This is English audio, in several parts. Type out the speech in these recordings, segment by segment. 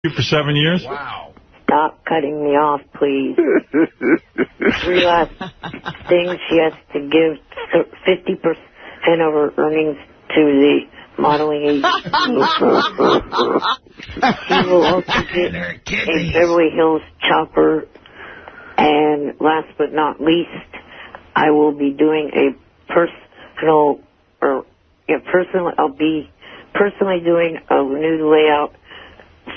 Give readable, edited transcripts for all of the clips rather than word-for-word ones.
For 7 years? Wow. Stop cutting me off, please. 3 last things. She has to give 50% of her earnings to the modeling agency. She will also get a Beverly Hills chopper. And last but not least, I will be doing a I'll be personally doing a nude layout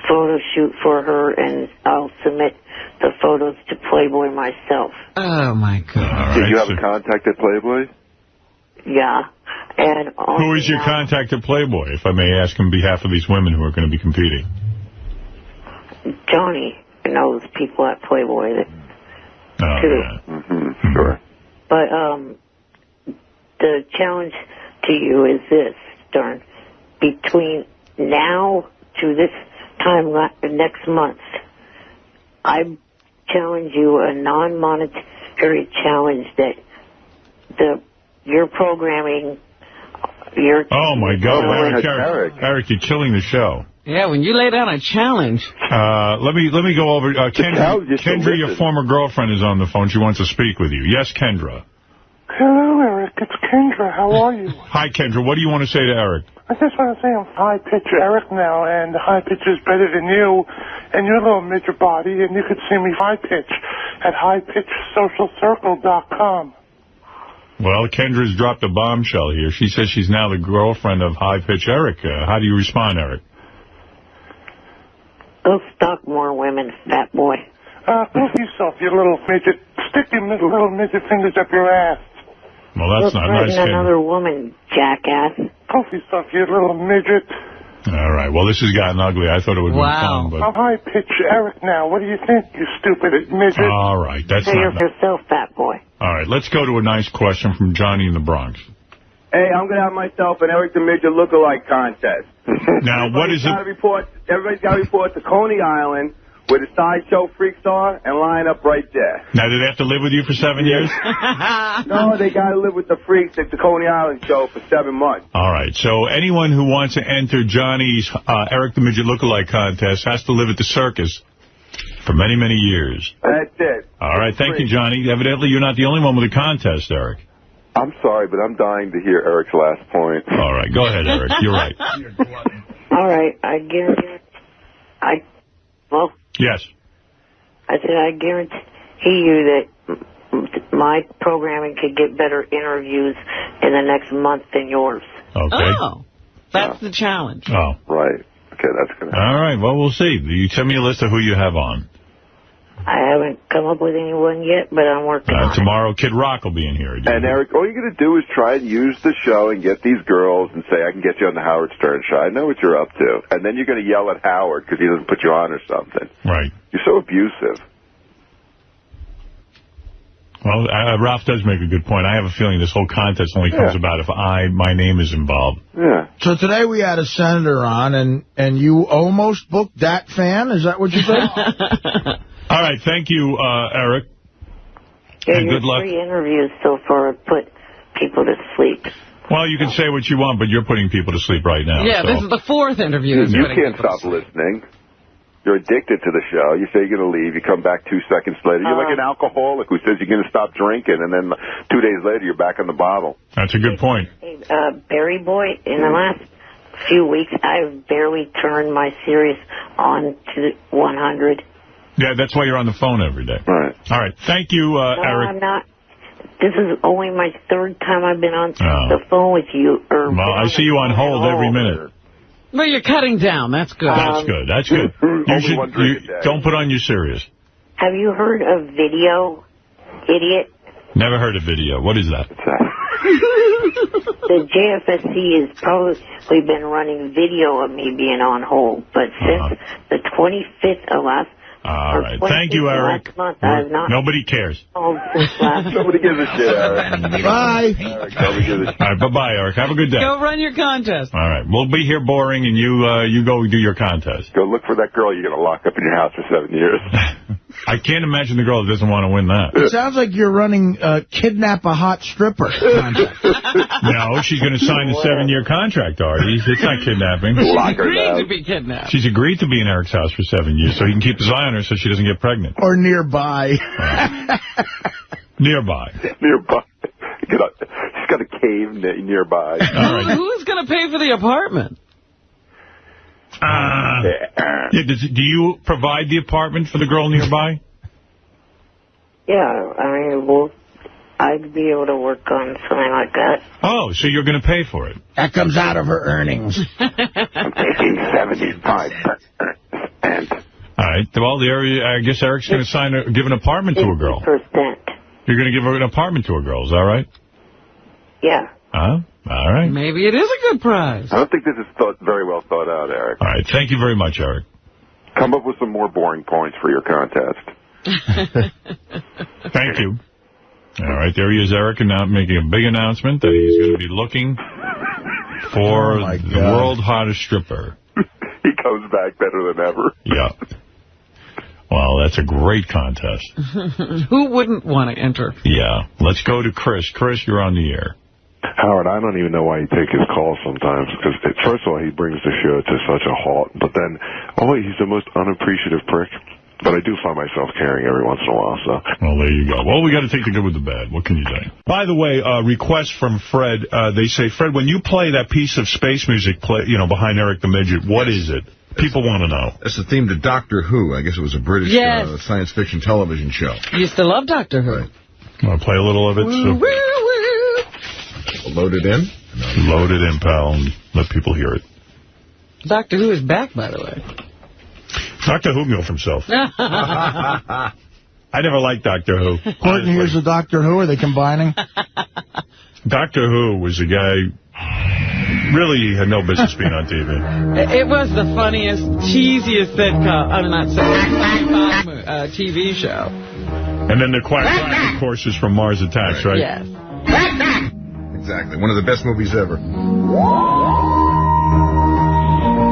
photo shoot for her, and I'll submit the photos to Playboy myself. Oh, my God. Did you have a contact at Playboy? Yeah. And who is your contact at Playboy, if I may ask on behalf of these women who are going to be competing? Johnny knows people at Playboy that too. Yeah. Sure. But the challenge to you is this, Stern. Between now to this time next month, I challenge you a non-monetary challenge that your programming, oh my God, Eric, you're killing the show. Yeah, when you lay down a challenge. Let me go over. Kendra, your former girlfriend, is on the phone. She wants to speak with you. Yes, Kendra. Hello, Eric. It's Kendra. How are you? Hi, Kendra. What do you want to say to Eric? I just want to say I'm high pitch Eric now, and high pitch is better than you and your little midget body, and you could see me high pitch at highpitchsocialcircle.com. Well, Kendra's dropped a bombshell here. She says she's now the girlfriend of high pitch Eric. How do you respond, Eric? Go stalk more women, fat boy. Go yourself, you little midget. Stick your little midget fingers up your ass. Well, that's not nice, Kendra. Another woman, jackass. Go yourself, you little midget. All right. Well, this has gotten ugly. I thought it would be fun. But... I'm high pitch Eric now. What do you think, you stupid midget? All right. That's Say not yourself, fat boy. All right. Let's go to a nice question from Johnny in the Bronx. Hey, I'm going to have myself an Eric the Midget lookalike contest. Now, what is it? Everybody's got to report to Coney Island, where the sideshow freaks are, and line up right there. Now, do they have to live with you for 7 years? No, they got to live with the freaks at the Coney Island show for 7 months. All right. So anyone who wants to enter Johnny's Eric the Midget lookalike contest has to live at the circus for many, many years. That's it. All right. Thank you, Johnny. Evidently, you're not the only one with a contest, Eric. I'm sorry, but I'm dying to hear Eric's last point. All right. Go ahead, Eric. You're right. All right. I guarantee... Well... Yes. I said I guarantee you that my programming could get better interviews in the next month than yours. Okay. Oh, that's the challenge. Oh. Right. Okay, that's good. All right. Well, we'll see. You send me a list of who you have on. I haven't come up with anyone yet, but I'm working on tomorrow, Kid Rock will be in here. And, Eric, all you're going to do is try and use the show and get these girls and say, I can get you on the Howard Stern show. I know what you're up to. And then you're going to yell at Howard because he doesn't put you on or something. Right. You're so abusive. Well, Ralph does make a good point. I have a feeling this whole contest only comes about if my name is involved. Yeah. So today we had a senator on, and you almost booked that fan? Is that what you said? All right. Thank you, Eric. Yeah, and good luck. 3 interviews so far have put people to sleep. Well, you can say what you want, but you're putting people to sleep right now. Yeah, so. This is the 4th interview. You can't stop listening. You're addicted to the show. You say you're going to leave. You come back 2 seconds later. You're like an alcoholic who says you're going to stop drinking, and then 2 days later you're back on the bottle. That's a good point. Hey, Barry Boy, in the last few weeks, I've barely turned my Sirius on to 100. Yeah, that's why you're on the phone every day. Right. All right. Thank you, Eric. No, I'm not. This is only my 3rd time I've been on the phone with you. Well, I see you on hold every minute. Well, you're cutting down. That's good. That's good. That's good. Don't put on your Sirius. Have you heard of Video, idiot? Never heard of Video. What is that? The JFSC has probably been running video of me being on hold, but since the 25th of last All right. Thank you, Eric. Nobody cares. Nobody gives a shit, Eric. Bye. Eric, nobody gives a shit. All right. Bye-bye, Eric. Have a good day. Go run your contest. All right. We'll be here boring, and you go do your contest. Go look for that girl you're going to lock up in your house for 7 years. I can't imagine the girl that doesn't want to win that. It sounds like you're running Kidnap a Hot Stripper contract. No, she's going to sign a 7-year contract, Artie. It's not kidnapping. She's agreed to be kidnapped. She's agreed to be in Eric's house for 7 years so he can keep his eye on her so she doesn't get pregnant. Or nearby. Nearby. Nearby. She's got a cave nearby. Who's going to pay for the apartment? Do you provide the apartment for the girl nearby? Yeah, I mean, well, I'd be able to work on something like that. Oh, so you're going to pay for it? That comes out of her earnings. I'm taking 75%. All right. Well, I guess Eric's going to give an apartment to a girl. 50%. You're going to give her an apartment to a girl. Is that right? Yeah. All right. Maybe it is a good prize. I don't think this is very well thought out, Eric. All right. Thank you very much, Eric. Come up with some more boring points for your contest. Thank you. All right. There he is, Eric, and now making a big announcement that he's going to be looking for the world's hottest stripper. He comes back better than ever. Yeah. Well, that's a great contest. Who wouldn't want to enter? Yeah. Let's go to Chris. Chris, you're on the air. Howard, I don't even know why you take his calls sometimes, because first of all, he brings the show to such a halt, but then, he's the most unappreciative prick. But I do find myself caring every once in a while, so. Well, there you go. Well, we got to take the good with the bad. What can you do? By the way, request from Fred. They say, Fred, when you play that piece of space music behind Eric the Midget, what is it? People want to know. It's the theme to Doctor Who. I guess it was a British science fiction television show. You used to love Doctor Who. Right. Want to play a little of it? Load it in? Load it in, pal, and let people hear it. Doctor Who is back, by the way. Dr. Who knew himself. I never liked Doctor Who. Courtney, here's the Doctor Who. Are they combining? Doctor Who was a guy, really, he had no business being on TV. It was the funniest, cheesiest sitcom, TV show. And then the Quack, of course, is from Mars Attacks, right? Yes. Exactly. One of the best movies ever.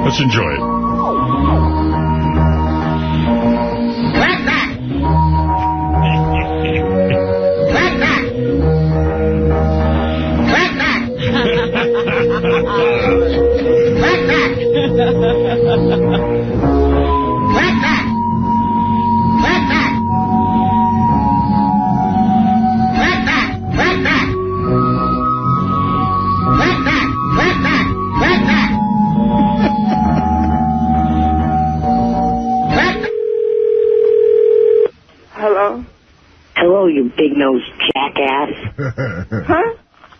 Let's enjoy it. Hello, you big-nosed jackass. Huh?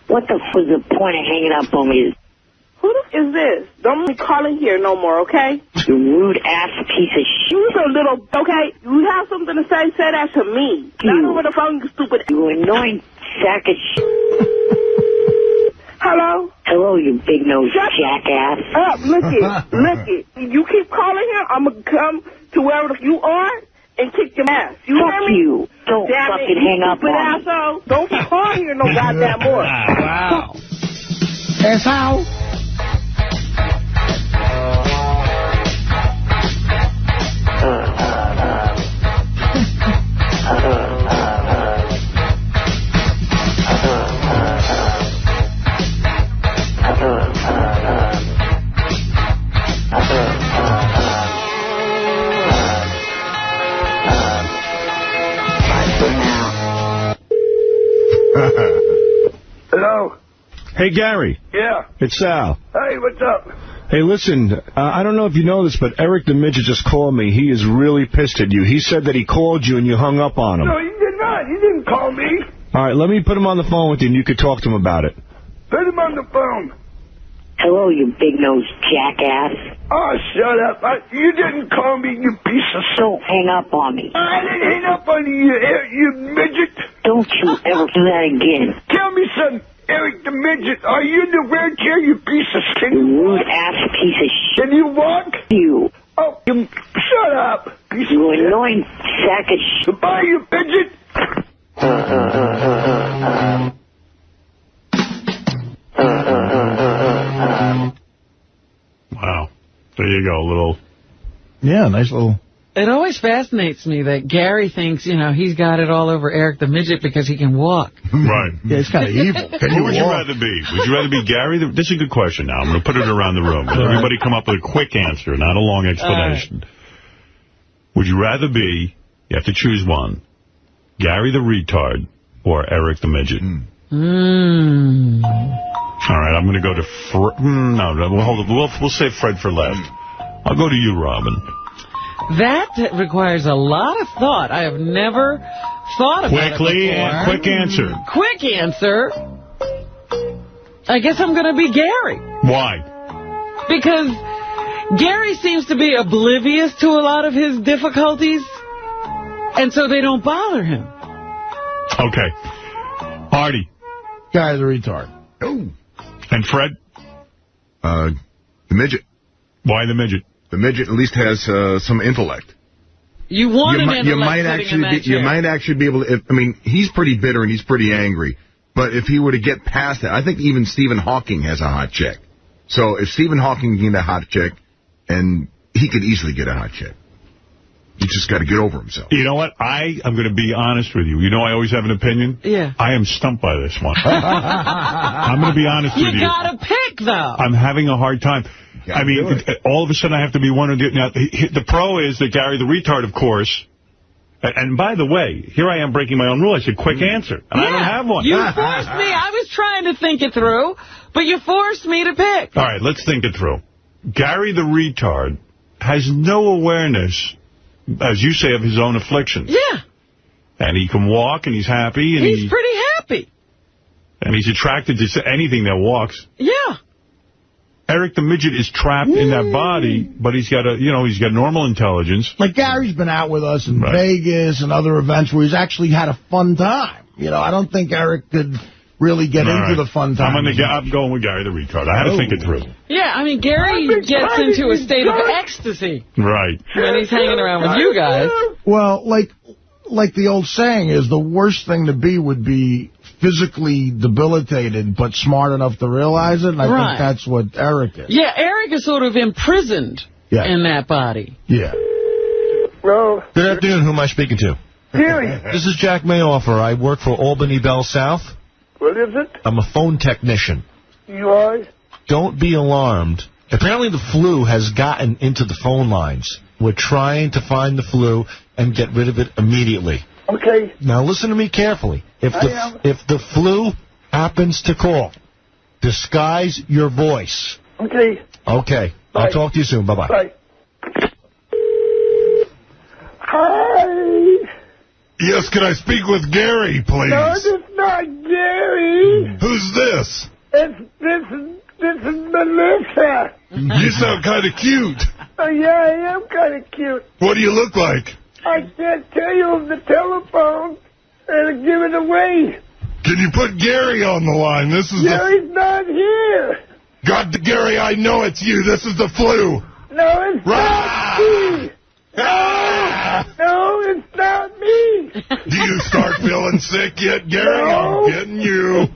What the f was the point of hanging up on me? Who the f is this? Don't be calling here no more, okay? You rude-ass piece of shit. You a little, okay? You have something to say that to me. Not over the phone, you stupid. You annoying sack of shit. Hello? Hello, you big-nosed jackass. Up, look it. You keep calling here, I'm going to come to wherever you are and kick your ass. You hear me? You. Don't fucking hang up on me. Asshole. Don't call here no goddamn more. Wow. That's how. Hello? Hey, Gary. Yeah. It's Sal. Hey, what's up? Hey, listen, I don't know if you know this, but Eric the Midget just called me. He is really pissed at you. He said that he called you and you hung up on him. No, you did not. You didn't call me. All right, let me put him on the phone with you and you could talk to him about it. Put him on the phone. Hello, you big-nosed jackass. Oh, shut up. You didn't call me, you piece of shit. Don't hang up on me. I didn't hang up on you, you midget. Don't you ever do that again. Tell me something, Eric the Midget. Are you in the wheelchair, you piece of shit? You rude-ass piece of shit. Can you walk? You. Oh, you shut up. You annoying sack of shit. Goodbye, you midget. Wow. There you go, a little... Yeah, nice little It always fascinates me that Gary thinks, he's got it all over Eric the Midget because he can walk. Right. Yeah, it's kind of evil. Who would you rather be? Would you rather be Gary? This is a good question now. I'm going to put it around the room. Everybody come up with a quick answer, not a long explanation. Would you rather be, you have to choose one, Gary the Retard or Eric the Midget? All right, I'm going to go to Fred. No, hold on. We'll save Fred for last. I'll go to you, Robin. That requires a lot of thought. I have never thought about it before. Quick answer. Quick answer. I guess I'm going to be Gary. Why? Because Gary seems to be oblivious to a lot of his difficulties, and so they don't bother him. Okay. Artie. Gary the Retard. Oh. And Fred? The Midget. Why the Midget? The Midget at least has some intellect. You want an intellect you might actually be able to. He's pretty bitter and he's pretty angry. But if he were to get past that, I think even Stephen Hawking has a hot chick. So if Stephen Hawking can get a hot chick, and he could easily get a hot chick. He just got to get over himself. You know what? I am going to be honest with you. You know I always have an opinion? Yeah. I am stumped by this one. I'm going to be honest with you. You got to pick, though. I'm having a hard time. All of a sudden I have to be one or the other. Now, the pro is that Gary the Retard, of course. And by the way, here I am breaking my own rule. I said quick answer. And I don't have one. You forced me. I was trying to think it through, but you forced me to pick. All right, let's think it through. Gary the Retard has no awareness, as you say, of his own afflictions. Yeah. And he can walk, and he's happy. And he's pretty happy. And he's attracted to anything that walks. Yeah. Eric the Midget is trapped in that body, but he's got he's got normal intelligence. Like Gary's been out with us in Vegas and other events where he's actually had a fun time. I don't think Eric could really get into the fun time. I'm going with Gary the Retard. I had to think it through. Yeah, Gary gets into a state of ecstasy. Right. When he's hanging around with you guys. Well, like the old saying is, the worst thing to be would be physically debilitated, but smart enough to realize it. And I think that's what Eric is. Yeah, Eric is sort of imprisoned in that body. Yeah. Hello. Good afternoon. Who am I speaking to? Gary. This is Jack Mayoffer. I work for Albany Bell South. What is it? I'm a phone technician. You are? Don't be alarmed. Apparently the flu has gotten into the phone lines. We're trying to find the flu and get rid of it immediately. Okay. Now listen to me carefully. If the flu happens to call, disguise your voice. Okay. Okay. Bye. I'll talk to you soon. Bye-bye. Bye. Hi. Yes, can I speak with Gary, please? No, it's not Gary. Who's this? This is Melissa. You sound kind of cute. Oh, yeah, I am kind of cute. What do you look like? I can't tell you over the telephone and give it away. Can you put Gary on the line? Gary's not here. God, Gary, I know it's you. This is the flu. No, it's not me. No, it's not me. Do you start feeling sick yet, Gary? No. I'm getting you.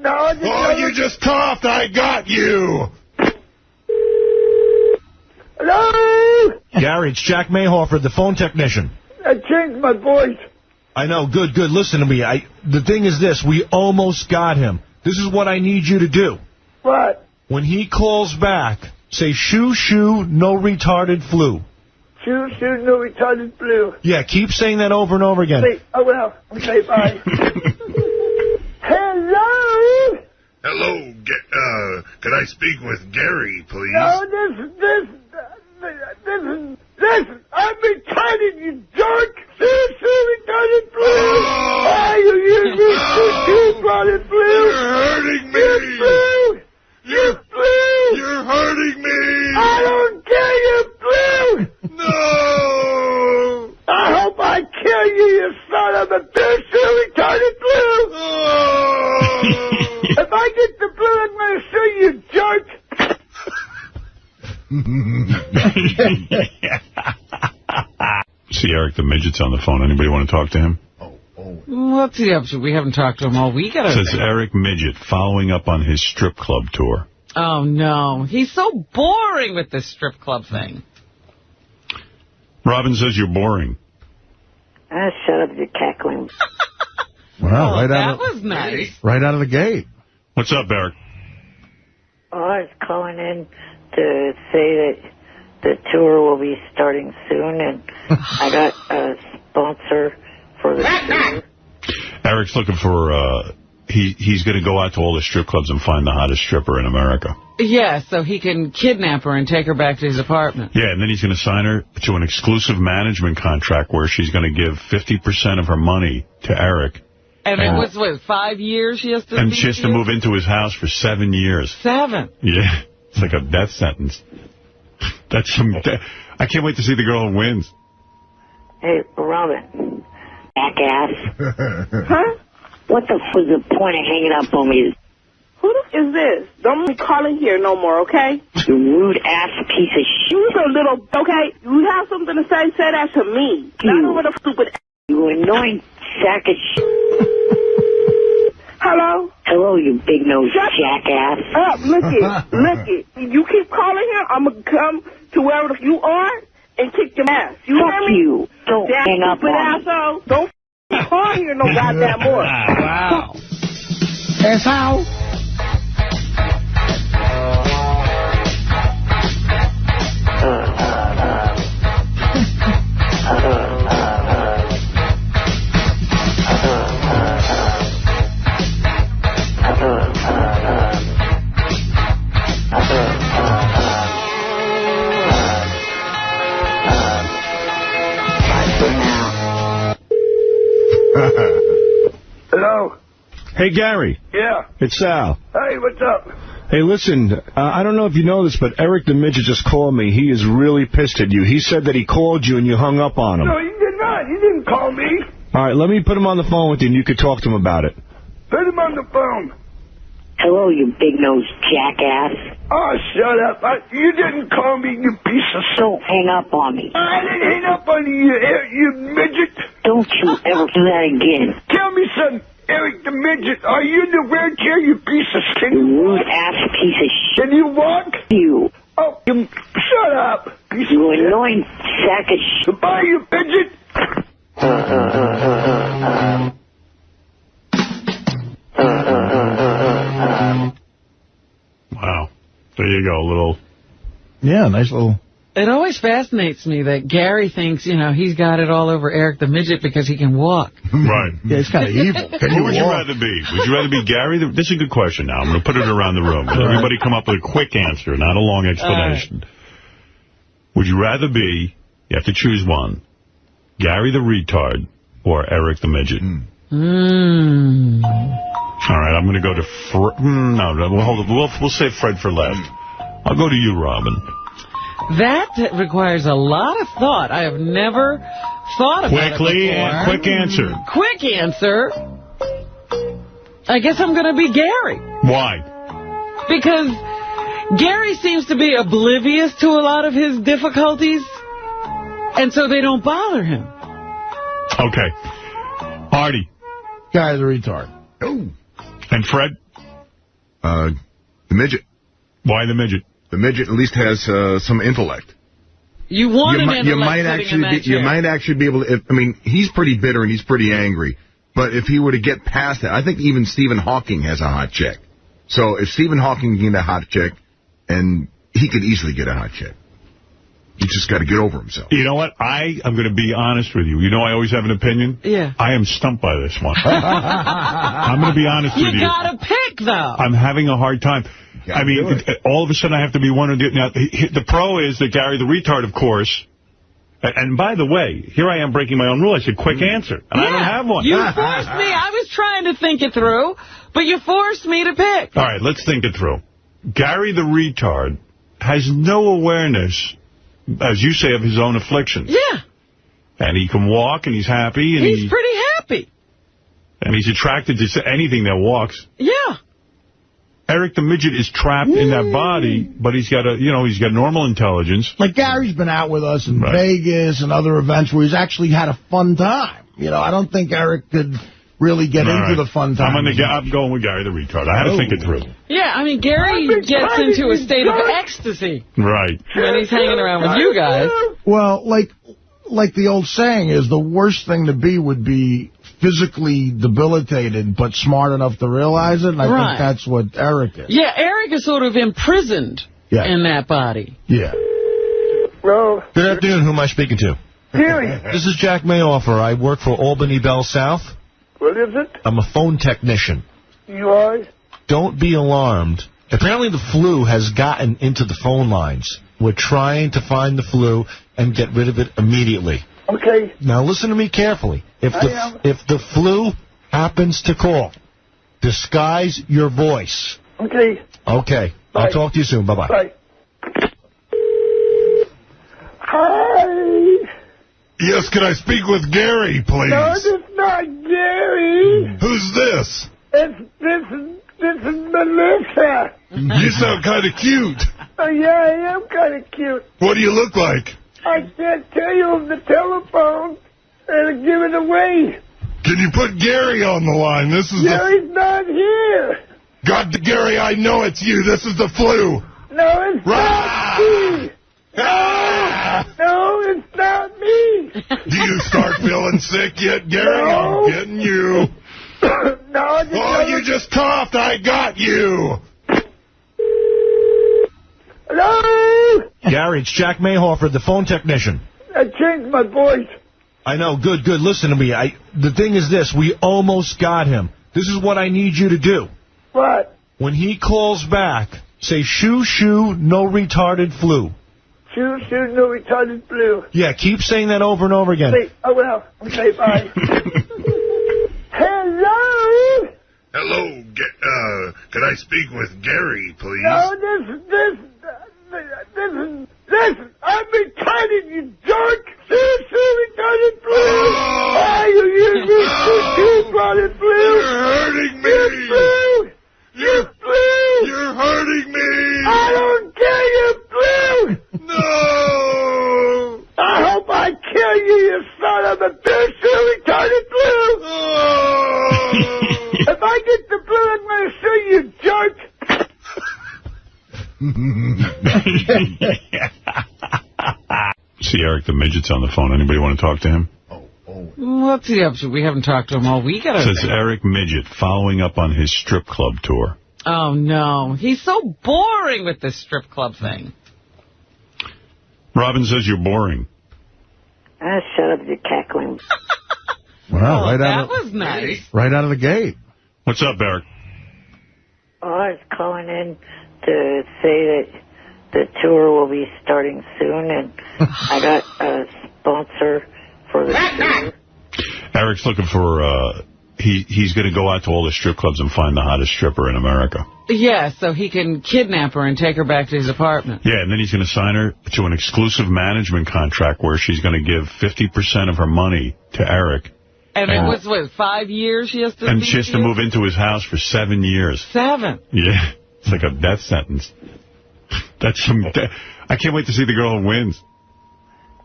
No, you just coughed. I got you. Hello? Gary, it's Jack Mayoffer, the phone technician. I changed my voice. I know. Good. Listen to me. The thing is this. We almost got him. This is what I need you to do. What? When he calls back, say, shoo, shoo, no retarded flu. Shoo, shoo, no retarded flu. Yeah, keep saying that over and over again. Wait, I will. Okay, bye. Hello? Hello, can I speak with Gary, please? No, listen, I'm retarded, you jerk! Shoo, retarded flu! You retarded flu! You're hurting me! You flu! You're hurting me! I don't care, you flu! No! I hope I kill you, you son of a bitch, you retarded flu! Oh! If I get the flu, I'm going to sue you, jerk! See Eric the Midget's on the phone. Anybody want to talk to him? What's he up to? We haven't talked to him all week. It says Eric Midget following up on his strip club tour. Oh, no. He's so boring with this strip club thing. Robin says you're boring. Shut up, you're cackling. Wow, that was nice. Right out of the gate. What's up, Eric? Oh, I was calling in to say that the tour will be starting soon, and I got a sponsor for the tour. Eric's looking for, he's going to go out to all the strip clubs and find the hottest stripper in America. Yeah, so he can kidnap her and take her back to his apartment. Yeah, and then he's going to sign her to an exclusive management contract where she's going to give 50% of her money to Eric. And it was, what, 5 years she has to And she has to move into his house for 7 years. 7? Yeah, it's like a death sentence. That's some... I can't wait to see the girl who wins. Hey, Robin. Jackass. Huh? What the f was the point of hanging up on me? Who the f is this? Don't be calling here no more, okay? You rude ass piece of shit. You a little, okay? You have something to say that to me. Not over the stupid ass. You annoying sack of shit. Hello? Hello, you big-nosed jackass. Up, Mickey. You keep calling here, I'm going to come to wherever you are and kick your ass. You hear me? You. Don't hang up on me. Asshole. Don't call here no goddamn more. Wow. Asshole. Hello? Hey, Gary. Yeah. It's Sal. Hey, what's up? Hey, listen, I don't know if you know this, but Eric the Midget just called me. He is really pissed at you. He said that he called you and you hung up on him. No, you did not. You didn't call me. All right, let me put him on the phone with you and you could talk to him about it. Put him on the phone. Hello, you big-nosed jackass. Oh, shut up. You didn't call me, you piece of shit. Don't hang up on me. I didn't hang up on you midget. Don't you ever do that again. Tell me something, Eric the Midget. Are you in the wheelchair, you piece of shit? You rude-ass piece of shit. Can you walk? You. Oh, shut up. You annoying sack of shit. Goodbye, you midget. Wow. There you go, a little... Yeah, nice little... It always fascinates me that Gary thinks, you know, he's got it all over Eric the Midget because he can walk. Right. Yeah, he's kind of evil. Who would you rather be? Would you rather be Gary? This is a good question now. I'm going to put it around the room. Everybody come up with a quick answer, not a long explanation. Would you rather be, you have to choose one, Gary the retard or Eric the Midget? All right, I'm going to go to Fred. No, we'll save Fred for last. I'll go to you, Robin. That requires a lot of thought. I have never thought about it before. Quick answer. Quick answer. I guess I'm going to be Gary. Why? Because Gary seems to be oblivious to a lot of his difficulties, and so they don't bother him. Okay. Artie. Guy's a retard. Oh. And Fred? The midget. Why the midget? The midget at least has some intellect. You want an intellect you might actually be able to... I mean, he's pretty bitter and he's pretty angry. But if he were to get past that, I think even Stephen Hawking has a hot chick. So if Stephen Hawking can get a hot chick, and he could easily get a hot chick. He's just got to get over himself. You know what? I am going to be honest with you. You know I always have an opinion? Yeah. I am stumped by this one. I'm going to be honest with you. You got to pick, though. I'm having a hard time. I mean, all of a sudden I have to be one or the other. Now, the pro is that Gary the retard, of course. And by the way, here I am breaking my own rule. I said quick answer, and I don't have one. You forced me. I was trying to think it through, but you forced me to pick. All right, let's think it through. Gary the retard has no awareness, as you say, of his own afflictions. Yeah. And he can walk, and he's happy. And he's pretty happy. And he's attracted to anything that walks. Yeah. Eric the Midget is trapped in that body, but he's got he's got normal intelligence. Like Gary's been out with us in Vegas and other events where he's actually had a fun time. You know, I don't think Eric could really get into the fun time. I'm going with Gary the retard. I had to think it through. Yeah, I mean, Gary gets into a state of ecstasy. Right. When he's hanging around with you guys. Well, like like the old saying is, the worst thing to be would be physically debilitated, but smart enough to realize it. And I think that's what Eric is. Yeah, Eric is sort of imprisoned in that body. Yeah. Well, good afternoon. Who am I speaking to? Gary. This is Jack Mayoffer. I work for Albany Bell South. What is it? I'm a phone technician. You are? Don't be alarmed. Apparently the flu has gotten into the phone lines. We're trying to find the flu and get rid of it immediately. Okay. Now listen to me carefully. If the flu happens to call, disguise your voice. Okay. Okay. Bye. I'll talk to you soon. Bye-bye. Bye. Hi. Yes, can I speak with Gary, please? No, it's not Gary. Who's this? This is Melissa. You sound kind of cute. Oh, yeah, I am kind of cute. What do you look like? I can't tell you over the telephone and give it away. Can you put Gary on the line? This is Gary's not here. God, Gary, I know it's you. This is the flu. No, it's not me. No, it's not me. Do you start feeling sick yet, Gary? No. I'm getting you. No, you just coughed. I got you. Hello? Gary, it's Jack Mayoffer, the phone technician. I changed my voice. I know. Good. Listen to me. The thing is this. We almost got him. This is what I need you to do. What? When he calls back, say, shoo, shoo, no retarded flu. Shoo, shoo, no retarded flu. Yeah, keep saying that over and over again. Wait, oh, well. Okay, bye. Hello? Hello, can I speak with Gary, please? No, listen, I'm retarded, you jerk! Retarded flu! Oh, you retarded flu! You're hurting me! You're hurting me! I don't care, you flu! No! I hope I kill you, you son of a bitch, you retarded flu! Oh! If I get the flu, I'm going to sue you, jerk! See Eric the Midget's on the phone. Anybody want to talk to him? What's he up to? We haven't talked to him all week. It says Eric Midget following up on his strip club tour. Oh, no. He's so boring with this strip club thing. Robin says you're boring. Shut up, you're cackling. Wow, that was nice. Right out of the gate. What's up, Eric? Oh, I was calling in to say that the tour will be starting soon, and I got a sponsor for the tour. Eric's looking for, he's going to go out to all the strip clubs and find the hottest stripper in America. Yeah, so he can kidnap her and take her back to his apartment. Yeah, and then he's going to sign her to an exclusive management contract where she's going to give 50% of her money to Eric. And it was, 5 years she has to And she has to move into his house for 7 years. 7? Yeah, it's like a death sentence. That's some. I can't wait to see the girl who wins.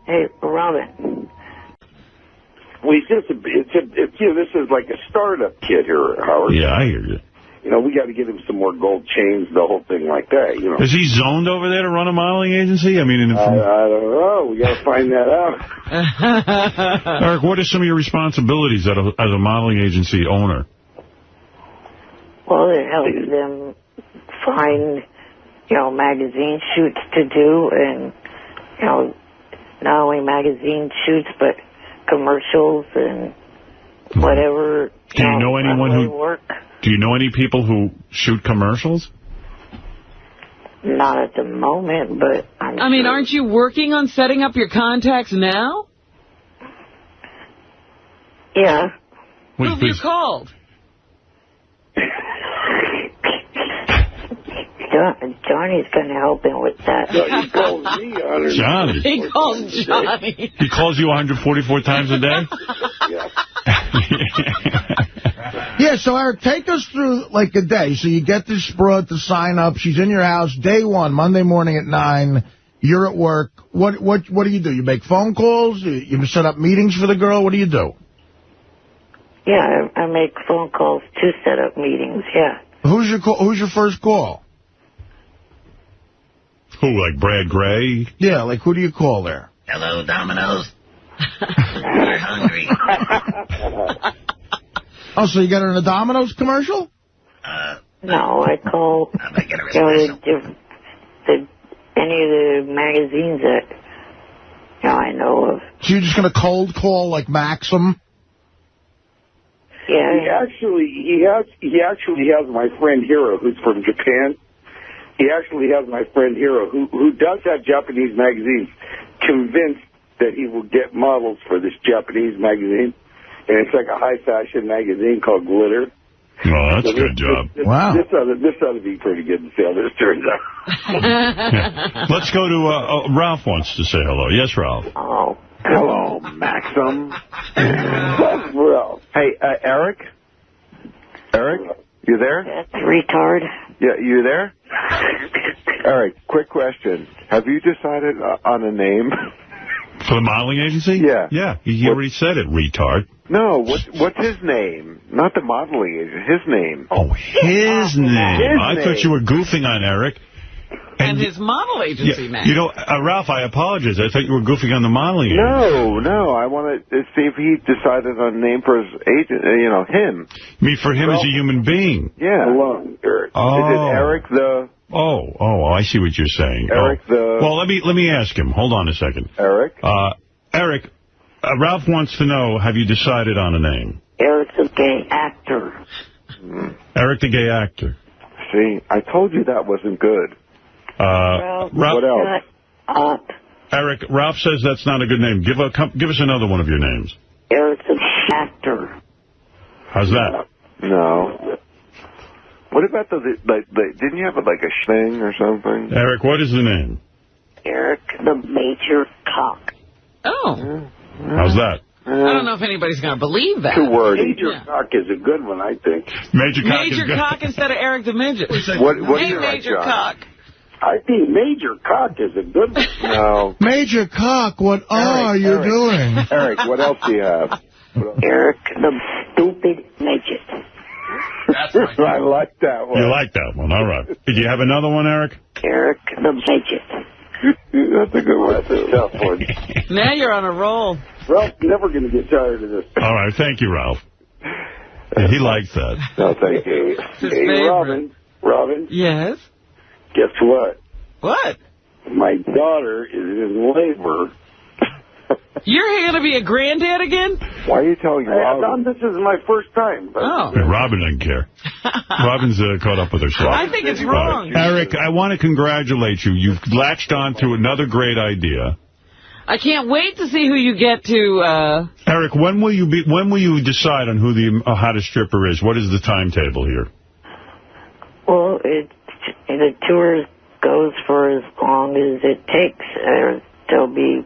Hey, Robin. Well, this is like a startup kid here, Howard. Yeah, I hear you. We got to get him some more gold chains, the whole thing like that, Is he zoned over there to run a modeling agency? I mean, I don't know. We got to find that out. Eric, what are some of your responsibilities as a modeling agency owner? Well, it helps them find, magazine shoots to do, and, not only magazine shoots, but commercials and whatever. Do you know anyone who work? Do you know any people who shoot commercials? Not at the moment, but I mean, aren't you working on setting up your contacts now? Yeah. Who have you called? Johnny's going to help him with that. No, he calls me Johnny. He calls Johnny. He calls you 144 times a day? Yeah, so Eric, take us through like a day. So you get this broad to sign up. She's in your house day one, Monday morning at 9. You're at work. What do you do? You make phone calls? You set up meetings for the girl? What do you do? Yeah, I make phone calls to set up meetings, yeah. Who's your first call? Who, like Brad Gray? Yeah, like who do you call there? Hello, Domino's. You're hungry. Oh, so you got it in a Domino's commercial? No, I call any of the magazines that I know of. So you're just going to cold call like Maxim? Yeah. He actually has my friend Hiro, who's from Japan. He actually has my friend Hiro, who does have Japanese magazines, convinced that he will get models for this Japanese magazine. And it's like a high-fashion magazine called Glitter. Oh, that's a good job. Wow. This ought to be pretty good to see how this turns out. Yeah. Let's go to Ralph wants to say hello. Yes, Ralph. Oh. Hello, Maxim. Ralph. Hey, Eric? Eric, you there? That's retard. Yeah, you there? Eric, quick question. Have you decided on a name? For the modeling agency? Yeah. Yeah, he already said it, retard. No, what's his name? Not the modeling agent, his name. Oh, his name. I thought you were goofing on Eric. And his model agency name. You know, Ralph, I apologize. I thought you were goofing on the modeling agency. No. I want to see if he decided on a name for his agent, him. I mean, for him as a human being. Yeah. Hello, Eric. Oh. Is it Eric the... Oh, I see what you're saying. Eric the... Well, let me ask him. Hold on a second. Eric? Eric, Ralph wants to know, have you decided on a name? Eric's a gay actor. Eric the gay actor. See, I told you that wasn't good. Ralph, what else? Eric, Ralph says that's not a good name. Give us another one of your names. Eric's an actor. How's that? No. What about didn't you have a thing or something? Eric, what is the name? Eric the Major Cock. Oh. How's that? I don't know if anybody's going to believe that. Too wordy. Major Cock is a good one, I think. Major Cock is good. Cock instead of Eric the Midget. What hey, Major Cock. I think Major Cock is a good one. No. Major Cock, what are you doing? Eric, what else do you have? Eric the Stupid Midget. That's right. I like that one. You like that one, all right. Did you have another one, Eric? Eric the Midget. That's a good one. That's a tough one. Now you're on a roll. Ralph's never going to get tired of this. All right, thank you, Ralph. Yeah, he likes that. No, thank you. Hey, Robin. Yes? Guess what? What? My daughter is in labor. You're going to be a granddad again? Why are you telling Robin? This is my first time. Oh. Hey, Robin doesn't care. Robin's caught up with herself. I think it's wrong. Eric, I want to congratulate you. You've latched on to another great idea. I can't wait to see who you get to... Eric, when will you decide on who the hottest stripper is? What is the timetable here? Well, the tour goes for as long as it takes. There'll be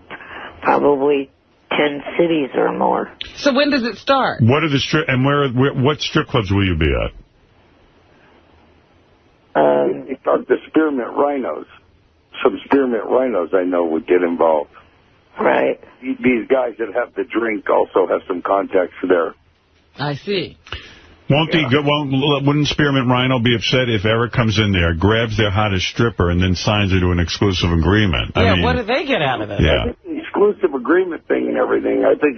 probably 10 cities or more. So when does it start? What are the what strip clubs will you be at? The Spearmint Rhinos. Some Spearmint Rhinos I know would get involved. Right. These guys that have the drink also have some contacts there. I see. Wouldn't Spearmint Rhino be upset if Eric comes in there, grabs their hottest stripper, and then signs her to an exclusive agreement? Yeah, I mean, what do they get out of it? Yeah. I think the exclusive agreement thing and everything, I think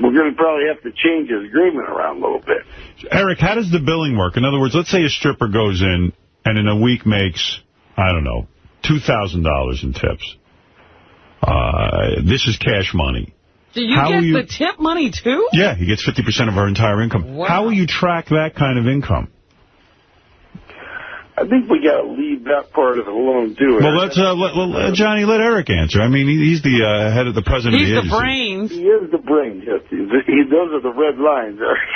we're going to probably have to change his agreement around a little bit. Eric, how does the billing work? In other words, let's say a stripper goes in and in a week makes, I don't know, $2,000 in tips. This is cash money. Do you get the tip money, too? Yeah, he gets 50% of our entire income. Wow. How will you track that kind of income? I think we got to leave that part of it alone, too. Well, let's Johnny, let Eric answer. I mean, he's the head of the president of the agency. He's the brains. He is the brains, yes. Those are the red lines, Eric.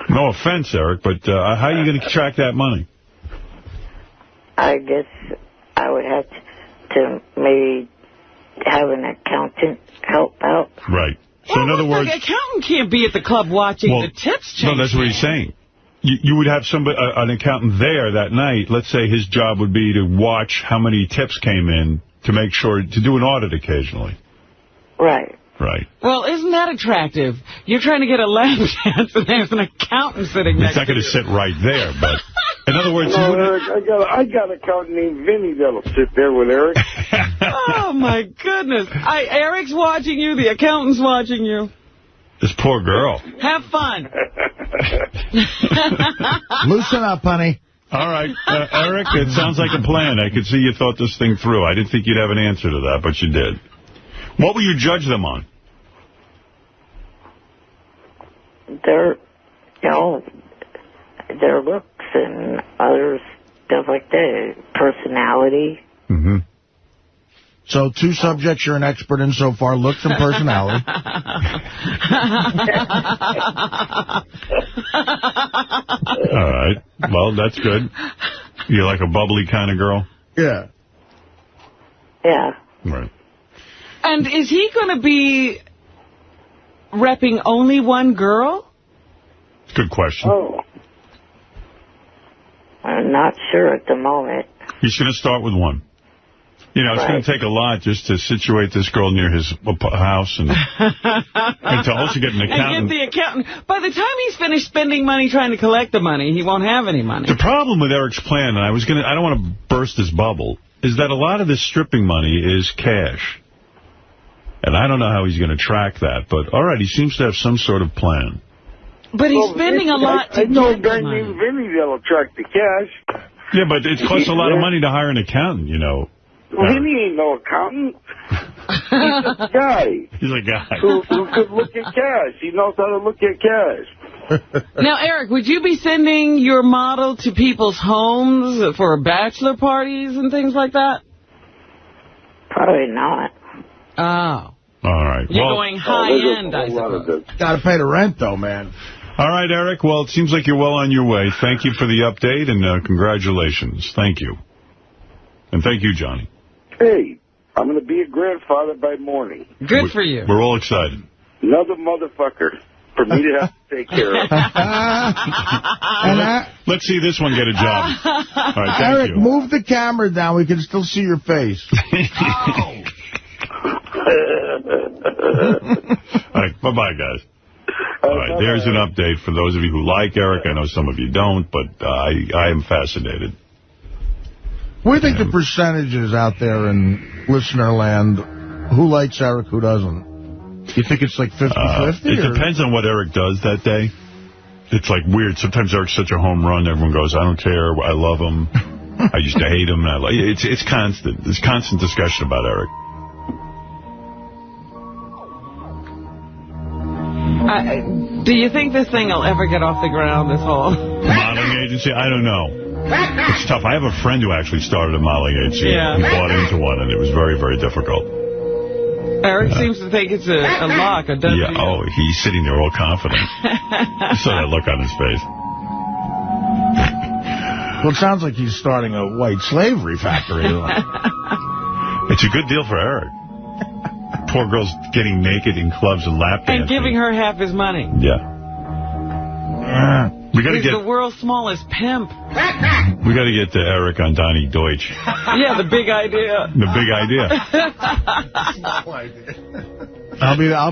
No offense, Eric, but how are you going to track that money? I guess I would have to maybe have an accountant help out. Right. So in other words, the accountant can't be at the club watching the tips change. No, that's what he's saying. You would have an accountant there that night. Let's say his job would be to watch how many tips came in to make sure, to do an audit occasionally. Right. Right. Well, isn't that attractive? You're trying to get a lap dance and there's an accountant sitting next to you. It's not going to sit right there, but in other words... No, Eric, I got an accountant named Vinny that'll sit there with Eric. Oh, my goodness. Eric's watching you. The accountant's watching you. This poor girl. Have fun. Loosen up, honey. All right, Eric, it sounds like a plan. I could see you thought this thing through. I didn't think you'd have an answer to that, but you did. What will you judge them on? Their looks and other stuff like that. Personality. Mm-hmm. So 2 subjects you're an expert in so far, looks and personality. All right. Well, that's good. You're like a bubbly kind of girl? Yeah. Yeah. Right. And is he going to be repping only one girl? Good question. Oh. I'm not sure at the moment. He's going to start with one. You know, it's going to take a lot just to situate this girl near his house and to also get an accountant. And get the accountant. By the time he's finished spending money trying to collect the money, he won't have any money. The problem with Eric's plan, and I don't want to burst his bubble, is that a lot of this stripping money is cash. And I don't know how he's going to track that, but all right, he seems to have some sort of plan. But he's spending a lot to I know a get guy the money. named Vinny that'll track the cash. Yeah, but it costs a lot of money to hire an accountant, you know. Vinny ain't no accountant. He's a guy. He's a guy. Who could look at cash. He knows how to look at cash. Now, Eric, would you be sending your model to people's homes for bachelor parties and things like that? Probably not. Oh. All right. You're going high-end, I suppose. Got to pay the rent, though, man. All right, Eric. Well, it seems like you're well on your way. Thank you for the update, and congratulations. Thank you. And thank you, Johnny. Hey, I'm going to be a grandfather by morning. Good for you. We're all excited. Another motherfucker for me to have to take care of. Let's see this one get a job. All right, thank Eric, you. move the camera down. We can still see your face. All right, bye-bye, guys. All right, there's an update for those of you who like Eric. I know some of you don't, but I am fascinated. What do you think the percentages out there in listener land? Who likes Eric, who doesn't? You think it's like 50-50? It depends on what Eric does that day. It's like weird. Sometimes Eric's such a home run, everyone goes, I don't care, I love him. I used to hate him. It's constant. There's constant discussion about Eric. Do you think this thing will ever get off the ground, this whole modeling agency? I don't know. It's tough. I have a friend who actually started a modeling agency. Yeah. He bought into one, and it was very, very difficult. Eric seems to think it's a lock, a done deal. Oh, he's sitting there all confident. I saw that look on his face. Well, it sounds like he's starting a white slavery factory. It's a good deal for Eric. Poor girl's getting naked in clubs and lap dancing. And giving her half his money. Yeah. We got to get the world's smallest pimp. We got to get Eric on Donnie Deutsch. Yeah, the big idea. The big idea.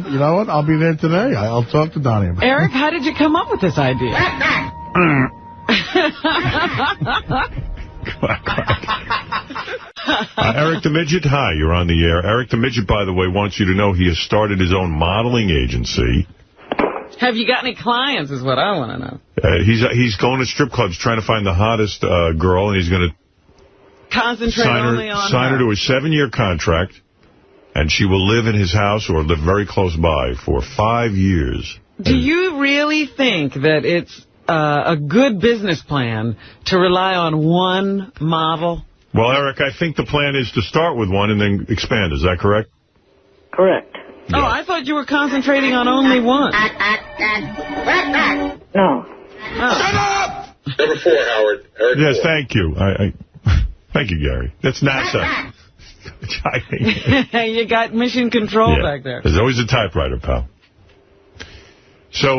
You know what? I'll be there today. I'll talk to Donnie about it. Eric, how did you come up with this idea? Eric the Midget, hi, you're on the air. Eric the Midget, by the way, wants you to know he has started his own modeling agency. Have you got any clients is what I want to know. He's going to strip clubs trying to find the hottest girl, and he's going to concentrate only on sign her to a 7-year contract, and she will live in his house or live very close by for 5 years. Do you really think that it's a good business plan to rely on one model? Well, Eric, I think the plan is to start with one and then expand. Is that correct? Correct. Yeah. Oh, I thought you were concentrating on only one. No. Shut up! Number 4, Howard. Eric Yes, 4. thank you. Thank you, Gary. That's NASA. You got mission control back there. There's always a typewriter, pal. So,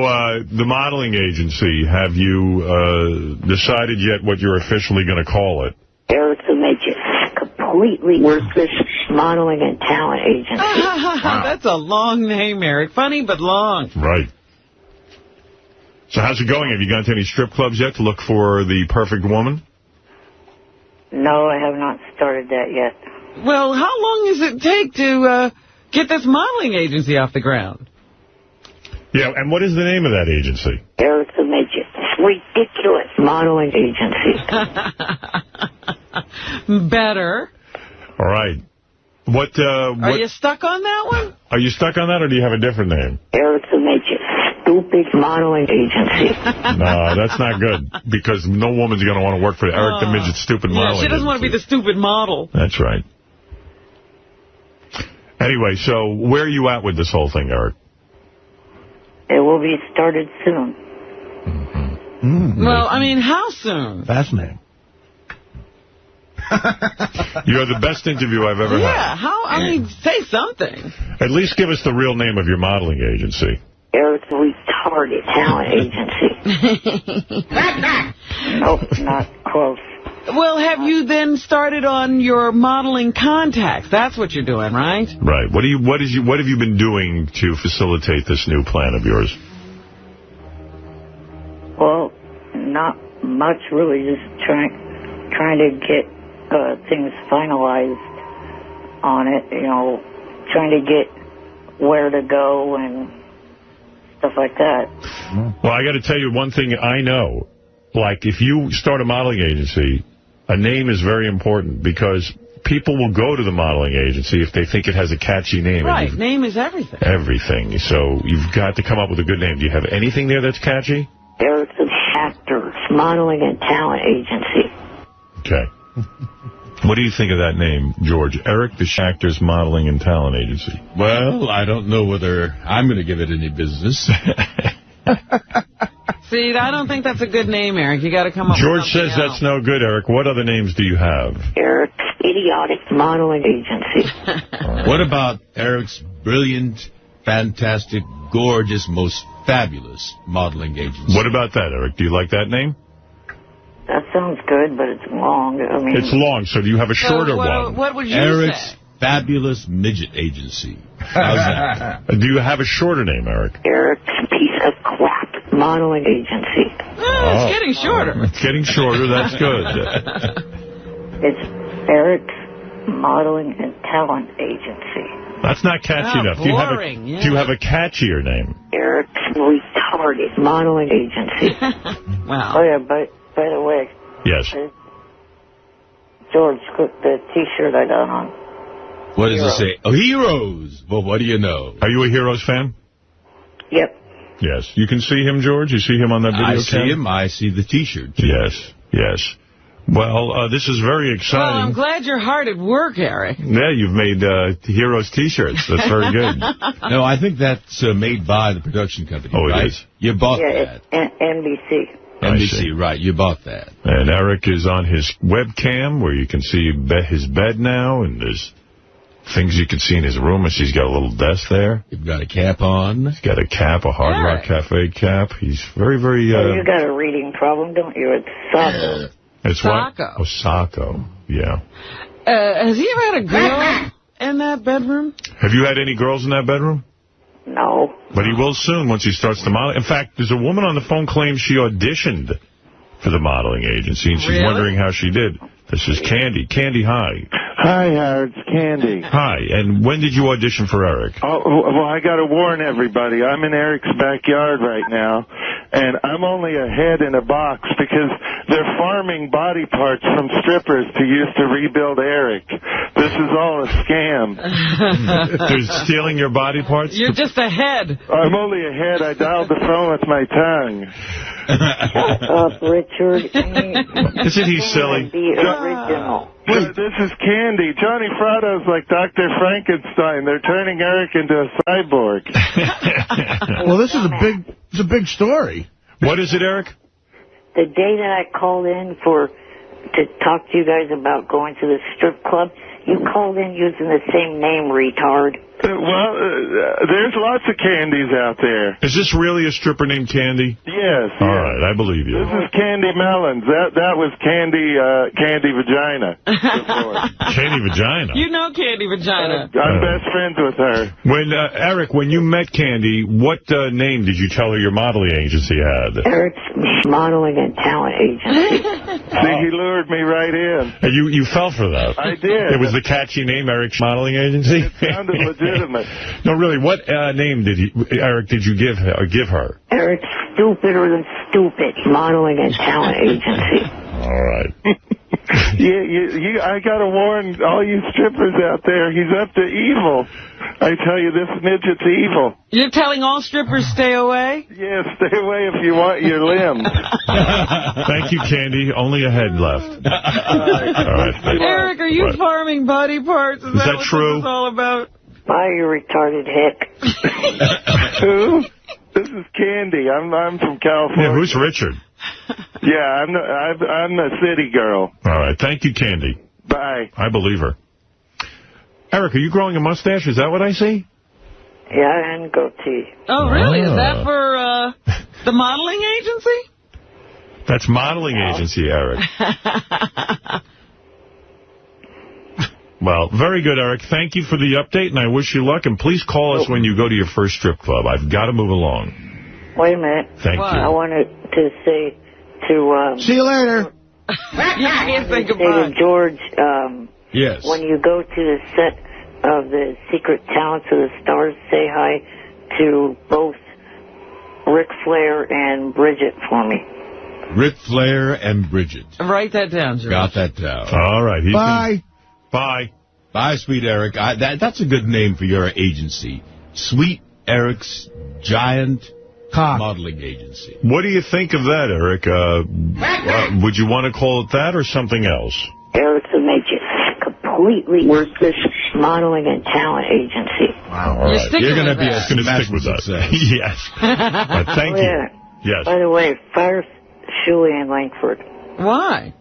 the modeling agency, have you decided yet what you're officially going to call it? Eric the Midget. Completely worthless modeling and talent agency. Wow. That's a long name, Eric. Funny, but long. Right. So how's it going? Have you gone to any strip clubs yet to look for the perfect woman? No, I have not started that yet. Well, how long does it take to get this modeling agency off the ground? Yeah, and what is the name of that agency? Eric the Midget. Ridiculous modeling agency. Better. All right. What? Are you stuck on that one? Are you stuck on that, or do you have a different name? Eric the Midget. Stupid modeling agency. No, that's not good, because no woman's going to want to work for Eric the Midget's stupid modeling Yeah, she doesn't want to be the stupid model. That's right. Anyway, so where are you at with this whole thing, Eric? It will be started soon. Well, I mean, how soon? Fascinating. You're the best interview I've ever had. Yeah, how? I mean, say something. At least give us the real name of your modeling agency. Eric's retarded talent agency. Nope, not close. Well, have you then started on your modeling contacts? That's what you're doing, right? Right. What have you been doing to facilitate this new plan of yours? Well, not much really. Just trying to get things finalized on it. You know, trying to get where to go and stuff like that. Well, I got to tell you one thing I know. Like, if you start a modeling agency, a name is very important, because people will go to the modeling agency if they think it has a catchy name. Right, name is everything. Everything. So you've got to come up with a good name. Do you have anything there that's catchy? Eric's Actors Modeling and Talent Agency. Okay. What do you think of that name, George? Eric the Actors Modeling and Talent Agency. Well, I don't know whether I'm going to give it any business. See, I don't think that's a good name, Eric. You got to come up George with something says else. that's no good, Eric. What other names do you have? Eric's Idiotic Modeling Agency. What about Eric's brilliant, fantastic, gorgeous, most fabulous modeling agency? What about that, Eric? Do you like that name? That sounds good, but it's long. I mean, It's long, so do you have a shorter one? What would you Eric's say? Fabulous Midget Agency. How's that? Do you have a shorter name, Eric? Eric's Piece of Crap Modeling Agency. It's getting shorter. It's getting shorter. That's good. It's Eric's Modeling and Talent Agency. That's not catchy enough. Boring, do you have a catchier name? Eric's Retarded Modeling Agency. Wow. Oh, yeah, by the way. Yes. George, the T-shirt I got on. What does it say? Oh, Heroes. Well, what do you know? Are you a Heroes fan? Yep. Yes. You can see him, George? You see him on that video I see cam? him. I see the T-shirt. Yes. Yes. Well, this is very exciting. Well, I'm glad you're hard at work, Eric. Yeah, you've made Heroes T-shirts. That's very good. No, I think that's made by the production company, Oh, right? it is? You bought that. NBC. NBC, right. You bought that. And Eric is on his webcam where you can see his bed now, and there's things you can see in his room. And she's got a little desk there. You've got a cap on. He's got a cap, a Hard Rock Cafe cap. He's very, very... You got a reading problem, don't you? It's Sacco. It's Sacco. what? Oh, Sacco. Yeah. Has he ever had a girl in that bedroom? Have you had any girls in that bedroom? No. But he will soon once he starts to model. In fact, there's a woman on the phone claims she auditioned for the modeling agency, and she's wondering how she did. This is Candy. Candy, hi. Hi, Howard. It's Candy. Hi. And when did you audition for Eric? Oh, well, I got to warn everybody. I'm in Eric's backyard right now, and I'm only a head in a box because they're farming body parts from strippers to use to rebuild Eric. This is all a scam. They're stealing your body parts? You're just a head. I'm only a head. I dialed the phone with my tongue. Shut up, Richard. Isn't he silly? The original. This is Candy. Johnny Fratto's like Dr. Frankenstein. They're turning Eric into a cyborg. Well, this is a big story. What is it, Eric? The day that I called in to talk to you guys about going to the strip club, you called in using the same name, retard. Well, there's lots of Candies out there. Is this really a stripper named Candy? Yes. All right, I believe you. This is Candy Melons. That was Candy Vagina. Candy Vagina? You know Candy Vagina. I'm best friends with her. When Eric, when you met Candy, what name did you tell her your modeling agency had? Eric's Modeling and Talent Agency. See, he lured me right in. And you fell for that. I did. It was was the catchy name, Eric's modeling agency? It sounded legitimate. No, really, what name did Eric did you give her? Eric's Stupider Than Stupid Modeling and Talent Agency. All right. I got to warn all you strippers out there, he's up to evil. I tell you, this midget's evil. You're telling all strippers stay away? Yeah, stay away if you want your limbs. Thank you, Candy. Only a head left. All right. Eric, are you farming body parts? Is that what true? this is all about? Bye, you retarded hick. Who? This is Candy. I'm from California. Yeah, who's Richard? Yeah, I'm the city girl. All right. Thank you, Candy. Bye. I believe her. Eric, are you growing a mustache? Is that what I see? Yeah, and goatee. Oh, really? Is that for the modeling agency? That's modeling agency, Eric. Well, very good, Eric. Thank you for the update, and I wish you luck. And please call us when you go to your first strip club. I've got to move along. Wait a minute. Thank you. I wanted to say to... See you later. You can't say goodbye. To George, yes. When you go to the set of the Secret Talents of the Stars, say hi to both Ric Flair and Bridget for me. Ric Flair and Bridget. Write that down, George. Got that down. All right. Bye. Bye. Bye, Sweet Eric. That's a good name for your agency. Sweet Eric's Giant Modeling Agency. What do you think of that, Eric? Would you want to call it that or something else? Eric's a midget. Completely worthless modeling and talent agency. Wow. All right. You're going to be a stick with that. Yes. Thank you. Yes. By the way, fire Shuey and Langford. Why?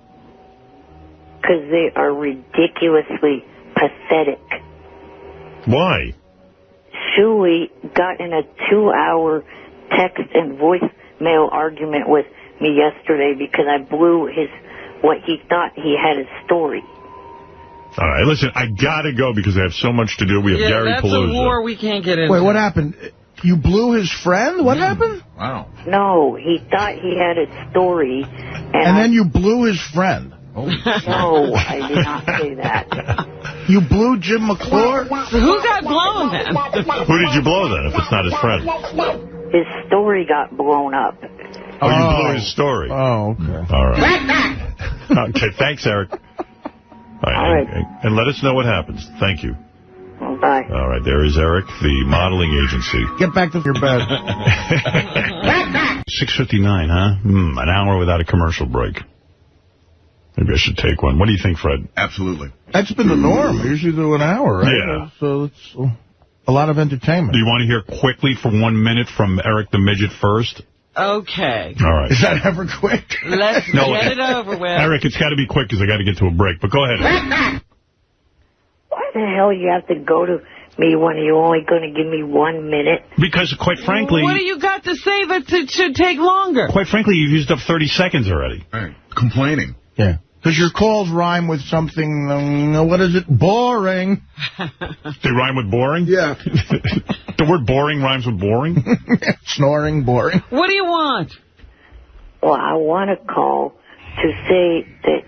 Because they are ridiculously pathetic. Why? Shuey got in a 2-hour text and voicemail argument with me yesterday because I blew what he thought he had his story. All right, listen, I got to go because I have so much to do. We have Gary that's Palooza. a war we can't get into. Wait, what happened? You blew his friend? What happened? Wow. No, he thought he had his story. And then you blew his friend? No, I did not say that. You blew Jim McClure? So who got blown then? Who did you blow then, if it's not his friend? His story got blown up. Oh, you blew his story. Oh, okay. All right. Okay, thanks, Eric. All right. And let us know what happens. Thank you. Bye. All right, there is Eric, the modeling agency. Get back to your bed. 6:59, huh? An hour without a commercial break. Maybe I should take one. What do you think, Fred? Absolutely. That's been the norm. We usually do an hour, right? Yeah. So it's a lot of entertainment. Do you want to hear quickly for 1 minute from Eric the Midget first? Okay. All right. Is that ever quick? Let's get it over with. Eric, it's got to be quick because I got to get to a break. But go ahead. Why the hell you have to go to me when you're only going to give me 1 minute? Because, quite frankly... What do you got to say that it should take longer? Quite frankly, you've used up 30 seconds already. Right. Complaining. Yeah. Because your calls rhyme with something, what is it? Boring. They rhyme with boring? Yeah. The word boring rhymes with boring? Snoring, boring. What do you want? Well, I want to call to say that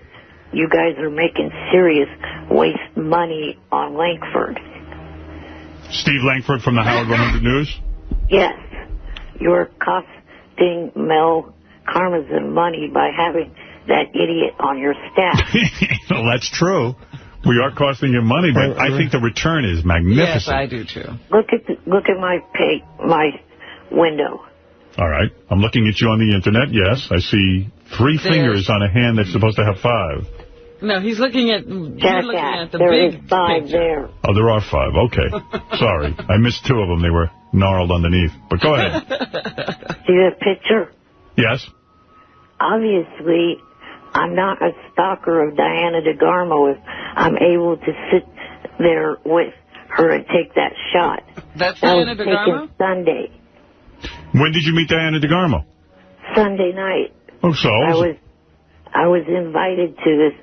you guys are making serious waste money on Langford. Steve Langford from the Howard 100 News? Yes. You're costing Mel Karmazin money by having that idiot on your staff. Well, that's true. We are costing him money, but I think the return is magnificent. Yes, I do, too. Look at my window. All right. I'm looking at you on the Internet, yes. I see 3 fingers on a hand that's supposed to have 5. No, you're looking at the there big is 5 picture. there. Oh, there are 5. Okay. Sorry. I missed 2 of them. They were gnarled underneath. But go ahead. See the picture? Yes. Obviously, I'm not a stalker of Diana DeGarmo if I'm able to sit there with her and take that shot. That's that Diana was DeGarmo? taken Sunday. When did you meet Diana DeGarmo? Sunday night. Oh, so? I was invited to this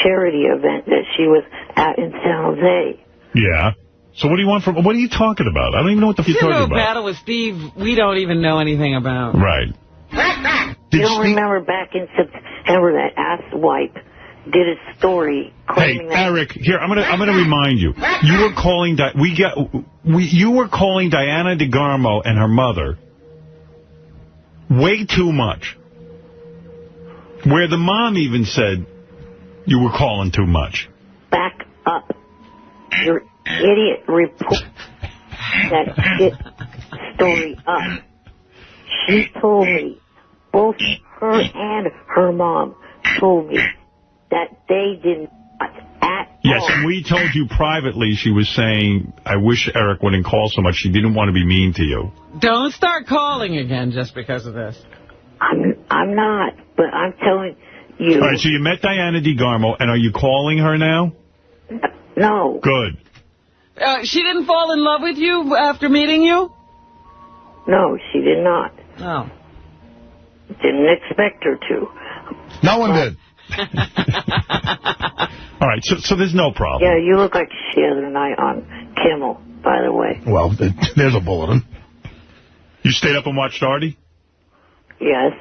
charity event that she was at in San Jose. Yeah. So what do you want from... What are you talking about? I don't even know what the fuck you're talking about. Battle with Steve we don't even know anything about. Right. You don't remember back in September that asswipe did a story claiming that... Eric, here, I'm gonna remind you. You were calling you were calling Diana DeGarmo and her mother way too much. Where the mom even said you were calling too much. Back up. Your idiot report that shit story up. She told me, both her and her mom told me that they did not at Yes, all. and we told you privately she was saying, I wish Eric wouldn't call so much. She didn't want to be mean to you. Don't start calling again just because of this. I'm not, but I'm telling you. All right, so you met Diana DeGarmo, and are you calling her now? No. Good. She didn't fall in love with you after meeting you? No, she did not. Oh. Didn't expect her to. No one did. All right, so there's no problem. Yeah, you look like the other night on Kimmel, by the way. Well, there's a bulletin. You stayed up and watched Artie? Yes.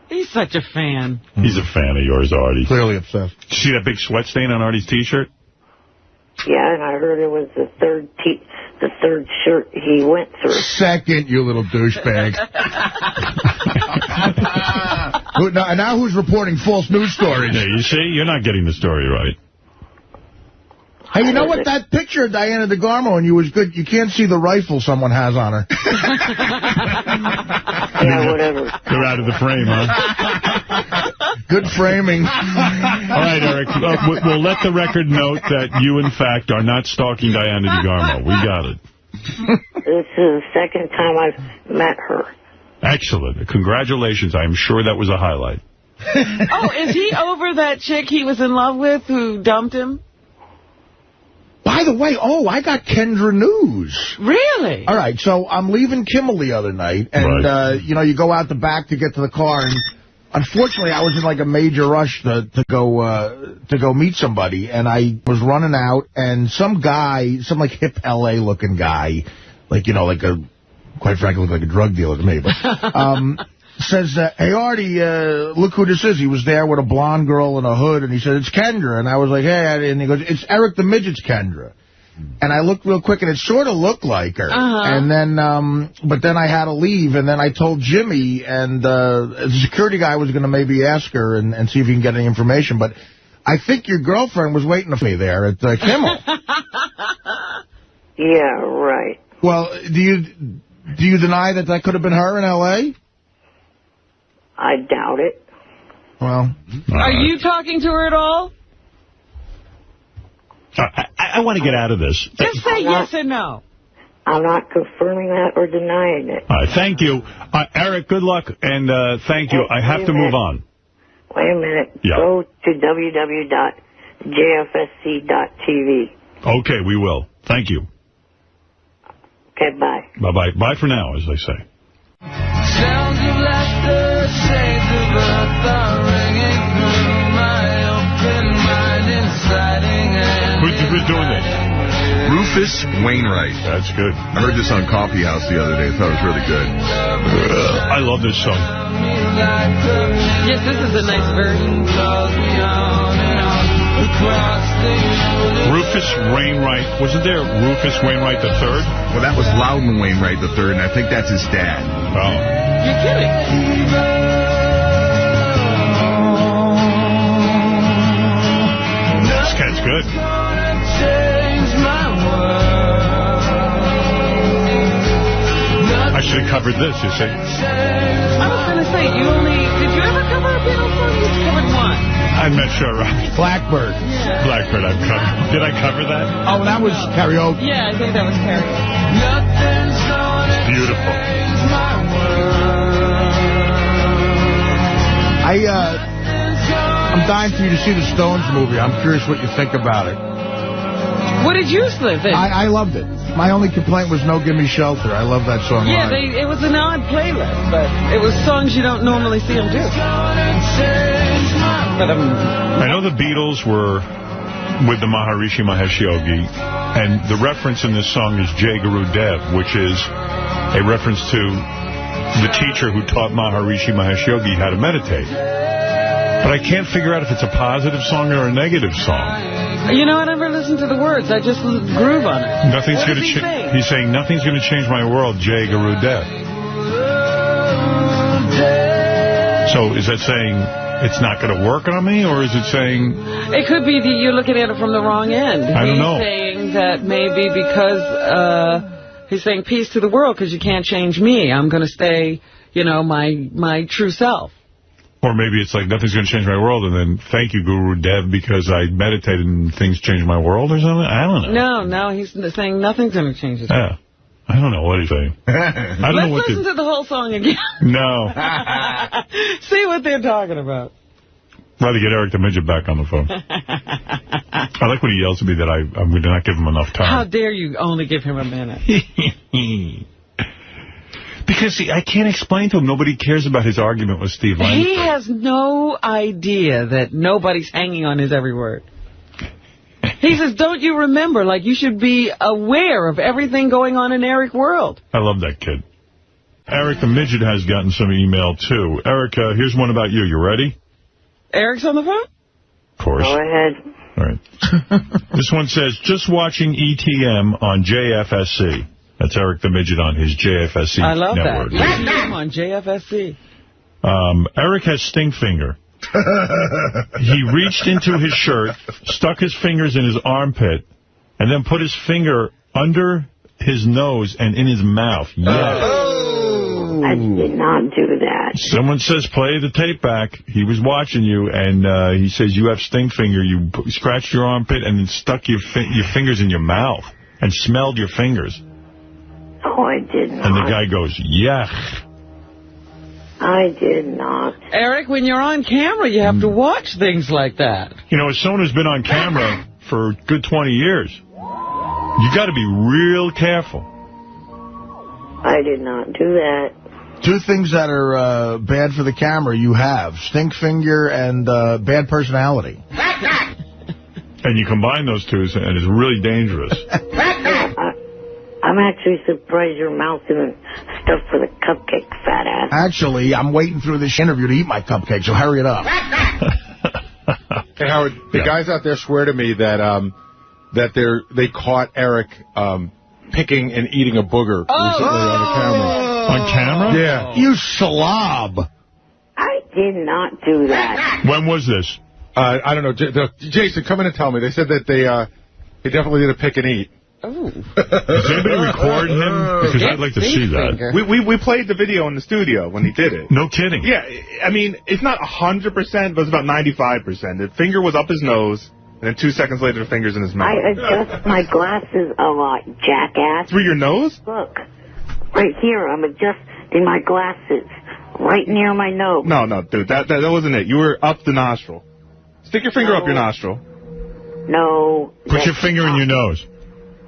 He's such a fan. He's a fan of yours, Artie. Clearly obsessed. Did you see that big sweat stain on Artie's T-shirt? Yeah, and I heard it was the third shirt he went through. Second, you little douchebag. Now who's reporting false news stories? Yeah, you see? You're not getting the story right. Hey, you know what? That picture of Diana DeGarmo and you was good. You can't see the rifle someone has on her. Yeah, whatever. They're out of the frame, huh? Good framing. All right, Eric. We'll let the record note that you, in fact, are not stalking Diana DeGarmo. We got it. This is the second time I've met her. Excellent. Congratulations. I'm sure that was a highlight. Oh, is he over that chick he was in love with who dumped him? By the way, I got Kendra news. Really? All right, so I'm leaving Kimmel the other night, and, you go out the back to get to the car, and unfortunately I was in, like, a major rush to go meet somebody, and I was running out, and some guy, like, hip L.A.-looking guy, quite frankly, looked like a drug dealer to me, but... says, hey, Artie, look who this is. He was there with a blonde girl in a hood, and he said, it's Kendra. And I was like, hey, and he goes, it's Eric the Midget's Kendra. And I looked real quick, and it sort of looked like her. And then, but then I had to leave, and then I told Jimmy, and the security guy was going to maybe ask her and see if he can get any information. But I think your girlfriend was waiting for me there at Kimmel. Yeah, right. Well, do you deny that could have been her in L.A.? I doubt it. Well, are you talking to her at all? I want to get out of this. Just say yes or no. I'm not confirming that or denying it. All right, thank you. Eric, good luck, and thank you. I have to move on. Wait a minute. Yeah. Go to www.jfsc.tv. Okay, we will. Thank you. Okay, bye. Bye-bye. Bye for now, as they say. Sounds of laughter, shades of earth are ringing through my open mind, inciting and Who's doing this? Rufus Wainwright. That's good. I heard this on Coffee House the other day. I thought it was really good. I love this song. Yes, this is a nice version. Rufus Wainwright. Wasn't there Rufus Wainwright III? Well, that was Loudon Wainwright III, and I think that's his dad. Oh. You're kidding. This cat's good. I should have covered this, you see. I was going to say, did you ever cover a Beatles song? You covered one. I'm not sure, right? Blackbird. Yeah. Blackbird, I've covered. Did I cover that? Oh, that was karaoke. Yeah, I think that was karaoke. It's beautiful. I'm dying for you to see the Stones movie. I'm curious what you think about it. What did you think? I loved it. My only complaint was No Gimme Shelter. I love that song. Yeah, it was an odd playlist, but it was songs you don't normally see them do. But I know the Beatles were with the Maharishi Mahesh Yogi, and the reference in this song is Jai Guru Dev, which is a reference to the teacher who taught Maharishi Mahesh Yogi how to meditate. But I can't figure out if it's a positive song or a negative song. You know, I never listen to the words. I just groove on it. Nothing's going to change. He's saying, nothing's going to change my world, Jay Guru Death. So is that saying it's not going to work on me, or is it saying... It could be that you're looking at it from the wrong end. I don't know. He's saying that maybe because... he's saying peace to the world because you can't change me. I'm going to stay, you know, my true self. Or maybe it's like nothing's going to change my world, and then thank you, Guru Dev, because I meditated and things changed my world or something? I don't know. No, he's saying nothing's going to change his world. Yeah. I don't know what he's saying. Let's listen to the whole song again. No. See what they're talking about. Rather get Eric the Midget back on the phone. I like when he yells at me that I'm going to not give him enough time. How dare you only give him a minute? Because, see, I can't explain to him. Nobody cares about his argument with Steve Langford. He has no idea that nobody's hanging on his every word. He says, don't you remember, like, you should be aware of everything going on in Eric's world. I love that kid. Eric the Midget has gotten some email, too. Eric, here's one about you. You ready? Eric's on the phone? Of course. Go ahead. All right. This one says, just watching ETM on JFSC. That's Eric the Midget on his JFSC network. I love that. ETM on JFSC. Eric has stink finger. He reached into his shirt, stuck his fingers in his armpit, and then put his finger under his nose and in his mouth. Yes. I did not do that. Someone says, play the tape back. He was watching you, and he says, you have stink finger. You scratched your armpit and then stuck your fingers in your mouth and smelled your fingers. Oh, I did not. And the guy goes, yuck. I did not. Eric, when you're on camera, you have to watch things like that. You know, as someone who's been on camera for a good 20 years, you got to be real careful. I did not do that. Two things that are bad for the camera you have. Stink finger and bad personality. And you combine those two, and it's really dangerous. I'm actually surprised your mouth isn't stuffed with a cupcake, fat ass. Actually, I'm waiting through this interview to eat my cupcake, so hurry it up. Hey, Howard, the guys out there swear to me that they caught Eric picking and eating a booger recently on the camera. On camera? Yeah. You slob. I did not do that. When was this? I don't know. Jason, come in and tell me. They said that they definitely did a pick and eat. Oh. Does anybody record him? Because I'd like to see that. We played the video in the studio when he did it. No kidding. Yeah, I mean, it's not 100%, but it's about 95%. The finger was up his nose, and then 2 seconds later, the finger's in his mouth. I adjust my glasses a lot, jackass. Through your nose? Look, right here, I'm adjusting my glasses right near my nose. No, dude, that wasn't it. You were up the nostril. Stick your finger up your nostril. No. Put your finger in your nose.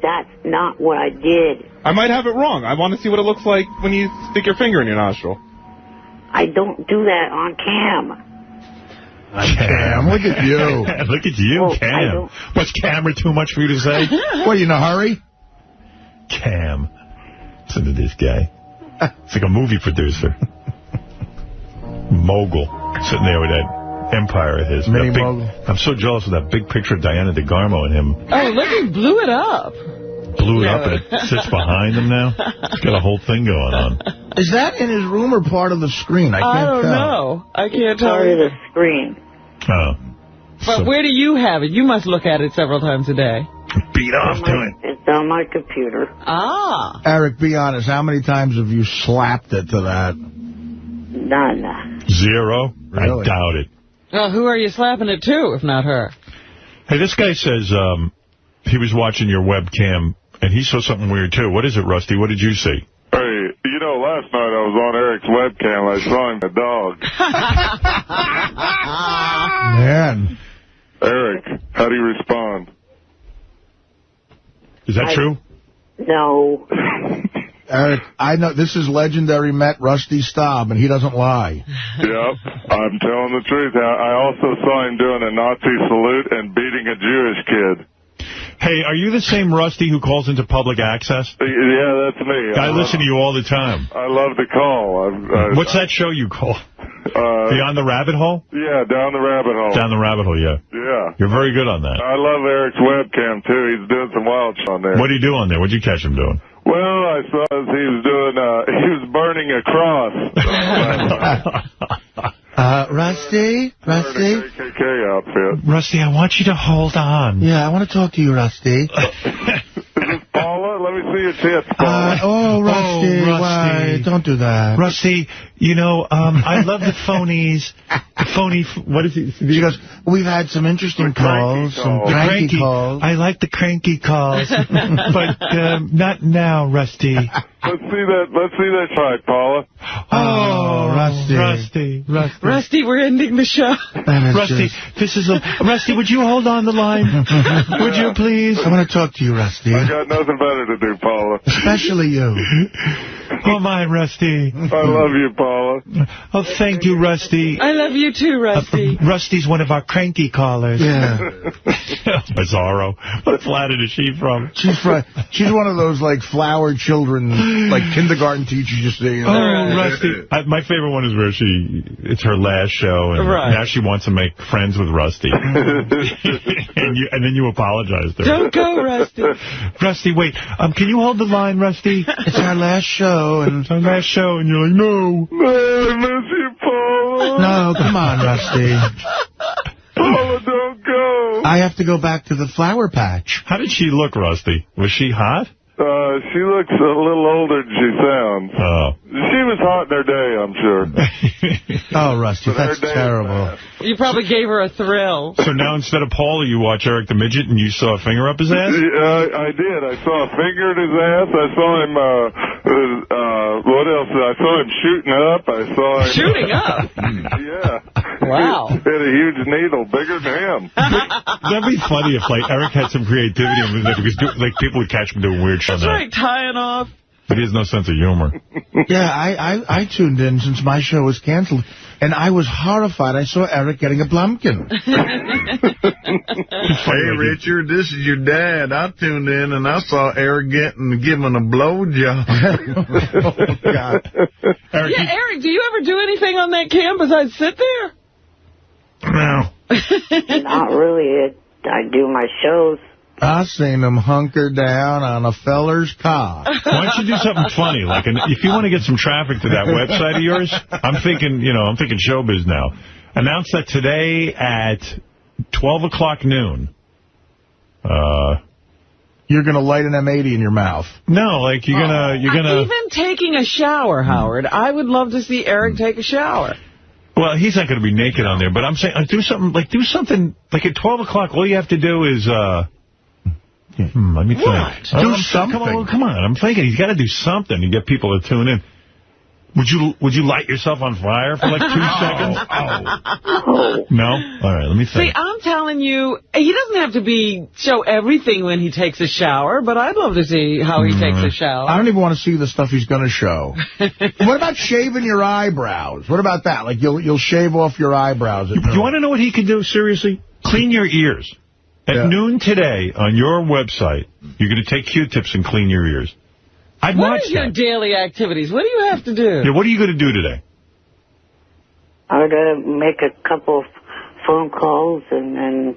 That's not what I did. I might have it wrong. I want to see what it looks like when you stick your finger in your nostril. I don't do that on cam. Cam, look at you. Look at you, Oh, Cam. Was camera too much for you to say? What, you in a hurry? Cam. Listen to this guy. It's like a movie producer. Mogul. Sitting there with that empire of his. Mini mogul. I'm so jealous of that big picture of Diana DeGarmo and him. Oh, look, he blew it up. Blew it up and it sits behind him now. He's got a whole thing going on. Is that in his room or part of the screen? I can't don't tell. know. I can't tell Part you. of the screen. Oh. But where do you have it? You must look at it several times a day. Beat off to it. It's on my computer. Ah. Eric, be honest. How many times have you slapped it to that? None. 0? Really? I doubt it. Well, who are you slapping it to, if not her? Hey, this guy says he was watching your webcam, and he saw something weird, too. What is it, Rusty? What did you see? Hey, you know, last night I was on Eric's webcam. I saw him a dog. Man. Eric, how do you respond? Is that true? No. Eric, I know this is legendary Met Rusty Staub, and he doesn't lie. Yep, I'm telling the truth. I also saw him doing a Nazi salute and beating a Jewish kid. Hey, are you the same Rusty who calls into public access? Yeah, that's me. I listen to you all the time. I love the call. What's that show you call? Beyond the rabbit hole? Yeah, down the rabbit hole. Down the rabbit hole, yeah. Yeah. You're very good on that. I love Eric's webcam, too. He's doing some wild shit on there. What do you do on there? What'd you catch him doing? Well, I saw he was burning a cross. Rusty? KKK outfit. Rusty, I want you to hold on. Yeah, I want to talk to you, Rusty. Paula, let me see your tits, Paula. Rusty, why? Don't do that. Rusty, you know, I love the phonies. What is it? She goes, we've had some interesting calls, some cranky calls. I like the cranky calls, but not now, Rusty. Let's see that fight, Paula. Oh, Rusty. Rusty, we're ending the show. Rusty, Rusty, would you hold on the line? Would you, please? I want to talk to you, Rusty. I got nothing better to do, Paula. Especially you. Oh, my, Rusty. I love you, Paula. Oh, thank you, Rusty. I love you too, Rusty. Rusty's one of our cranky callers. Yeah. Bizarro. What planet is she from? She's one of those, like, flower children, like, kindergarten teachers you see. You know? Oh, Rusty. My favorite one is where it's her last show, and now she wants to make friends with Rusty. and then you apologize to her. Don't go, Rusty. Rusty, wait. Can you hold the line, Rusty? It's our last show, and it's our last show, and you're like, no. I miss you, Paula. No, come on, Rusty. Paula, don't go. I have to go back to the flower patch. How did she look, Rusty? Was she hot? She looks a little older than she sounds. Oh. She was hot in her day, I'm sure. Oh, Rusty, that's terrible. You probably gave her a thrill. So now instead of Paula, you watch Eric the Midget and you saw a finger up his ass? I did. I saw a finger in his ass. I saw him, what else? I saw him shooting up. I saw him... Shooting up? Yeah. Wow. He had a huge needle, bigger than him. That'd be funny if, like, Eric had some creativity and like people would catch him doing weird shit. That's right, tying off. But he has no sense of humor. Yeah, I tuned in since my show was canceled, and I was horrified. I saw Eric getting a Blumpkin. Hey, Richard, this is your dad. I tuned in, and I saw Eric giving a blowjob. Oh, God. Eric, do you ever do anything on that cam besides sit there? No. Not really. I do my shows. I seen him hunker down on a feller's cock. Why don't you do something funny? Like, if you want to get some traffic to that website of yours, I'm thinking showbiz now. Announce that today at 12 o'clock noon. You're going to light an M80 in your mouth. No, like you're gonna. Even taking a shower, Howard. I would love to see Eric take a shower. Well, he's not going to be naked on there, but I'm saying do something like at 12 o'clock. All you have to do is. Let me think. Do something. Come on. I'm thinking he's got to do something to get people to tune in. Would you light yourself on fire for like 2 seconds? No? All right, let me think. See, I'm telling you, he doesn't have to show everything when he takes a shower, but I'd love to see how he takes a shower. I don't even want to see the stuff he's going to show. What about shaving your eyebrows? What about that? Like, you'll shave off your eyebrows. You want to know what he could do, seriously? Clean your ears. At noon today, on your website, you're going to take Q-tips and clean your ears. I'd watch that. What is your daily activities? What do you have to do? Yeah, what are you going to do today? I'm going to make a couple of phone calls, and then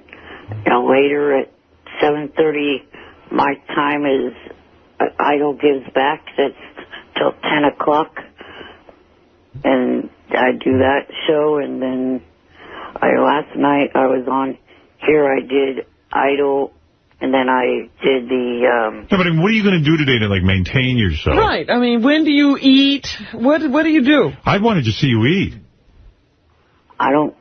later at 7:30, my time is Idol Gives Back. That's till 10 o'clock. And I do that show, and then last night I was on here. I did Idol, and then I did the... No, but what are you going to do today to, like, maintain yourself? Right. I mean, when do you eat? What do you do? I wanted to see you eat. I don't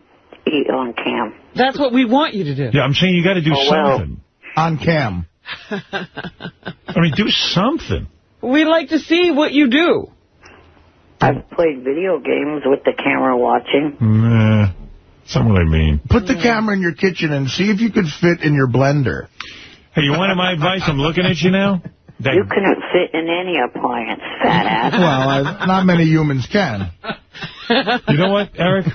eat on cam. That's what we want you to do. Yeah, I'm saying you got to do something. On cam. I mean, do something. We like to see what you do. I've played video games with the camera watching. Nah. That's not what I mean. Put the camera in your kitchen and see if you could fit in your blender. Hey, you wanted my advice? I'm looking at you now. You couldn't fit in any appliance, fat ass. Well, not many humans can. You know what, Eric?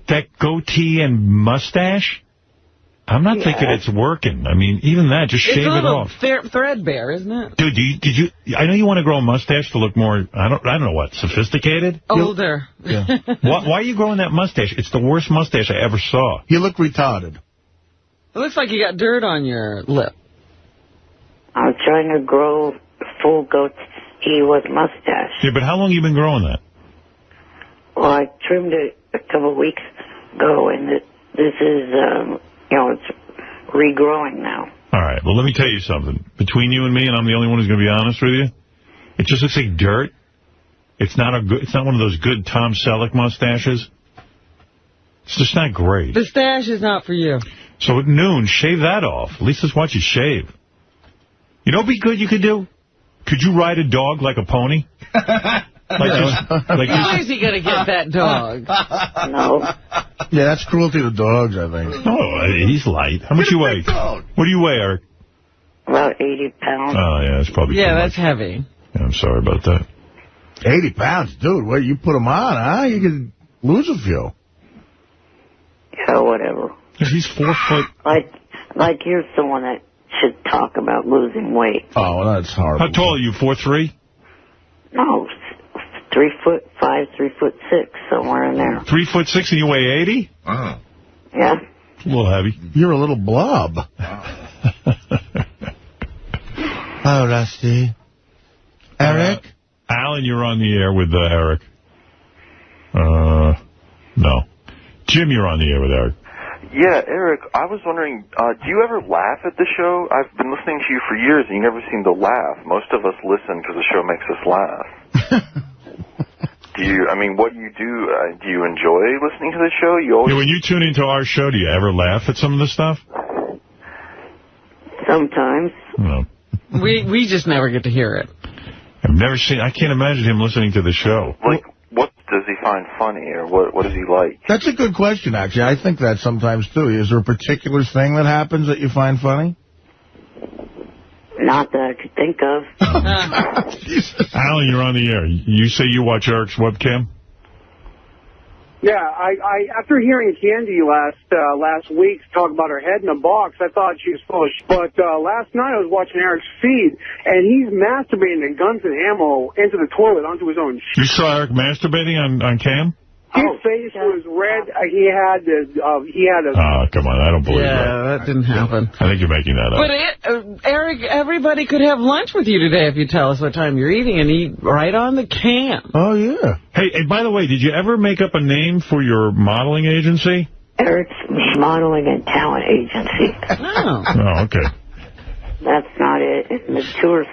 That goatee and mustache, I'm not thinking it's working. I mean, even that, just shave it off. It's a little threadbare, isn't it? Dude, did you? I know you want to grow a mustache to look more, I don't know what, sophisticated? Older. Yeah. Why are you growing that mustache? It's the worst mustache I ever saw. You look retarded. It looks like you got dirt on your lip. I'm trying to grow full goatee with mustache. Yeah, but how long have you been growing that? Well, I trimmed it a couple of weeks ago, and this is, it's regrowing now. All right, well, let me tell you something. Between you and me, and I'm the only one who's going to be honest with you, it just looks like dirt. It's not one of those good Tom Selleck mustaches. It's just not great. The stash is not for you. So at noon, shave that off. At least let's watch you shave. You know what would be good you could do? Could you ride a dog like a pony? Where is he going to get that dog? No. Yeah, that's cruelty to dogs, I think. Oh, he's light. How much you weigh? What do you weigh, Eric? About 80 pounds. Oh, yeah, that's probably too that's much. heavy. Yeah, I'm sorry about that. 80 pounds? Dude, what, you put them on, huh? You could lose a few. Yeah, whatever. He's 4 foot. Like you're someone that should talk about losing weight. Oh, well, that's horrible. How tall are you, 4'3"? No, 3'5", 3'6", somewhere in there. 3'6", and you weigh 80? Wow. Yeah. It's a little heavy. You're a little blob. Oh, Rusty. Eric? Alan, you're on the air with Eric. No. Jim, you're on the air with Eric. Yeah, Eric, I was wondering, do you ever laugh at the show? I've been listening to you for years, and you never seem to laugh. Most of us listen because the show makes us laugh. What do you do? Do you enjoy listening to the show? When you tune into our show, do you ever laugh at some of the stuff? Sometimes. No. We just never get to hear it. I can't imagine him listening to the show. Like, what does he find funny, or what does he like? That's a good question, actually. I think that sometimes, too. Is there a particular thing that happens that you find funny? Not that I could think of. Alan, you're on the air. You say you watch Eric's webcam? Yeah, I after hearing Candy last week talk about her head in a box, I thought she was full of shit. But last night I was watching Eric's feed, and he's masturbating and guns and ammo into the toilet onto his own shit. You saw Eric masturbating on cam? His face was red. He had a... Oh, come on. I don't believe that. Yeah, that didn't happen. I think you're making that up. But, Eric, everybody could have lunch with you today if you tell us what time you're eating and eat right on the cam. Oh, yeah. Hey, by the way, did you ever make up a name for your modeling agency? Eric's Modeling and Talent Agency. Oh, okay. That's not it. And the tour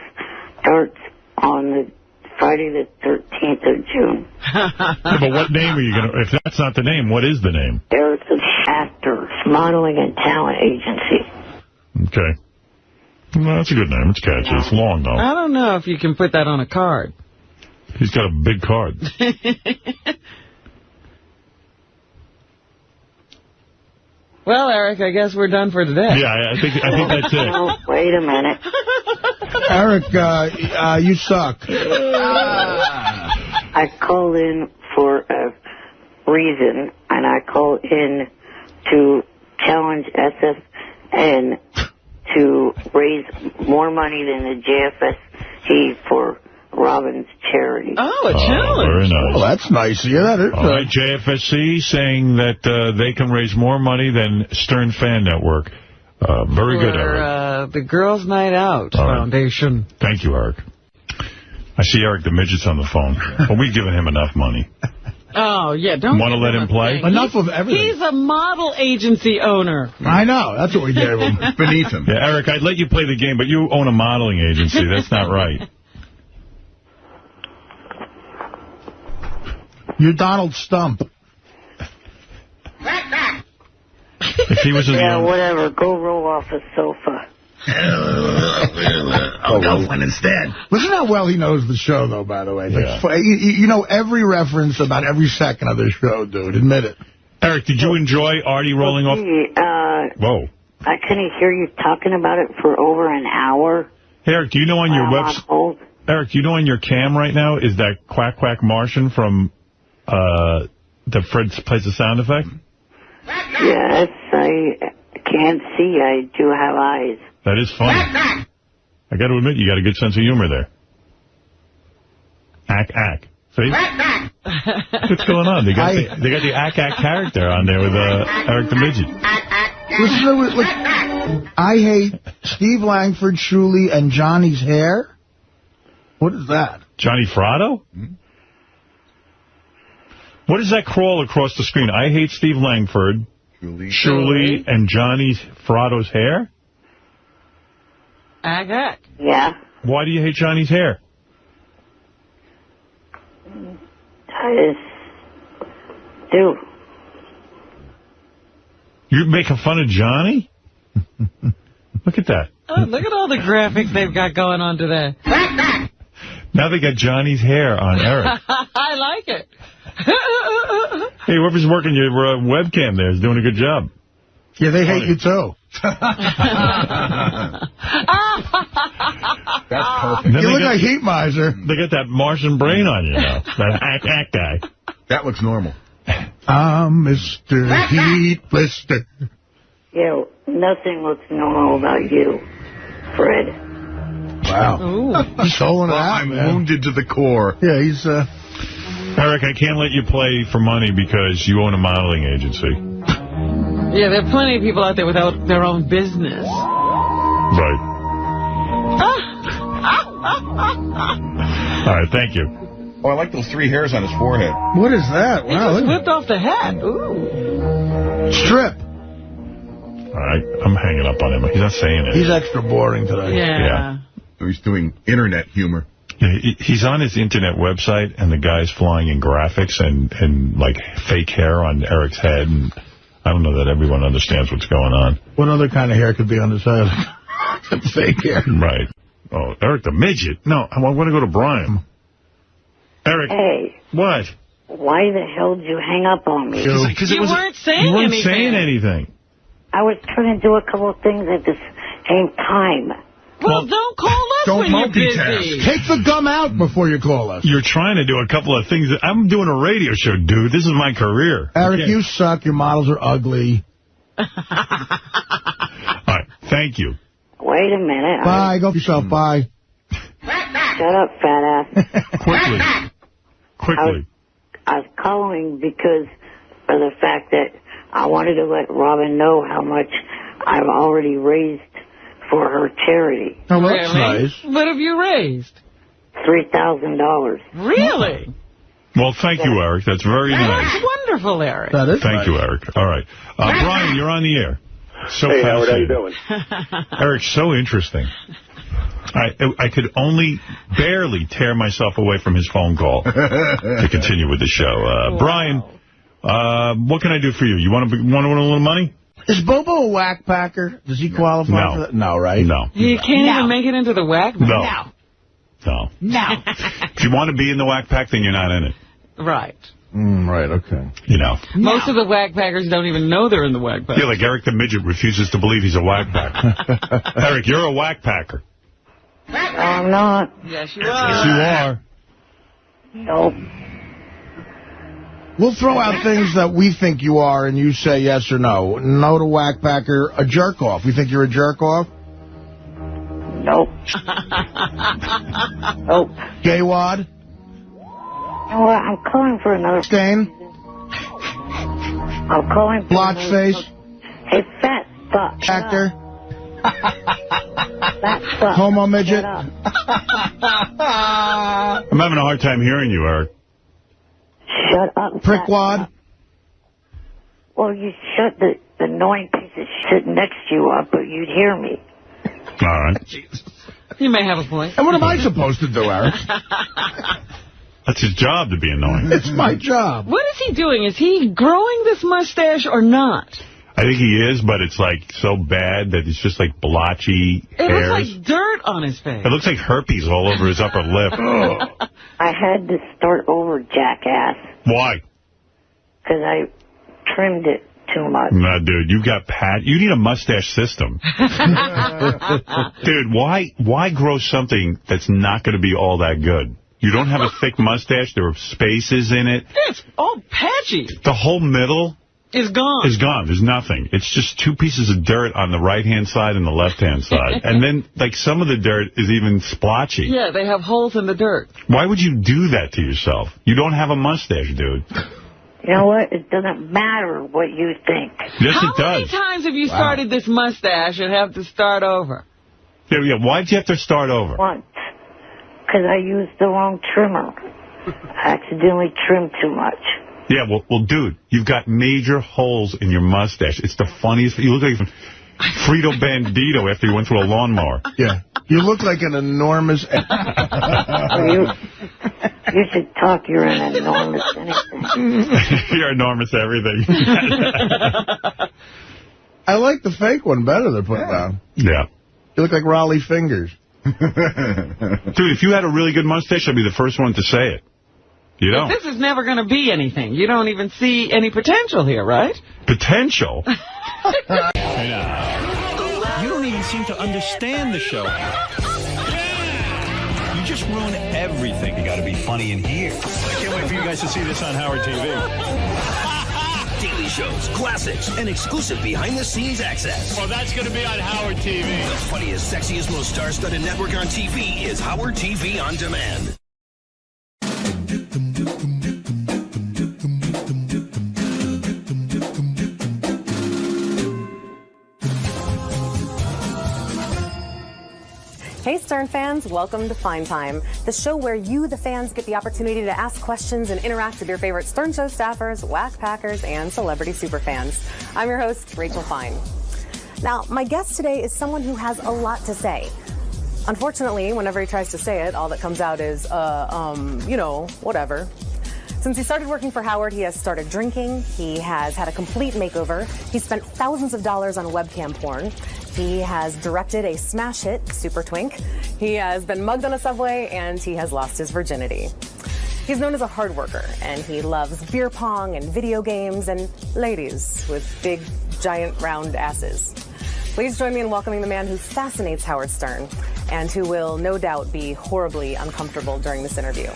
starts on the Friday the 13th of June. Yeah, but what name are you going to... If that's not the name, what is the name? Eric's Actors Modeling and Talent Agency. Okay. Well, that's a good name. It's catchy. It's long, though. I don't know if you can put that on a card. He's got a big card. Well, Eric, I guess we're done for today. Yeah, I think that's it. Oh, wait a minute. Eric, you suck. I called in for a reason, and I called in to challenge SFN to raise more money than the JFSC for Robin's charity. Oh, a challenge. Very nice. Well, that's nice of you. That is all right, JFSC saying that they can raise more money than Stern Fan Network. Very good, Eric. The Girls Night Out Foundation. Right. Thank you, Eric. I see Eric the Midget's on the phone. But we've given him enough money. Oh, yeah, don't want to let him play? Enough of everything. He's a model agency owner. I know. That's what we gave him. Beneath him. Yeah, Eric, I'd let you play the game, but you own a modeling agency. That's not right. You're Donald Stump. If he was whatever. Go roll off a sofa. I'll go one instead. Listen how well he knows the show, though, by the way. Yeah. You know every reference about every second of the show, dude. Admit it. Eric, did you enjoy Artie rolling off? Whoa. I couldn't hear you talking about it for over an hour. Eric, do you know on your website? Eric, do you know on your cam right now is that Quack Quack Martian from that Fred plays the sound effect? Yes, I can't see, I do have eyes. That is funny. I got to admit, you got a good sense of humor there. Ack. See? What's going on? They got the Ack character on there with Eric the Midget. Listen to it. I hate Steve Langford, Shuli, and Johnny's hair. What is that? Johnny Fratto? What does that crawl across the screen? I hate Steve Langford, Shuli, and Johnny Fratto's hair? Ack. Yeah. Why do you hate Johnny's hair? I just do. You're making fun of Johnny? Look at that. Oh, look at all the graphics they've got going on today. Now they got Johnny's hair on Eric. I like it. Hey, whoever's working your webcam there is doing a good job. Yeah, they hate you, too. That's perfect. You look like Heat Miser. They got that Martian brain on you now. That Ack guy. That looks normal. I'm Mr. Heat Blister. Yeah, nothing looks normal about you, Fred. Wow. He's holding it out, I'm man. wounded to the core. Yeah, he's... Eric, I can't let you play for money because you own a modeling agency. Yeah, there are plenty of people out there without their own business. Right. All right, thank you. Oh, I like those 3 hairs on his forehead. What is that? He just whipped off the hat. Ooh. Strip. All right, I'm hanging up on him. He's not saying it. He's extra boring today. Yeah. He's doing internet humor. Yeah, he's on his internet website, and the guy's flying in graphics and like fake hair on Eric's head, and I don't know that everyone understands what's going on. What other kind of hair could be on his head? Fake hair. Right. Oh, Eric the Midget. No, I want to go to Brian. Eric. Hey. What? Why the hell did you hang up on me? Because you weren't saying anything. I was trying to do a couple of things at the same time. Well, don't call us when you're busy. Take the gum out before you call us. You're trying to do a couple of things. I'm doing a radio show, dude. This is my career. Eric, you suck. Your models are ugly. All right. Thank you. Wait a minute. Bye. Go for yourself. Bye. Shut up, fat ass. Quickly. I was calling because of the fact that I wanted to let Robin know how much I've already raised for her charity. Oh, that's nice. What have you raised? $3,000. Really? Well, thank you, Eric. That's very nice. That's wonderful, Eric. That is Thank you, Eric. All right. Brian, you're on the air. So hey, Howard, how you doing? doing? Eric, so interesting. I could only barely tear myself away from his phone call to continue with the show. Brian, what can I do for you? You want to win a little money? Is Bobo a whack packer? Does he qualify for that? No, right? No. He can't even make it into the whack pack? No. If you want to be in the whack pack, then you're not in it. Right. Right, okay. You know. Most of the whack packers don't even know they're in the whack pack. Yeah, like Eric the Midget refuses to believe he's a whack packer. Eric, you're a whack packer. I'm not. Yes, you are. Yes, you are. Nope. We'll throw out things that we think you are, and you say yes or no. No to whack packer, a jerk-off. We think you're a jerk-off? Nope. Nope. Gay wad? Well, I'm calling for another... Stain? I'm calling for blotch face? Hey, fat fuck. Actor? Fat fuck. Homo midget? I'm having a hard time hearing you, Eric. Shut up. Prickwad? Well, you shut the annoying piece of shit next to you up, but you'd hear me. All right. You may have a point. And what am I supposed to do, Eric? That's his job to be annoying. It's my job. What is he doing? Is he growing this mustache or not? I think he is, but it's like so bad that it's just like blotchy It hairs. looks like dirt on his face. It looks like herpes all over his upper lip. I had to start over, jackass, Why? because I trimmed it too much. Nah, dude, you got you need a mustache system. Dude, why grow something that's not going to be all that good? You don't have a thick mustache. There are spaces in it. It's all patchy. The whole middle, is gone. Is gone. There's nothing. It's just 2 pieces of dirt on the right-hand side and the left-hand side. And then, like, some of the dirt is even splotchy. Yeah, they have holes in the dirt. Why would you do that to yourself? You don't have a mustache, dude. You know what? It doesn't matter what you think. Yes, How it does. many times have you started this mustache and have to start over? Yeah, why'd you have to start over? Once. Because I used the wrong trimmer. I accidentally trimmed too much. Yeah, well, dude, you've got major holes in your mustache. It's the funniest. You look like Frito Bandito after you went through a lawnmower. Yeah. You look like an enormous... You should talk. You're an enormous anything. You're enormous everything. I like the fake one better they're putting down. Yeah. You look like Raleigh Fingers. Dude, if you had a really good mustache, I'd be the first one to say it. You don't. But this is never going to be anything. You don't even see any potential here, right? Potential? You don't even seem to understand the show. You just ruin everything. You got to be funny in here. I can't wait for you guys to see this on Howard TV. Daily shows, classics, and exclusive behind-the-scenes access. Well, that's going to be on Howard TV. The funniest, sexiest, most star-studded network on TV is Howard TV On Demand. Hey Stern fans, welcome to Fine Time, the show where you, the fans, get the opportunity to ask questions and interact with your favorite Stern Show staffers, whack packers, and celebrity superfans. I'm your host, Rachel Fine. Now, my guest today is someone who has a lot to say. Unfortunately, whenever he tries to say it, all that comes out is, whatever. Since he started working for Howard, he has started drinking, he has had a complete makeover, he's spent thousands of dollars on webcam porn, he has directed a smash hit, Super Twink, he has been mugged on a subway, and he has lost his virginity. He's known as a hard worker, and he loves beer pong and video games and ladies with big, giant, round asses. Please join me in welcoming the man who fascinates Howard Stern and who will no doubt be horribly uncomfortable during this interview.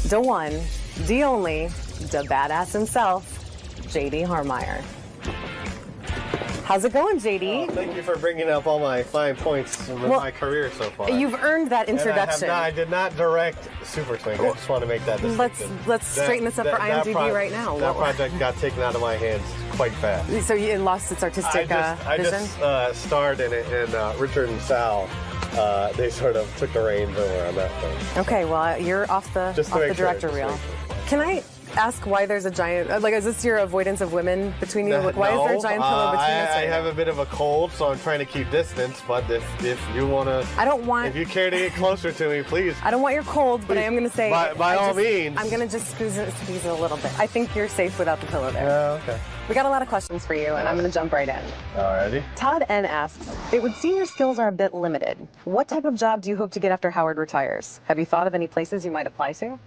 The one, the only, the badass himself, J.D. Harmeyer. How's it going, J.D.? Oh, thank you for bringing up all my fine points in my career so far. You've earned that introduction. I did not direct Super Twink. I just want to make that distinction. Let's straighten this up for IMDb right now. That project got taken out of my hands quite fast. So it lost its artistic vision? I just starred in it, and Richard and Sal, they sort of took the reins over on that thing. Okay, well, you're off the director reel. Can I ask why there's a giant, is this your avoidance of women between you? Why is there a giant pillow between us right I have a bit of a cold, so I'm trying to keep distance, but if you want to... if you care to get closer to me, please. I don't want your cold, but I am going to say... By all means. I'm going to just squeeze it a little bit. I think you're safe without the pillow there. Yeah, okay. We got a lot of questions for you, and I'm going to jump right in. Alrighty. Todd N. asks, it would seem your skills are a bit limited. What type of job do you hope to get after Howard retires? Have you thought of any places you might apply to?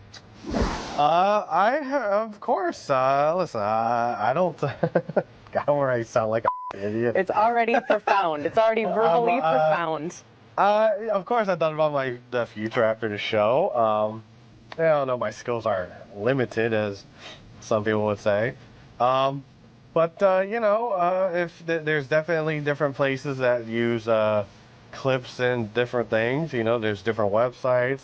Of course. Listen, I don't... God, I sound like an idiot. It's already profound. It's already verbally profound. Of course, I thought about the future after the show. I don't know, my skills are limited, as some people would say. But if there's definitely different places that use clips and different things. There's different websites.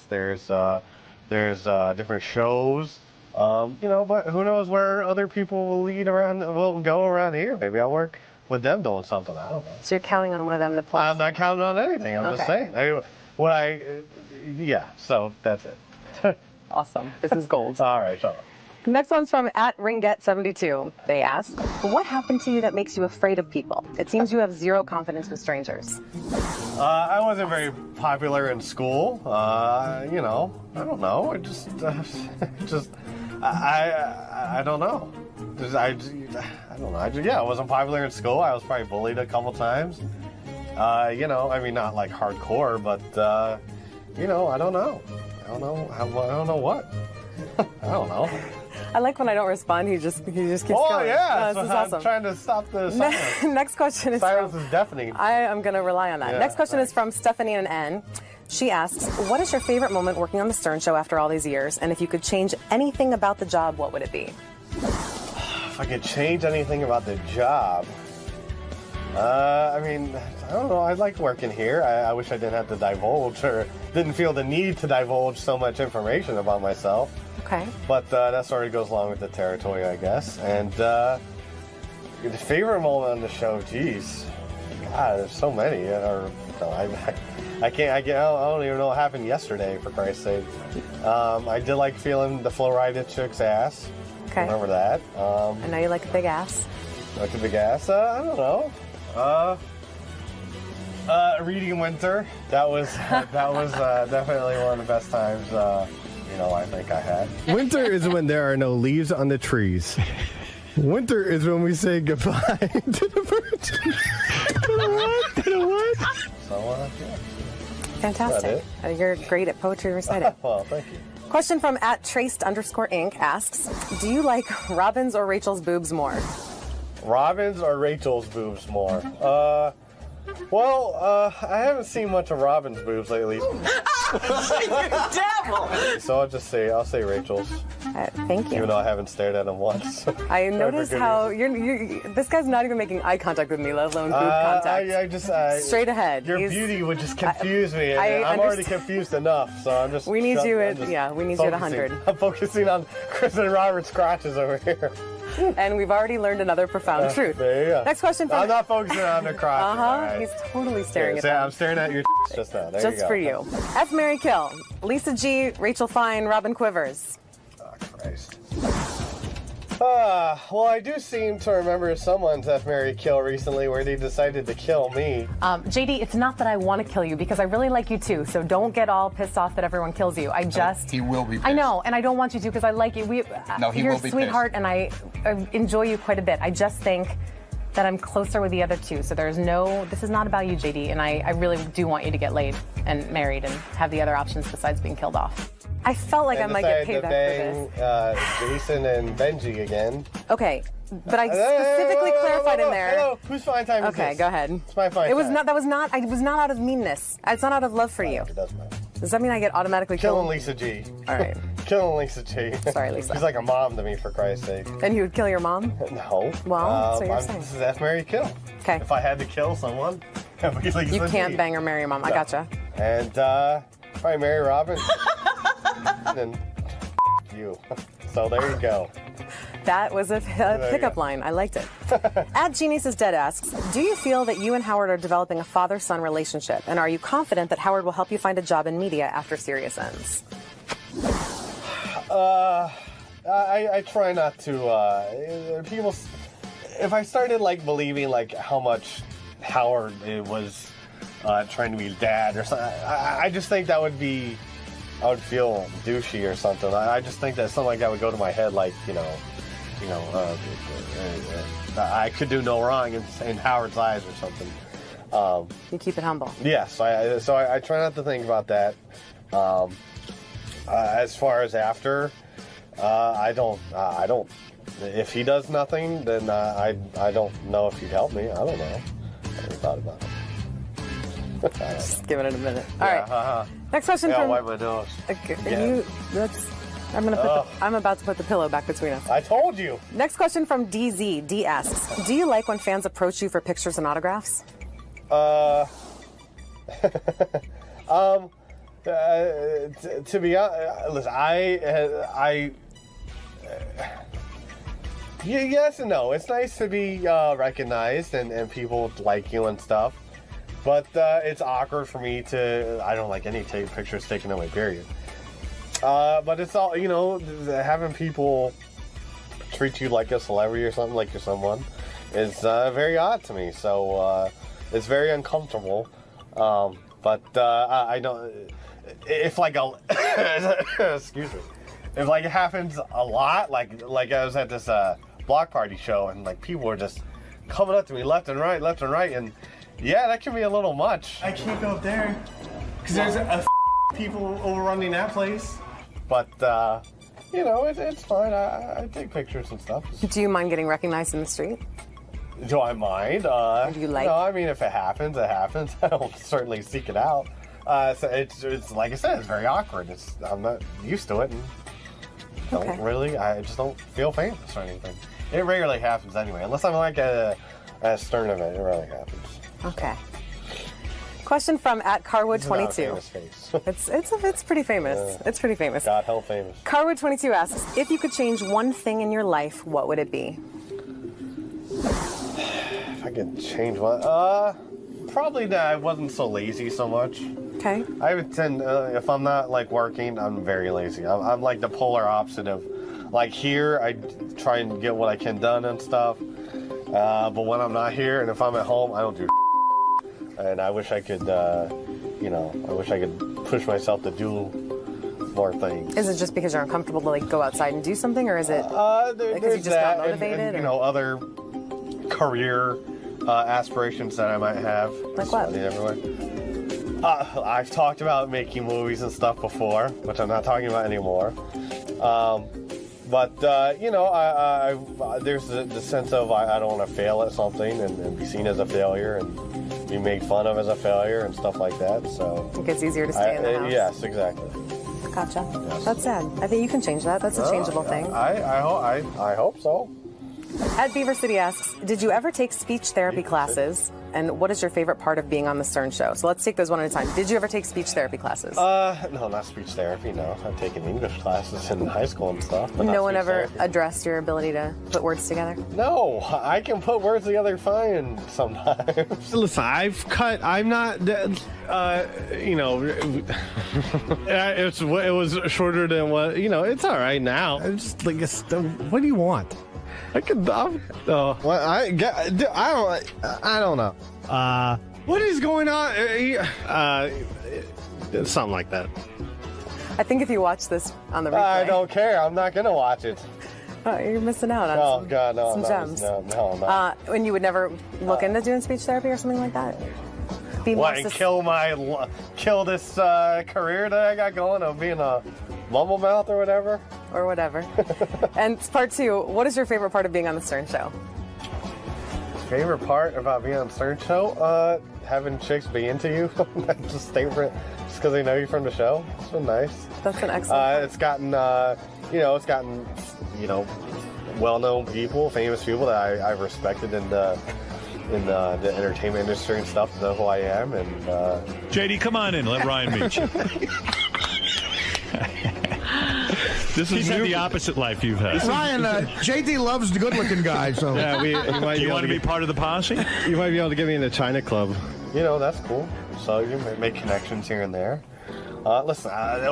There's different shows. But who knows where other people will go around here. Maybe I'll work with them doing something. I don't know. So you're counting on one of them to play? I'm not counting on anything. I'm just saying. So that's it. Awesome. This is gold. All right. So. Next one's from @Ringet72. They ask, what happened to you that makes you afraid of people? It seems you have zero confidence with strangers. I wasn't very popular in school. I don't know. I don't know. I don't know. I wasn't popular in school. I was probably bullied a couple times. Not like hardcore, but I don't know. I don't know what. I don't know. I like when I don't respond. He just keeps going. Oh yeah, this is awesome. I'm trying to stop the silence. Next question is silence is deafening. I am going to rely on that. Yeah, next question is from Stephanie and N. She asks, what is your favorite moment working on the Stern Show after all these years? And if you could change anything about the job, what would it be? If I I could change anything about the job. I mean, I don't know. I like working here. I wish I didn't have to divulge or didn't feel the need to divulge so much information about myself. Okay. But that sort of goes along with the territory, I guess. And the favorite moment on the show, geez. God, there's so many. I don't even know what happened yesterday, for Christ's sake. I did like feeling the Florida chick's ass. Okay. Remember that. I know you like a big ass. Like a big ass? I don't know. Reading Winter. That was definitely one of the best times, I think I had. Winter is when there are no leaves on the trees. Winter is when we say goodbye to the birds. To the what? So, yeah. Fantastic. You're great at poetry reciting. Well, thank you. Question from @traced_Inc. asks, do you like Robin's or Rachel's boobs more? Robin's or Rachel's boobs more? I haven't seen much of Robin's boobs lately. You devil! So I'll say Rachel's. Thank you. Even though I haven't stared at him once. I noticed how this guy's not even making eye contact with me, let alone boob contact. Straight ahead. Your beauty would just confuse me. I'm already confused enough, so I'm just. We need you at 100. I'm focusing on Chris and Robert's crotches over here. And we've already learned another profound truth. There you go. Next question from... I'm not focusing on the crotch. Right. He's totally staring at them. I'm staring at your just now. There just you go. for you. F, Marry, Kill. Lisa G, Rachel Fine, Robin Quivers. Oh, Christ. Well, I do seem to remember someone's F, Marry, Kill recently where they decided to kill me. JD, it's not that I want to kill you because I really like you too, so don't get all pissed off that everyone kills you. He will be pissed. I know, and I don't want you to because I like you. You're a sweetheart, and I enjoy you quite a bit. I just think that I'm closer with the other two, so this is not about you, JD, and I really do want you to get laid and married and have the other options besides being killed off. I felt like I might get payback for this. Jason and Benji again. Okay, but I specifically clarified in there. Hello, whose fine time is this? Okay, go ahead. It's my fine time. It was not out of meanness. It's not out of love for you. It doesn't matter. Does that mean I get automatically killed? Killing Lisa G. All right. Killing Lisa G. Sorry, Lisa. She's like a mom to me, for Christ's sake. And you would kill your mom? No. Well, so you're saying. This is F, Marry, Kill. Okay. If I had to kill someone, it would be Lisa You can't G. bang or marry your mom. I gotcha. And probably marry Robin. And you. So there you go. That was a pickup line. I liked it. @Genius is Dead asks, do you feel that you and Howard are developing a father-son relationship? And are you confident that Howard will help you find a job in media after Sirius ends? I try not to. People, if I started believing how much Howard was trying to be dad or something, I just think that would be. I would feel douchey or something. I just think that something like that would go to my head, I could do no wrong in Howard's eyes or something. You keep it humble. Yes, so I try not to think about that. As far as after, I don't. If he does nothing, then I don't know if he'd help me. I don't know. I never thought about it. Just giving it a minute. All right. Next question I'll from. wipe my nose. Okay, I'm about to put the pillow back between us. I told you. Next question from DZ. D asks, do you like when fans approach you for pictures and autographs? To be honest, listen, yes and no. It's nice to be recognized and people like you and stuff. But it's awkward for me to. I don't like any pictures taken of my period. But it's all, having people treat you like a celebrity or something, like you're someone, is very odd to me. So it's very uncomfortable. But I don't. If excuse me. If it happens a lot, like I was at this block party show and people were just coming up to me left and right, and. Yeah, that can be a little much. I can't go up there because there's people overrunning that place. But, it's fine. I take pictures and stuff. Do you mind getting recognized in the street? Do I mind? Do you like? No, I mean, if it happens, it happens. I don't certainly seek it out. So it's like I said, it's very awkward. I'm not used to it. And I just don't feel famous or anything. It rarely happens anyway, unless I'm like at a stern event. It rarely happens. Okay. Question from @Carwood22. It's pretty famous. It's pretty famous. God hell famous. Carwood22 asks, if you could change one thing in your life, what would it be? If I could change one, probably that I wasn't so lazy so much. Okay. I would tend, if I'm not like working, I'm very lazy. I'm like the polar opposite of, like here, I try and get what I can done and stuff. But when I'm not here, and if I'm at home, I don't do. And I wish I could, I wish I could push myself to do more things. Is it just because you're uncomfortable to like go outside and do something, or is it because There's you're just not that, motivated? and other career aspirations that I might have. Like what? Everywhere. I've talked about making movies and stuff before, which I'm not talking about anymore. But there's the sense of I don't want to fail at something and be seen as a failure and be made fun of as a failure and stuff like that. So it gets easier to stay in the house. Yes, exactly. Gotcha. Yes. That's sad. I think you can change that. That's a changeable thing. I hope so. Beaver City asks, did you ever take speech therapy classes? And what is your favorite part of being on the Stern Show? So let's take those one at a time. Did you ever take speech therapy classes? No, not speech therapy, no. I've taken English classes in high school and stuff. But no one ever addressed your ability to put words together? No, I can put words together fine sometimes. Listen, I'm not, it was shorter than what, it's all right now. It's just like, what do you want? I don't know. What is going on? Something like that. I think if you watch this on the replay. I don't care. I'm not going to watch it. Oh, you're missing out on some gems. No. And you would never look into doing speech therapy or something like that? Kill this career that I got going of being a mumble mouth or whatever? Or whatever. And part 2, what is your favorite part of being on the Stern Show? Favorite part about being on the Stern Show? Having chicks be into you. Just because they know you from the show. It's been nice. That's an excellent It's gotten, well-known people, famous people that I've respected in the entertainment industry and stuff, know who I am. And JD, come on in. Let Ryan meet you. He's had the opposite life you've had. Ryan, JD loves the good-looking guy, so... Yeah, do you want to be part of the posse? You might be able to get me in the China Club. That's cool. So you make connections here and there. Listen, I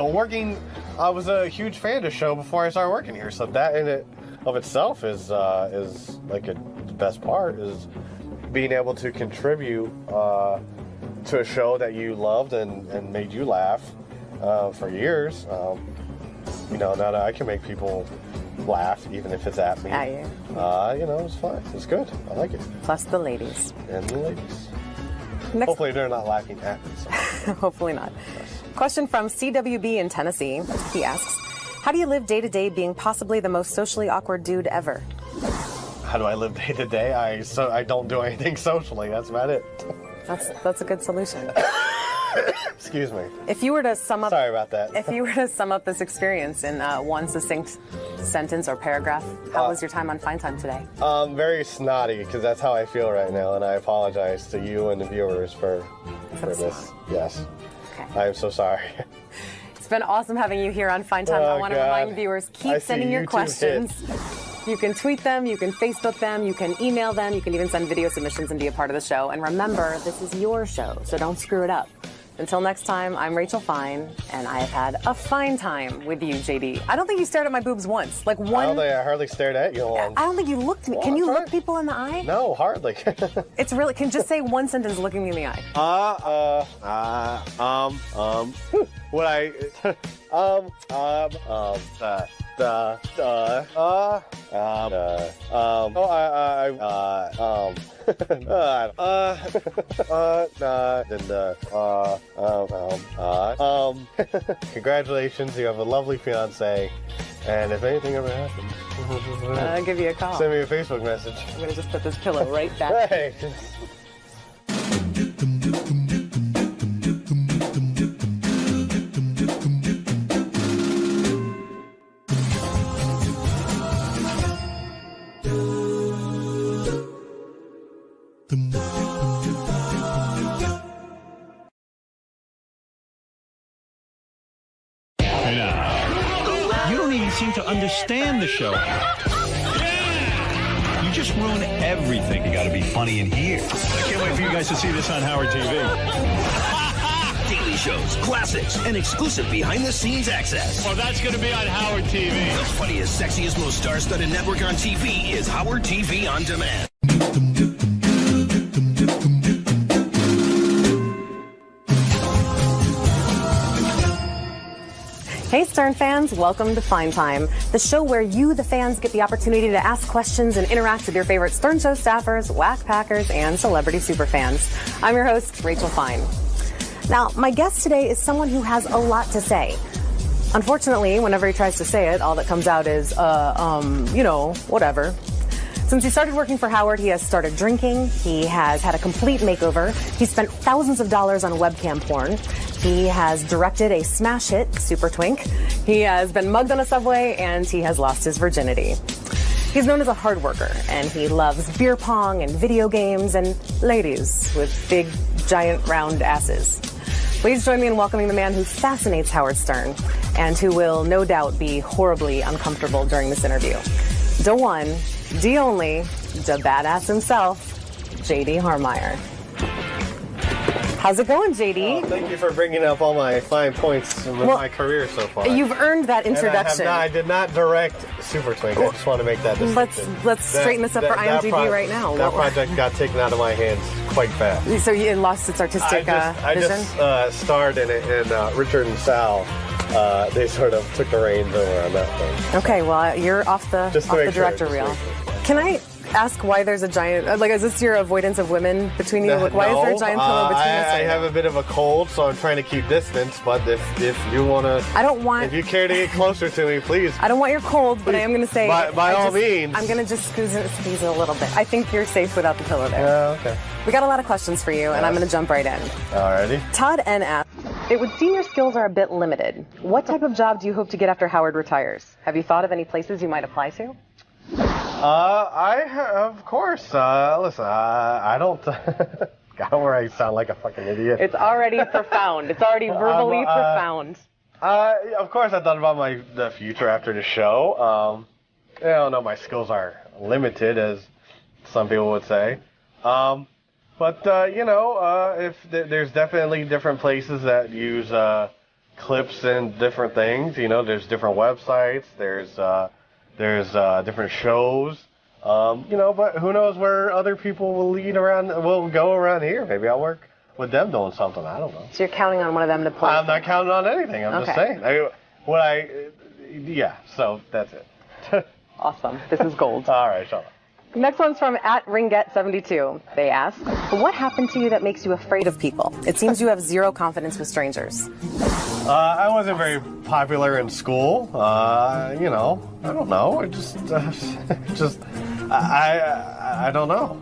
was a huge fan of the show before I started working here, so that in it of itself is like the best part, is being able to contribute to a show that you loved and made you laugh for years. Now that I can make people laugh, even if it's at me. It's fun. It's good. I like it. Plus the ladies. And the ladies. Hopefully they're not laughing at me. So. Hopefully not. Question from CWB in Tennessee. He asks, how do you live day to day being possibly the most socially awkward dude ever? How do I live day to day? I don't do anything socially. That's about it. That's a good solution. Excuse me. If you were to sum up... Sorry about that. If you were to sum up this experience in one succinct sentence or paragraph, how was your time on Fine Time today? Very snotty, because that's how I feel right now, and I apologize to you and the viewers for this. Yes. Okay. I am so sorry. It's been awesome having you here on Fine Time. I want to remind viewers, keep sending your questions. You can tweet them, you can Facebook them, you can email them, you can even send video submissions and be a part of the show. And remember, this is your show, so don't screw it up. Until next time, I'm Rachel Fine, and I have had a fine time with you, JD. I don't think you stared at my boobs once. Like one. I don't think I hardly stared at you once. I don't think you looked at me. Can you look people in the eye? No, hardly. It's really. Can just say one sentence looking me in the eye. What I. Congratulations, you have a lovely fiance, and if anything ever happens, I'll give you a call. Send me a Facebook message. I'm gonna just put this pillow right back. Hey. seem to understand the show. You just ruin everything. You got to be funny in here. I can't wait for you guys to see this on Howard TV. Daily shows, classics, and exclusive behind-the-scenes access. Well, that's going to be on Howard TV. The funniest, sexiest, most star-studded network on TV is Howard TV On Demand. Hey Stern fans, welcome to Fine Time, the show where you, the fans, get the opportunity to ask questions and interact with your favorite Stern Show staffers, whack packers, and celebrity superfans. I'm your host, Rachel Fine. Now, my guest today is someone who has a lot to say. Unfortunately, whenever he tries to say it, all that comes out is, whatever. Since he started working for Howard, he has started drinking. He has had a complete makeover. He's spent thousands of dollars on webcam porn. He has directed a smash hit, Super Twink. He has been mugged on a subway, and he has lost his virginity. He's known as a hard worker, and he loves beer pong and video games and ladies with big, giant, round asses. Please join me in welcoming the man who fascinates Howard Stern and who will no doubt be horribly uncomfortable during this interview. The one, the only, the badass himself, J.D. Harmeyer. How's it going, J.D.? Thank you for bringing up all my fine points in my career so far. You've earned that introduction. I did not direct Super Twink. I just want to make that distinction. Let's straighten this up for IMDb right now. That project got taken out of my hands quite fast. So it lost its artistic vision? I just starred in it, and Richard and Sal, they sort of took the reins over on that thing. Okay, well, you're off the director reel. Can I ask why there's a giant, is this your avoidance of women between you? Why is there a giant pillow between us? I have a bit of a cold, so I'm trying to keep distance, but if you want to... if you care to get closer to me, please. I don't want your cold, but I am going to say... By all means. I'm going to just squeeze it a little bit. I think you're safe without the pillow there. Yeah, okay. We got a lot of questions for you, and I'm going to jump right in. Alrighty. Todd N. asks, it would seem your skills are a bit limited. What type of job do you hope to get after Howard retires? Have you thought of any places you might apply to? Of course. Listen, I don't... God, where I sound like a fucking idiot. It's already profound. It's already verbally profound. Of course, I thought about the future after the show. I don't know, my skills are limited, as some people would say. But if there's definitely different places that use clips and different things. There's different websites. There's different shows. But who knows where other people will go around here. Maybe I'll work with them doing something. I don't know. So you're counting on one of them to play? I'm not counting on anything. I'm just saying. So that's it. Awesome. This is gold. All right, shut up. Next one's from @Ringet72. They ask, what happened to you that makes you afraid of people? It seems you have zero confidence with strangers. I wasn't very popular in school. I don't know. I don't know. I don't know.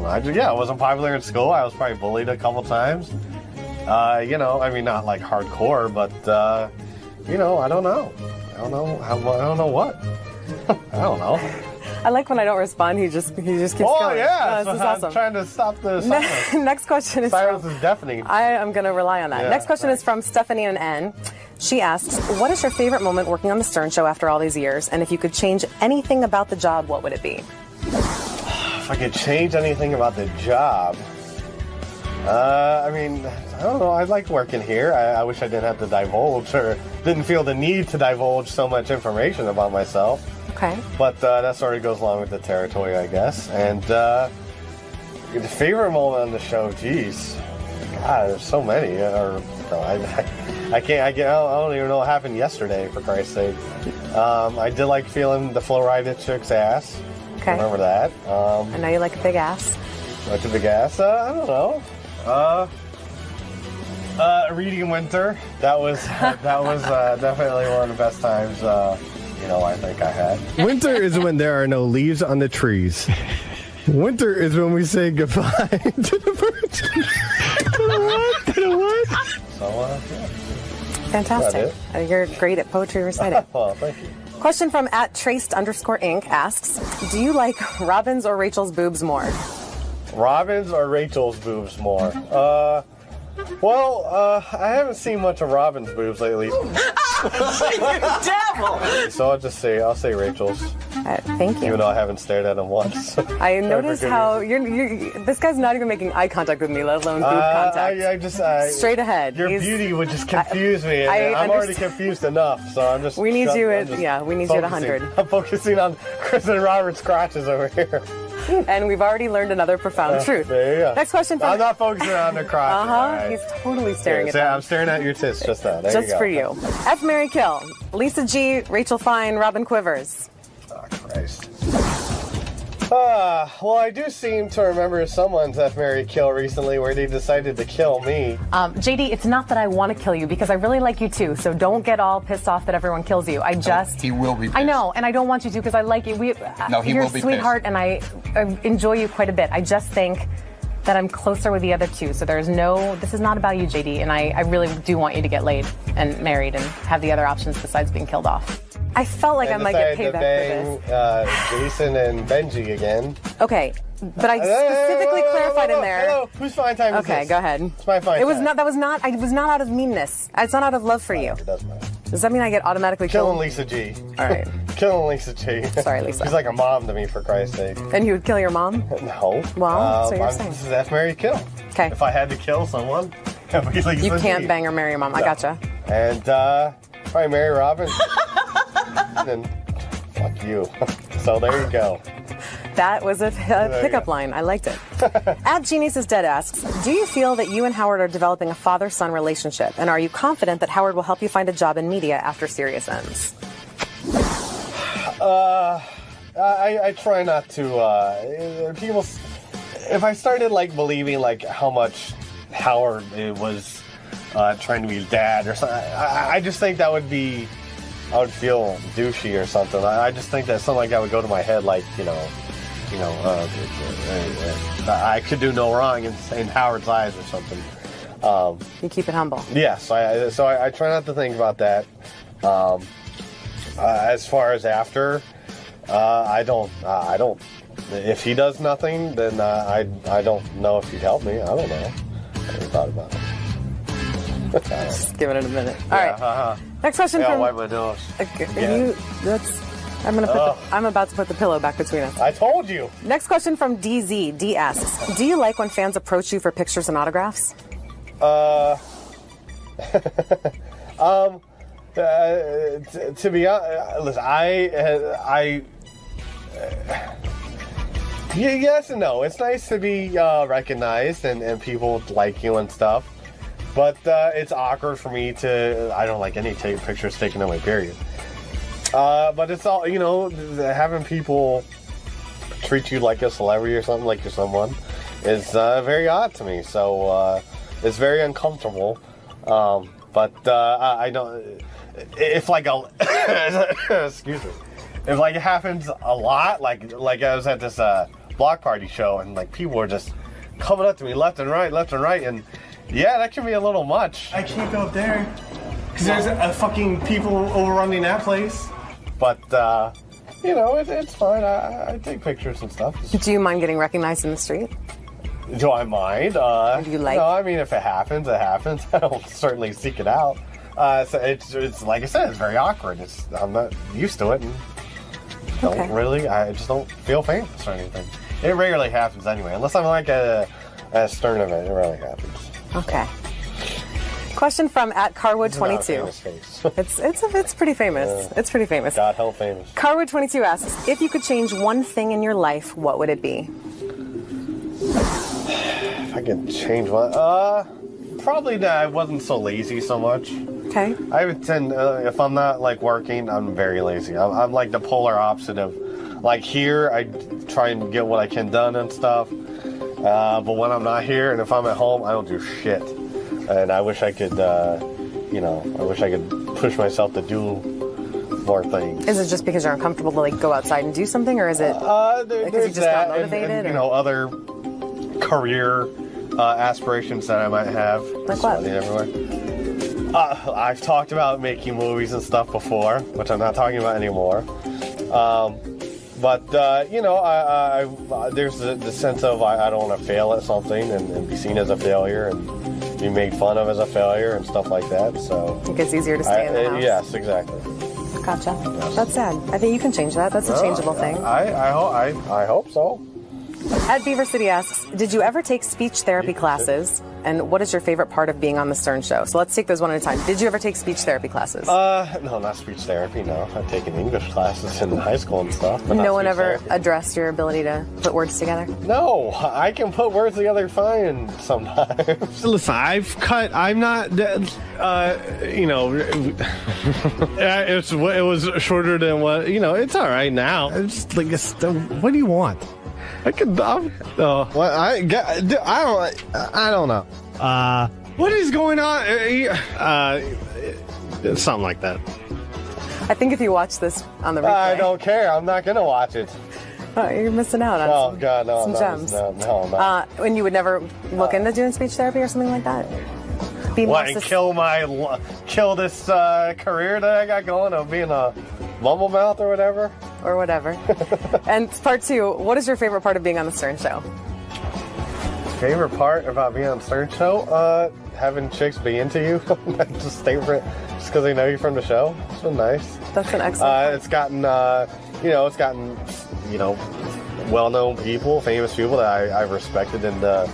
I wasn't popular in school. I was probably bullied a couple times. Not like hardcore, but I don't know. I don't know what. I don't know. I like when I don't respond, he just keeps going. Oh, yeah. This is awesome. I'm trying to stop the silence. Next question is silence is deafening. I am going to rely on that. Yeah, next question is from Stephanie and N. She asks, what is your favorite moment working on The Stern Show after all these years? And if you could change anything about the job, what would it be? If I could change anything about the job... I don't know. I like working here. I wish I didn't have to divulge or didn't feel the need to divulge so much information about myself. Okay. But that sort of goes along with the territory, I guess. And the favorite moment on the show, geez. God, there's so many. I don't even know what happened yesterday, for Christ's sake. I did like feeling the Florida chick's ass. Okay. Remember that. I know you like a big ass. Like a big ass? I don't know. Reading Winter. That was definitely one of the best times. I think I had. Winter is when there are no leaves on the trees. Winter is when we say goodbye to the birds. To the what? So, yeah. Fantastic. You're great at poetry reciting. Well, thank you. Question from @traced_Inc. asks, do you like Robin's or Rachel's boobs more? Robin's or Rachel's boobs more? Well, I haven't seen much of Robin's boobs lately. Devil! So I'll say Rachel's. Thank you. Even though I haven't stared at him once. I noticed how this guy's not even making eye contact with me, let alone boob contact. Straight ahead. Your beauty would just confuse me. And I'm already confused enough, so I'm just. We need you at 100. I'm focusing on Chris and Robert's crotches over here. And we've already learned another profound truth. There you go. Next question. I'm not focusing on the crotches. Right. He's totally staring at them. I'm staring at your tits just now. There just you go. for you. F, Marry, Kill. Lisa G, Rachel Fine, Robin Quivers. Oh, Christ. Well, I do seem to remember someone's F, Marry, Kill recently where they decided to kill me. JD, it's not that I want to kill you because I really like you too, so don't get all pissed off that everyone kills you. He will be pissed. I know, and I don't want you to because I like you. You're a sweetheart, and I enjoy you quite a bit. I just think that I'm closer with the other two, so this is not about you, JD, and I really do want you to get laid and married and have the other options besides being killed off. I felt like I might get payback for this. Jason and Benji again. Okay, but I specifically clarified in there. Hello, whose fine time is this? Okay, go ahead. It's my fine time. It was not out of meanness. It's not out of love for you. It doesn't matter. Does that mean I get automatically killed? Killing Lisa G. All right. Killing Lisa G. Sorry, Lisa. She's like a mom to me, for Christ's sake. And you would kill your mom? No. Well, so you're saying. This is F, Marry, Kill. Okay. If I had to kill someone, it would be Lisa You can't G. bang or marry your mom. No. I gotcha. And probably marry Robin. And fuck you. So there you go. That was a pickup line. I liked it. At Genius is Dead asks, do you feel that you and Howard are developing a father-son relationship? And are you confident that Howard will help you find a job in media after Sirius ends? I try not to. People, if I started believing how much Howard was trying to be his dad or something, I just think that would be. I would feel douchey or something. I just think that something like that would go to my head, I could do no wrong in Howard's eyes or something. You keep it humble. Yes, so I try not to think about that. As far as after, I don't. If he does nothing, then I don't know if he'd help me. I don't know. I haven't thought about it. Just giving it a minute. All right. Next question from. Wipe my nose. I'm about to put the pillow back between us. I told you. Next question from DZ. D asks, do you like when fans approach you for pictures and autographs? To be honest, listen, yes and no. It's nice to be recognized and people like you and stuff. But it's awkward for me I don't like any pictures taken of me, period. But it's all, having people treat you like a celebrity or something, like you're someone, is very odd to me. So it's very uncomfortable. But I don't, if excuse me, if it happens a lot, like I was at this block party show and people were just coming up to me left and right, and yeah, that can be a little much. I can't go up there because there's fucking people overrunning that place. But, it's fine. I take pictures and stuff. Do you mind getting recognized in the street? Do I mind? Do you like? No, I mean, if it happens, it happens. I don't certainly seek it out. So it's like I said, it's very awkward. I'm not used to it. And I just don't feel famous or anything. It rarely happens anyway, unless I'm at a Stern event. It rarely happens. Okay. Question from @Carwood22. It's pretty famous. It's pretty famous. God help famous. Carwood22 asks, if you could change one thing in your life, what would it be? If I could change one, probably that I wasn't so lazy so much. Okay. I would tend, if I'm not working, I'm very lazy. I'm like the polar opposite of, here I try and get what I can done and stuff. But when I'm not here and if I'm at home, I don't do shit. And I wish I could, push myself to do more things. Is it just because you're uncomfortable to go outside and do something, or is it because you're just not motivated? And other career aspirations that I might have. Like what? Everywhere. I've talked about making movies and stuff before, which I'm not talking about anymore. But there's the sense of I don't want to fail at something and be seen as a failure, and be made fun of as a failure and stuff like that. So it gets easier to stay in the house. Yes, exactly. Gotcha. Yes. That's sad. I think you can change that. That's a changeable thing. I hope so. Ed Beaver City asks, did you ever take speech therapy classes? And what is your favorite part of being on the Stern Show? So let's take those one at a time. Did you ever take speech therapy classes? No, not speech therapy, no. I've taken English classes in high school and stuff. But no one ever addressed your ability to put words together? No, I can put words together fine sometimes. Listen, I'm not, you know, it was shorter than what, you know, it's all right now. It's just like, what do you want? I don't know. What is going on? Something like that. I think if you watch this on the replay. I don't care. I'm not going to watch it. Oh, you're missing out on some gems. No. And you would never look into doing speech therapy or something like that? Kill this career that I got going of being a mumblemouth or whatever? Or whatever. And part 2, what is your favorite part of being on the Stern Show? Favorite part about being on the Stern Show? Having chicks be into you. Just because they know you from the show. It's been nice. That's an excellent It's gotten, well-known people, famous people that I've respected in the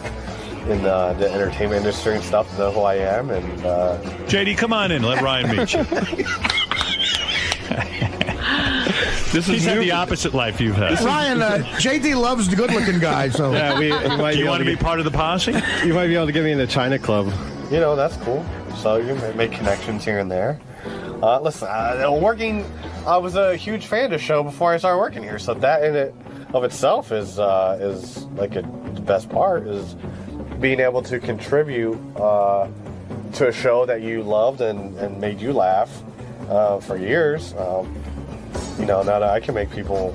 entertainment industry and stuff to know who I am. And JD, come on in. Let Ryan meet you. He's had the opposite life you've had. Ryan, JD loves the good-looking guys. So. Yeah, do you want to be part of the posse? You might be able to get me in the China Club. You know, that's cool. So you can make connections here and there. Listen, I was a huge fan of the show before I started working here. So that in it of itself is like the best part is being able to contribute to a show that you loved and made you laugh for years. Now that I can make people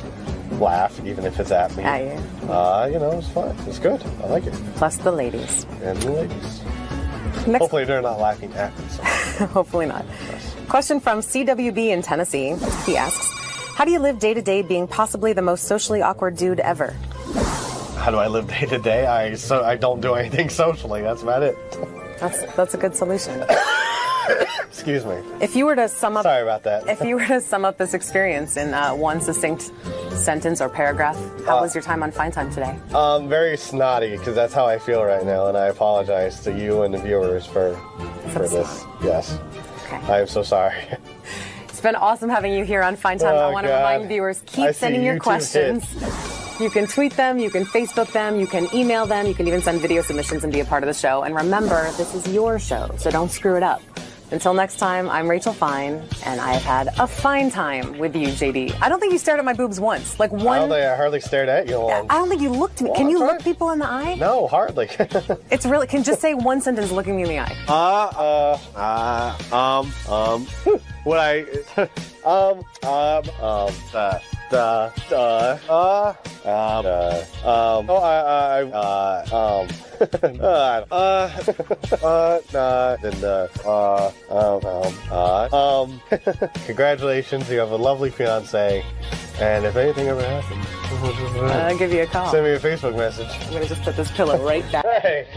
laugh, even if it's at me. It's fun. It's good. I like it. Plus the ladies. And the ladies. Hopefully they're not laughing at me. So. Hopefully not. Yes. Question from CWB in Tennessee. He asks, how do you live day to day being possibly the most socially awkward dude ever? How do I live day to day? I don't do anything socially. That's about it. That's a good solution. Excuse me. If you were to sum up, sorry about that. If you were to sum up this experience in one succinct sentence or paragraph, how was your time on Fine Time today? Very snotty, because that's how I feel right now, and I apologize to you and the viewers for this. Yes. Okay. I am so sorry. It's been awesome having you here on Fine Time. I want to remind viewers, keep sending your questions. You can tweet them, you can Facebook them, you can email them, you can even send video submissions and be a part of the show. And remember, this is your show, so don't screw it up. Until next time, I'm Rachel Fine, and I have had a fine time with you, JD. I don't think you stared at my boobs once. Like one. I don't think I hardly stared at you once. I don't think you looked at me. Can you look people in the eye? No, hardly. It's really. Can just say one sentence looking me in the eye. What I. Congratulations, you have a lovely fiance, and if anything ever happens, I'll give you a call. Send me a Facebook message. I'm gonna just put this pillow right back. Hey.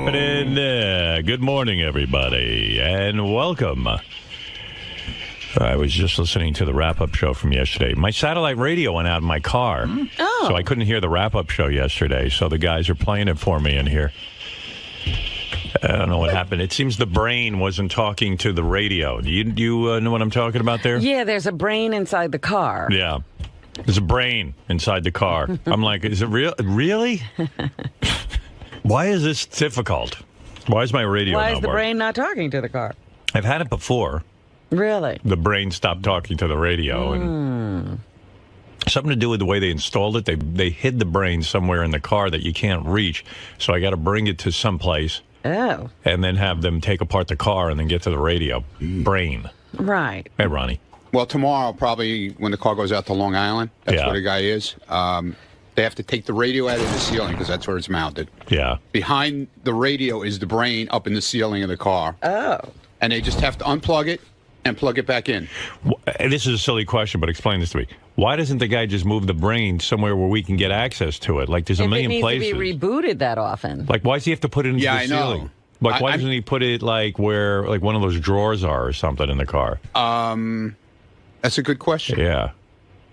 happening? Good morning, everybody, and welcome. I was just listening to the wrap-up show from yesterday. My satellite radio went out in my car, so I couldn't hear the wrap-up show yesterday, so the guys are playing it for me in here. I don't know what happened. It seems the brain wasn't talking to the radio. Do you know what I'm talking about there? Yeah, there's a brain inside the car. Yeah. There's a brain inside the car. I'm like, is it real? Really? Why is this difficult? Why is my radio Why not is the working? brain not talking to the car? I've had it before. Really? The brain stopped talking to the radio. And something to do with the way they installed it. They hid the brain somewhere in the car that you can't reach. So I got to bring it to someplace. Oh. And then have them take apart the car and then get to the radio. Brain. Right. Hey, Ronnie. Well, tomorrow, probably when the car goes out to Long Island, that's where the guy is. They have to take the radio out of the ceiling because that's where it's mounted. Yeah. Behind the radio is the brain up in the ceiling of the car. Oh. And they just have to unplug it and plug it back in. And this is a silly question, but explain this to me. Why doesn't the guy just move the brain somewhere where we can get access to it? Like, there's a million places. It needs to be rebooted that often. Like, why does he have to put it into the I know. ceiling? Like, why doesn't he put it, like, where, like, one of those drawers are or something in the car? That's a good question. Yeah.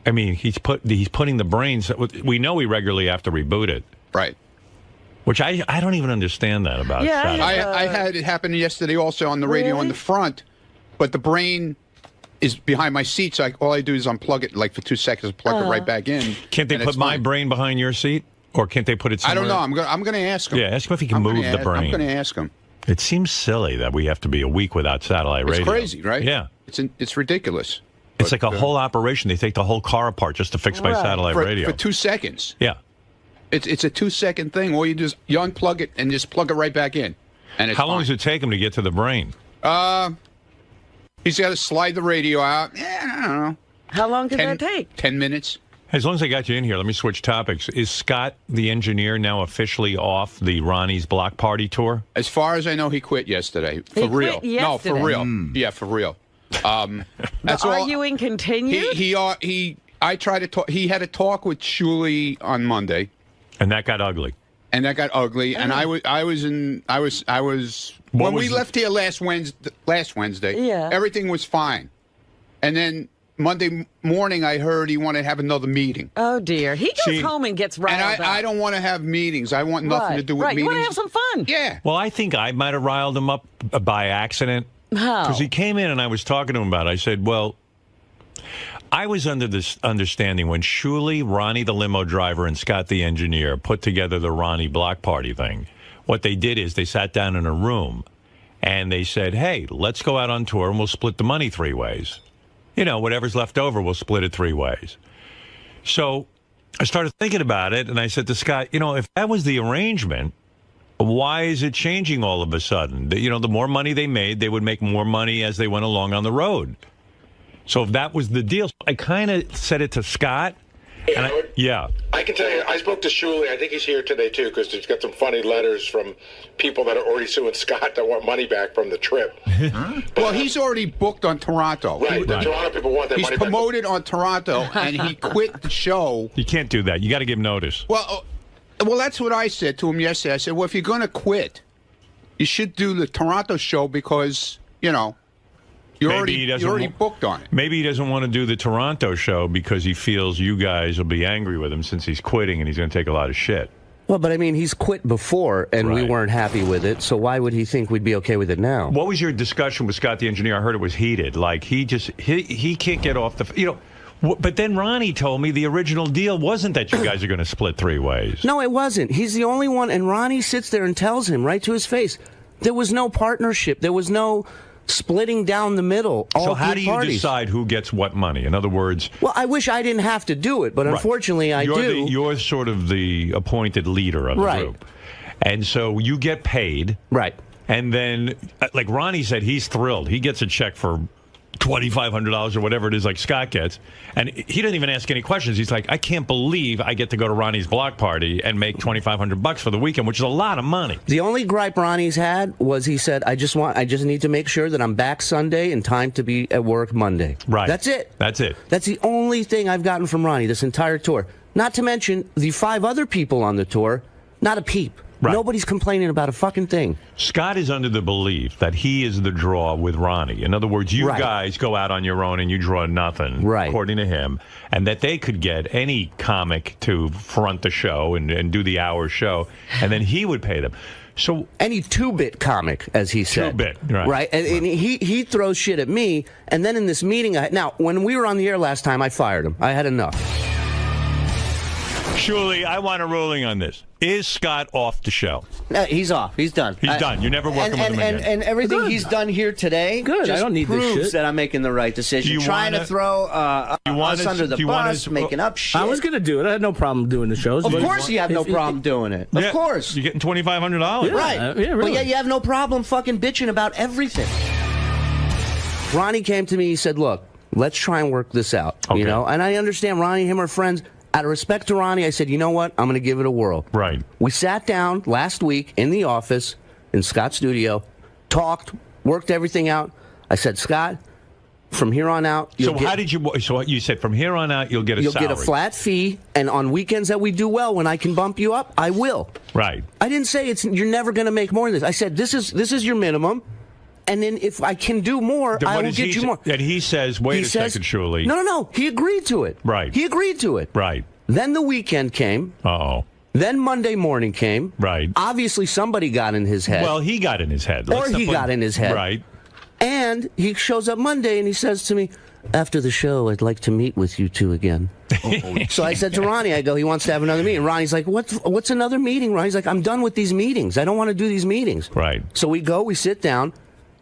I mean, he's putting the brains. We know we regularly have to reboot it. Right. Which I don't even understand that about. Yeah, I had it happen yesterday also on the radio in the front, but the brain is behind my seat, so all I do is unplug it like for 2 seconds, plug it right back in. Can't they put my brain behind your seat? Or can't they put it somewhere? I don't know. I'm going to ask him. Yeah, ask him if he can move the brain. I'm going to ask him. It seems silly that we have to be a week without satellite radio. It's crazy, right? Yeah. It's ridiculous. It's like a whole operation. They take the whole car apart just to fix my satellite radio. For 2 seconds. Yeah. It's a 2-second thing. All you do is you unplug it and just plug it right back in. And it's How long does it take him to get to the brain? He's got to slide the radio out. I don't know. How long could that take? 10 minutes. As long as I got you in here, let me switch topics. Is Scott, the engineer, now officially off the Ronnie's Block Party tour? As far as I know, he quit yesterday. For real. No, for real. Yeah, for real. The arguing continued? I tried to talk. He had a talk with Shuli on Monday. And that got ugly. And and I was when we left here last Wednesday, everything was fine. And then Monday morning, I heard he wanted to have another meeting. Oh, dear. He goes home and gets riled up. I don't want to have meetings. I want nothing to do with meetings. You want to have some fun. Yeah. Well, I think I might have riled him up by accident. How? Because he came in and I was talking to him about it. I said, well, I was under this understanding when Shuli, Ronnie the limo driver, and Scott the engineer put together the Ronnie Block Party thing. What they did is they sat down in a room and they said, hey, let's go out on tour and we'll split the money 3 ways. You know, whatever's left over, we'll split it 3 ways. So I started thinking about it, and I said to Scott, you know, if that was the arrangement, why is it changing all of a sudden? You know, the more money they made, they would make more money as they went along on the road. So if that was the deal, I kind of said it to Scott. Hey, and Howard, I can tell you, I spoke to Shuli. I think he's here today, too, because he's got some funny letters from people that are already suing Scott that want money back from the trip. Well, he's already booked on Toronto. Right, the Toronto people want their money back. He's promoted on Toronto, and he quit the show. You can't do that. You got to give notice. Well, that's what I said to him yesterday. I said, well, if you're going to quit, you should do the Toronto show because, you know, you're already booked on it. Maybe he doesn't want to do the Toronto show because he feels you guys will be angry with him since he's quitting and he's going to take a lot of shit. Well, but I mean, he's quit before and we weren't happy with it, so why would he think we'd be okay with it now? What was your discussion with Scott the engineer? I heard it was heated. Like, he can't get off the... You know, but then Ronnie told me the original deal wasn't that you guys are going to split 3 ways. No, it wasn't. He's the only one, and Ronnie sits there and tells him right to his face, there was no partnership. There was no splitting down the middle. So how do you decide who gets what money? In other words... Well, I wish I didn't have to do it, but unfortunately I do. You're sort of the appointed leader of the group. And so you get paid. Right. And then, like Ronnie said, he's thrilled. He gets a check for $2,500 or whatever it is like Scott gets. And he doesn't even ask any questions. He's like, I can't believe I get to go to Ronnie's block party and make $2,500 for the weekend, which is a lot of money. The only gripe Ronnie's had was he said, I just need to make sure that I'm back Sunday in time to be at work Monday. Right. That's it. That's it. That's the only thing I've gotten from Ronnie this entire tour. Not to mention the 5 other people on the tour, not a peep. Nobody's complaining about a fucking thing. Scott is under the belief that he is the draw with Ronnie. In other words, you guys go out on your own and you draw nothing, according to him, and that they could get any comic to front the show and do the hour show, and then he would pay them. So any two-bit comic, as he said. Two-bit, right. And he throws shit at me, and then in this meeting, now, when we were on the air last time, I fired him. I had enough. Shuli, I want a ruling on this. Is Scott off the show? He's off. He's done. He's done. You're never working with him again. And everything he's done here today Good. I don't need this proves shit. that I'm making the right decision. Trying to throw us under the bus, making up shit. I was going to do it. I had no problem doing the shows. Of course you have no problem doing it. Of course. You're getting $2,500. Right. Yeah, really. But yet you have no problem fucking bitching about everything. Ronnie came to me, he said, look, let's try and work this out. You know, and I understand Ronnie and him are friends. Out of respect to Ronnie, I said, you know what? I'm going to give it a whirl. Right. We sat down last week in the office in Scott's studio, talked, worked everything out. I said, Scott, from here on out... So you said from here on out, you'll get a salary. You'll get a flat fee, and on weekends that we do well, when I can bump you up, I will. Right. I didn't say you're never going to make more than this. I said, this is your minimum. And then if I can do more, I will get you more. And he says, wait a second, Shuli. No. He agreed to it. Right. He agreed to it. Right. Then the weekend came. Uh-oh. Then Monday morning came. Right. Obviously, somebody got in his head. Well, he got in his head. Or he got in his head. Right. And he shows up Monday and he says to me, after the show, I'd like to meet with you two again. So I said to Ronnie, I go, he wants to have another meeting. Ronnie's like, what's another meeting? Ronnie's like, I'm done with these meetings. I don't want to do these meetings. Right. So we sit down.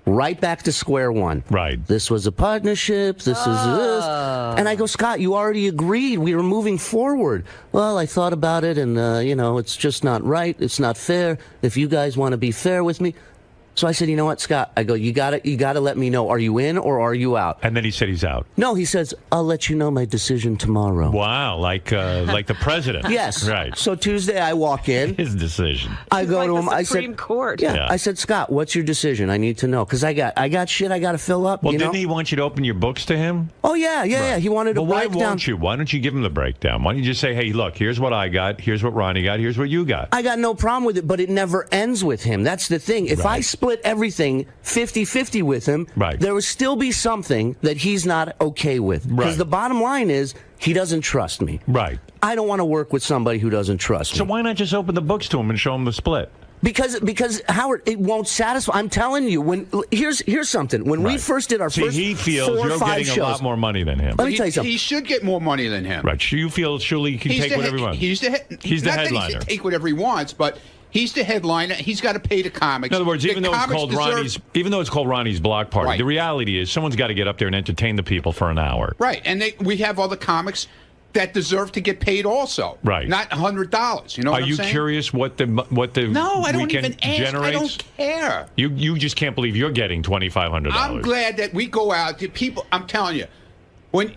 Right back to square one. Right. This was a partnership. This is this. And I go, Scott, you already agreed. We were moving forward. Well, I thought about it, and, it's just not right. It's not fair. If you guys want to be fair with me. So I said, you know what, Scott? I go, you gotta let me know. Are you in or are you out? And then he said he's out. No, he says, I'll let you know my decision tomorrow. Wow, like the president. Yes. Right. So Tuesday I walk in. His decision. I go to him. The I Supreme said, Court. Yeah. I said, Scott, what's your decision? I need to know because I got shit I got to fill up. Well, didn't he want you to open your books to him? Oh yeah. He wanted to break down. Why won't you? Why don't you give him the breakdown? Why don't you just say, hey, look, here's what I got. Here's what Ronnie got. Here's what you got. I got no problem with it, but it never ends with him. That's the thing. If I split everything 50-50 with him, there would still be something that he's not okay with. Because the bottom line is, he doesn't trust me. Right. I don't want to work with somebody who doesn't trust me. So why not just open the books to him and show him the split? Because Howard, it won't satisfy. I'm telling you, here's something. When we first did our first he feels 4 or you're 5 getting shows, a lot more money than him. Let me tell you something. He should get more money than him. Right. You feel Shuli can take whatever he wants. He's the not headliner. That he should take whatever he wants, but he's the headliner. He's got to pay the comics. In other words, even though it's called Ronnie's Block Party, the reality is someone's got to get up there and entertain the people for an hour. Right, and we have other comics that deserve to get paid also. Right, not $100. You know? Are you curious what the No, I don't even ask. Generates? I don't care. You just can't believe you're getting $2,500. I'm glad that we go out to people. I'm telling you, when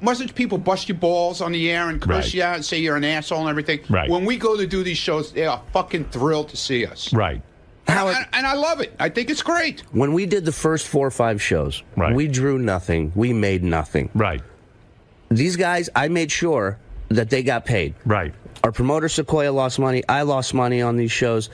mustn't people bust your balls on the air and curse you out and say you're an asshole and everything? Right. When we go to do these shows, they are fucking thrilled to see us. Right. And I love it. I think it's great. When we did the first 4 or 5 shows, we drew nothing. We made nothing. Right. These guys, I made sure that they got paid. Right. Our promoter, Sequoia, lost money. I lost money on these shows.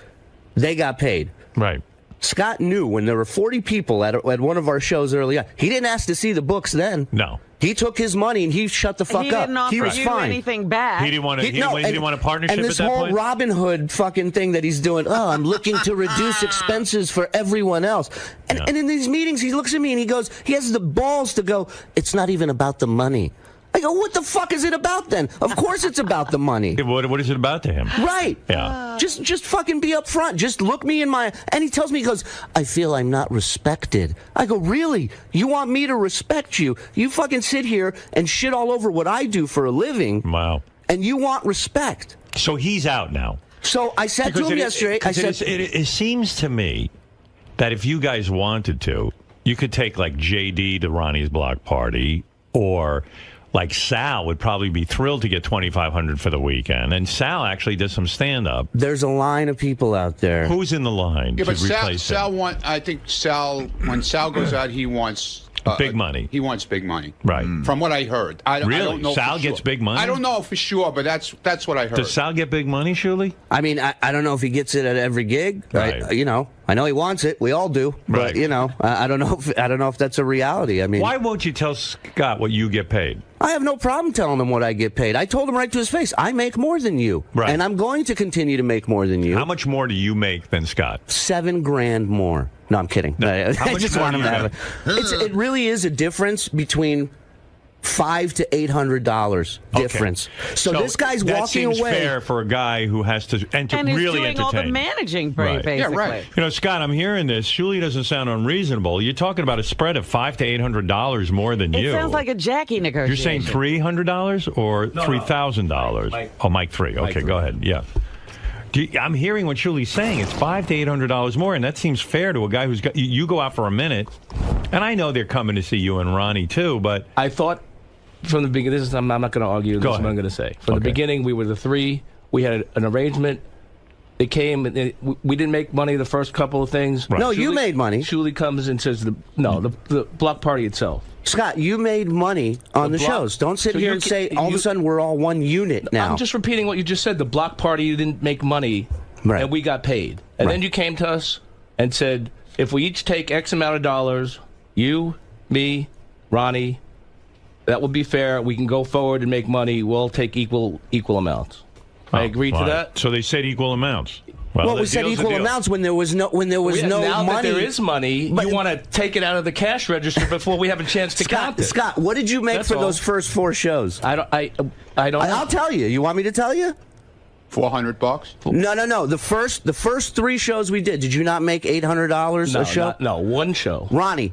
They got paid. Right. Scott knew when there were 40 people at one of our shows early on. He didn't ask to see the books then. No. He took his money and he shut the fuck up. He didn't offer you anything back. He didn't want to. He didn't want a partnership. And this at that whole point? Robin Hood fucking thing that he's doing. Oh, I'm looking to reduce expenses for everyone else. And in these meetings, he looks at me and he goes. He has the balls to go. It's not even about the money. I go, what the fuck is it about then? Of course it's about the money. What is it about to him? Right. Yeah. Just fucking be up front. Just look me in my... And he tells me, he goes, I feel I'm not respected. I go, really? You want me to respect you? You fucking sit here and shit all over what I do for a living. Wow. And you want respect. So he's out now. So I said to him yesterday... It seems to me that if you guys wanted to, you could take like JD to Ronnie's Block Party or... Like Sal would probably be thrilled to get $2,500 for the weekend, and Sal actually does some stand-up. There's a line of people out there. Who's in the line to replace him? I think Sal, when Sal goes out, he wants Big money. He wants big money. Right. From what I heard. I don't know Sal for gets sure. big money? I don't know for sure, but that's what I heard. Does Sal get big money, Shuli? I mean, I don't know if he gets it at every gig. Right. You know, I know he wants it. We all do. But, you know, I don't know if that's a reality. I mean, why won't you tell Scott what you get paid? I have no problem telling him what I get paid. I told him right to his face, I make more than you. Right. And I'm going to continue to make more than you. How much more do you make than Scott? $7,000 more. No, I'm kidding. I just want him to have it. It really is a difference between $500 to $800 difference. Okay. So this guy's that walking seems away. fair for a guy who has to and really doing entertain. all the managing, basically. Yeah, right. You know, Scott, I'm hearing this. Shuli doesn't sound unreasonable. You're talking about a spread of $500 to $800 more than you. It sounds like a Jackie negotiation. You're saying $300 or $3,000? Oh, Mike 3. Okay, go ahead. Yeah. I'm hearing what Shuli's saying. It's $500 to $800 more, and that seems fair to a guy who's got. You go out for a minute, and I know they're coming to see you and Ronnie too, but I thought from the beginning. I'm not going to argue. This is what I'm going to say. From the beginning, we were the three. We had an arrangement. It came. We didn't make money the first couple of things. Right. No, you made money. Shuli comes and says the block party itself. Scott, you made money on the shows. Don't sit here and say all of a sudden we're all one unit now. I'm just repeating what you just said. The block party didn't make money, and we got paid. And then you came to us and said, if we each take X amount of dollars, you, me, Ronnie, that would be fair. We can go forward and make money. We'll take equal amounts. I agreed to that. So they said equal amounts. Well, we said equal amounts when there was no now money. Now that there is money, you want to take it out of the cash register before we have a chance to count it. Scott, what did you make for those first 4 shows? I don't know. I'll tell you. You want me to tell you? $400. No. The first 3 shows we did you not make $800 a show? No, one show. Ronnie,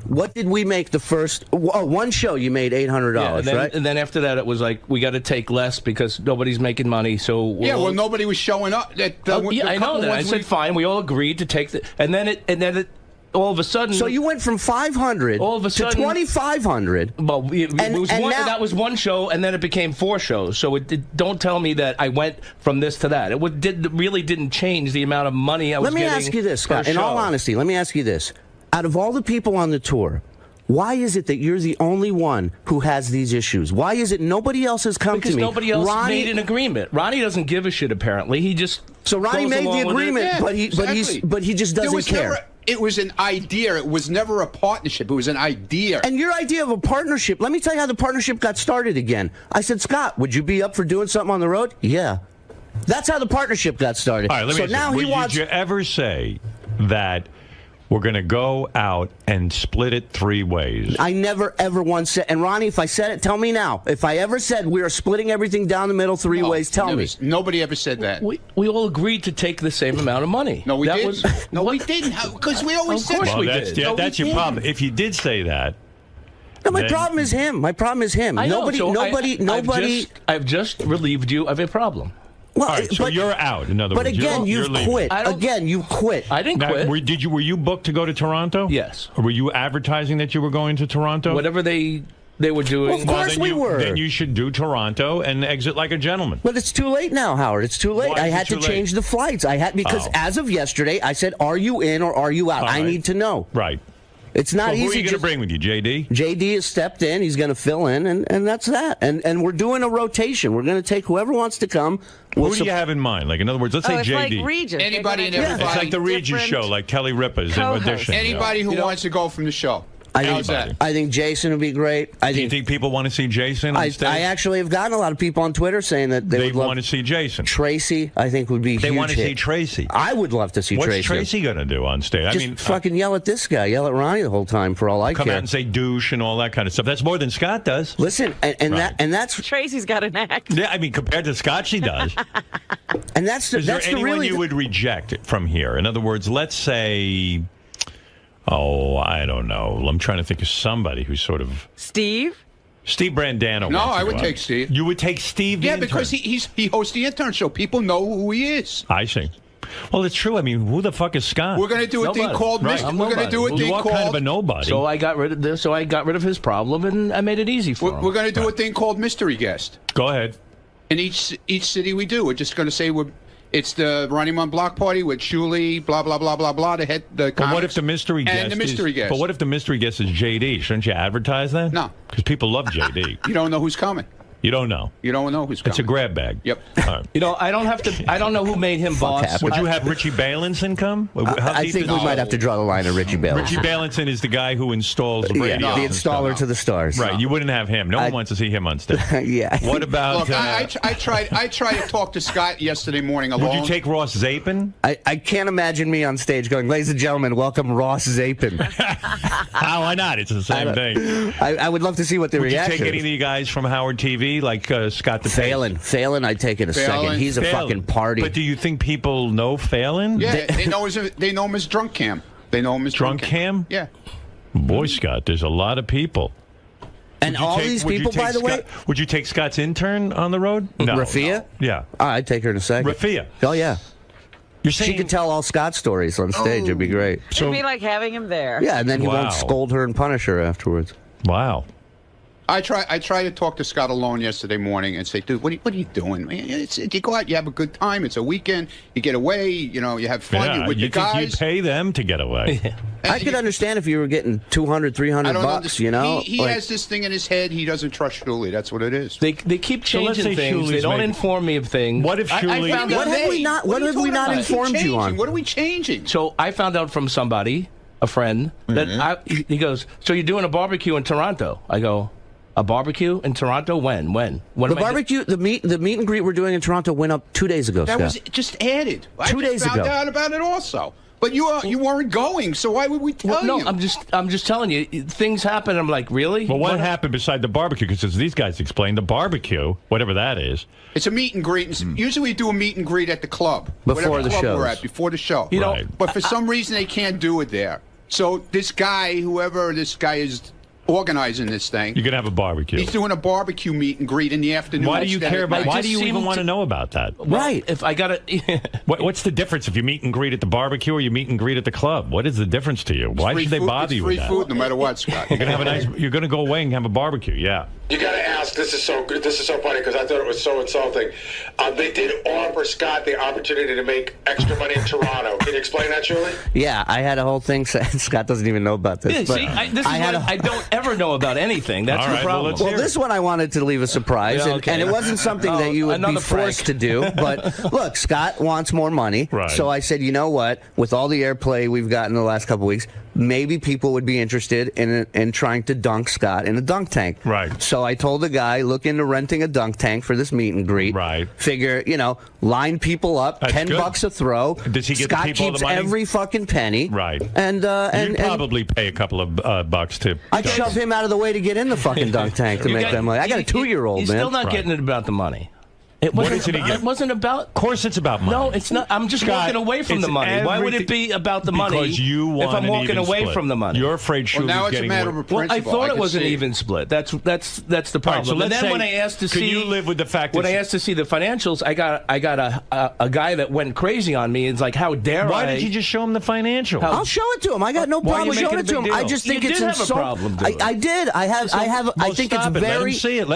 what did we make the first? One show you made $800, right? And then after that, it was like we got to take less because nobody's making money. So well, nobody was showing up. I know that. I said fine. We all agreed to take and then it all of a sudden. So you went from 500 all of a sudden, to 2,500. Well, that was one show, and then it became 4 shows. So don't tell me that I went from this to that. It really didn't change the amount of money I was getting. Let me ask you this, Scott. In all honesty, let me ask you this. Out of all the people on the tour, why is it that you're the only one who has these issues? Why is it nobody else has come to me? Because nobody else made an agreement. Ronnie doesn't give a shit, apparently. He just Ronnie made the agreement, but he just doesn't care. It was an idea. It was never a partnership. It was an idea. And your idea of a partnership, let me tell you how the partnership got started again. I said, Scott, would you be up for doing something on the road? Yeah. That's how the partnership got started. All right, let me ask you, did you ever say that we're going to go out and split it 3 ways? I never, ever once said, and Ronnie, if I said it, tell me now. If I ever said we are splitting everything down the middle 3 ways, tell me. Nobody ever said that. We all agreed to take the same amount of money. No, we didn't. No, we didn't. Because we always said that. Well, that's your problem. If you did say that. No, my problem is him. Nobody. I've just relieved you of a problem. Well, all right, so you're out. In other words, again, you've quit. Again, you quit. I didn't quit. Were you booked to go to Toronto? Yes. Or were you advertising that you were going to Toronto? Whatever they were doing. Well, of course we were. Then you should do Toronto and exit like a gentleman. But it's too late now, Howard. It's too late. I had to change the flights. Because as of yesterday, I said, "Are you in or are you out?" I need to know. Right. It's not easy. Who are you going to bring with you, JD? JD has stepped in. He's going to fill in, and that's that. And we're doing a rotation. We're going to take whoever wants to come. Who do you have in mind? Like, in other words, let's say it's JD. Like Regis. Anybody and everybody. It's like the Regis show, like Kelly Ripa's in audition. Anybody who wants to go from the show. I think Jason would be great. Do you think people want to see Jason on stage? I actually have gotten a lot of people on Twitter saying that they would want to see Jason. Tracy, I think, would be huge. They want to see Tracy. I would love to see Tracy. What's Tracy going to do on stage? Just fucking yell at this guy, yell at Ronnie the whole time for all I care. Come out and say douche and all that kind of stuff. That's more than Scott does. Listen, that's Tracy's got an act. Yeah, I mean, compared to Scott, she does. And that's Is there anyone you would reject from here? In other words, let's say. Oh, I don't know. I'm trying to think of somebody who's sort of... Steve Brandano. No, I would take Steve. You would take Steve? Yeah, because he hosts the intern show. People know who he is. I see. Well, it's true. I mean, who the fuck is Scott? We're going to do a thing called... Right. We're going to do a thing called... kind of a nobody. So I got rid of this. So I got rid of his problem, and I made it easy for him. We're going to do a thing called mystery guest. Go ahead. In each city we do. We're just going to say It's the Running Man Block Party with Shuli, blah, blah, blah, blah, blah, the But what if the mystery guest and the mystery guest? But what if the mystery guest is JD? Shouldn't you advertise that? No. Because people love JD. You don't know who's coming. You don't know. You don't know who's coming. It's a grab bag. Yep. You know, I don't know who made him boss. Would you have Richie Balinson come? I think we might have to draw the line of Richie Balinson. Richie Balinson is the guy who installs radio. Yeah, the installer to the stars. Right. You wouldn't have him. No one wants to see him on stage. Yeah. What about... Look, I tried to talk to Scott yesterday morning alone. Would you take Ross Zapin? I can't imagine me on stage going, ladies and gentlemen, welcome Ross Zapin. Why not? It's the same thing. I would love to see what the reaction is. Would you take any of the guys from Howard TV, like Scott the Phelan, I'd take in a second. He's a fucking party. But do you think people know Phelan? Yeah, they know him as Drunk Cam. They know him as Drunk Cam? Yeah. Boy, Scott, there's a lot of people. And all these people, by the way... Would you take Scott's intern on the road? No. Rafia? Yeah. I'd take her in a second. Rafia? Oh, yeah. You're saying... She could tell all Scott's stories on stage. It'd be great. It'd be like having him there. Yeah, and then he won't scold her and punish her afterwards. Wow. I tried to talk to Scott alone yesterday morning and say, dude, what are you doing? You go out, you have a good time. It's a weekend. You get away. You know, you have fun. You're with the guys. You pay them to get away. I could understand if you were getting $200, $300. You know, he has this thing in his head. He doesn't trust Shuli. That's what it is. They keep changing things. They don't inform me of things. What if Shuli? What have we not informed you on? What are we changing? So I found out from somebody, a friend, that he goes, so you're doing a barbecue in Toronto? I go, a barbecue in Toronto? When? The barbecue, the meet and greet we're doing in Toronto went up 2 days ago. That Scott. was just added. 2 days ago. I found out about it also. But you weren't going, so why would we tell you? No, I'm just telling you, things happen. I'm like, really? Well, what happened beside the barbecue? Because as these guys explained, the barbecue, whatever that is, it's a meet and greet. Usually we do a meet and greet at the club before the show. We're at before the show. You know, but for some reason they can't do it there. So this guy, whoever this guy is organizing this thing, you're gonna have a barbecue. He's doing a barbecue meet and greet in the afternoon. Why do you care about? Why do you even want to know about that? Right. If I got it, what's the difference if you meet and greet at the barbecue or you meet and greet at the club? What is the difference to you? Why should they bother you with that? Free food, no matter what, Scott. You're gonna have a nice. You're gonna go away and have a barbecue. Yeah. You got to ask. This is so good. This is so funny because I thought it was so insulting. They did offer Scott the opportunity to make extra money in Toronto. Can you explain that, Julie? Yeah, I had a whole thing. Scott doesn't even know about this. Yeah, but see, I don't ever know about anything. That's the problem. Well, this one I wanted to leave a surprise, and it wasn't something that you would be forced to do. But look, Scott wants more money, so I said, you know what? With all the airplay we've gotten the last couple of weeks, maybe people would be interested in trying to dunk Scott in a dunk tank. Right. So I told the guy, look into renting a dunk tank for this meet and greet. Right. Figure, line people up, That's $10 a throw. Does he get Scott the people keeps the money? every fucking penny. Right. And you'd probably pay a couple of bucks to. I'd shove him out of the way to get in the fucking dunk tank to make that money. I got a 2-year-old, He's man. still not getting it about the money. It wasn't about. Of course, it's about money. No, it's not. I'm just Scott, walking away from the money. Why would it be about the money? Because you want if I'm walking an even away split. from the money. You're afraid Shuli's now it's getting a matter more. of principle. Well, I thought it was an see. even split. That's the problem. Right, so and then say, when I asked to can see, you live with the fact when that I asked to see the financials, I got a guy that went crazy on me. It's like, how dare Why I? did you just show him the financials? I'll show it to him. I got no Why are you problem showing making it a to big him. I deal? just think You it's did have a insulting. problem doing I did. I have. I think it's Let very. him see it.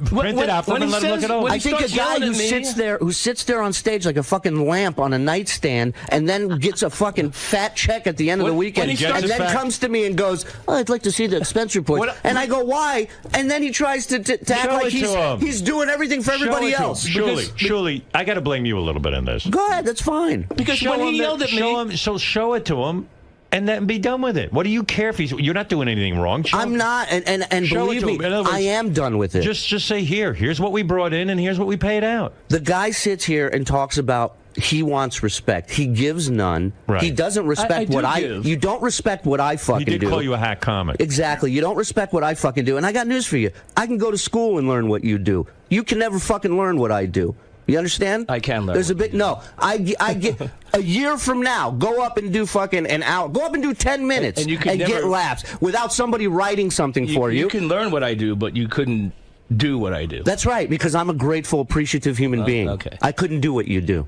Print it out for him and let him look it over. I think a guy who sits there on stage like a fucking lamp on a nightstand and then gets a fucking fat check at the end of the weekend and then comes to me and goes, oh, I'd like to see the expense report. And I go, why? And then he tries to act like he's doing everything for everybody else. Surely, I got to blame you a little bit in this. Go ahead, that's fine. Because when he yelled at me... Show it to him. And then be done with it. What do you care if you're not doing anything wrong? I'm not, and believe me, I am done with it. Just say, here's what we brought in, and here's what we paid out. The guy sits here and talks about he wants respect. He gives none. Right. He doesn't respect you don't respect what I fucking do. He did call you a hack comic. Exactly. You don't respect what I fucking do. And I got news for you. I can go to school and learn what you do. You can never fucking learn what I do. You understand? I can learn. There's a bit. No, I get a year from now. Go up and do fucking an hour. Go up and do 10 minutes and you can never, get laughs without somebody writing something for you. You can learn what I do, but you couldn't do what I do. That's right, because I'm a grateful, appreciative human being. Okay. I couldn't do what you do.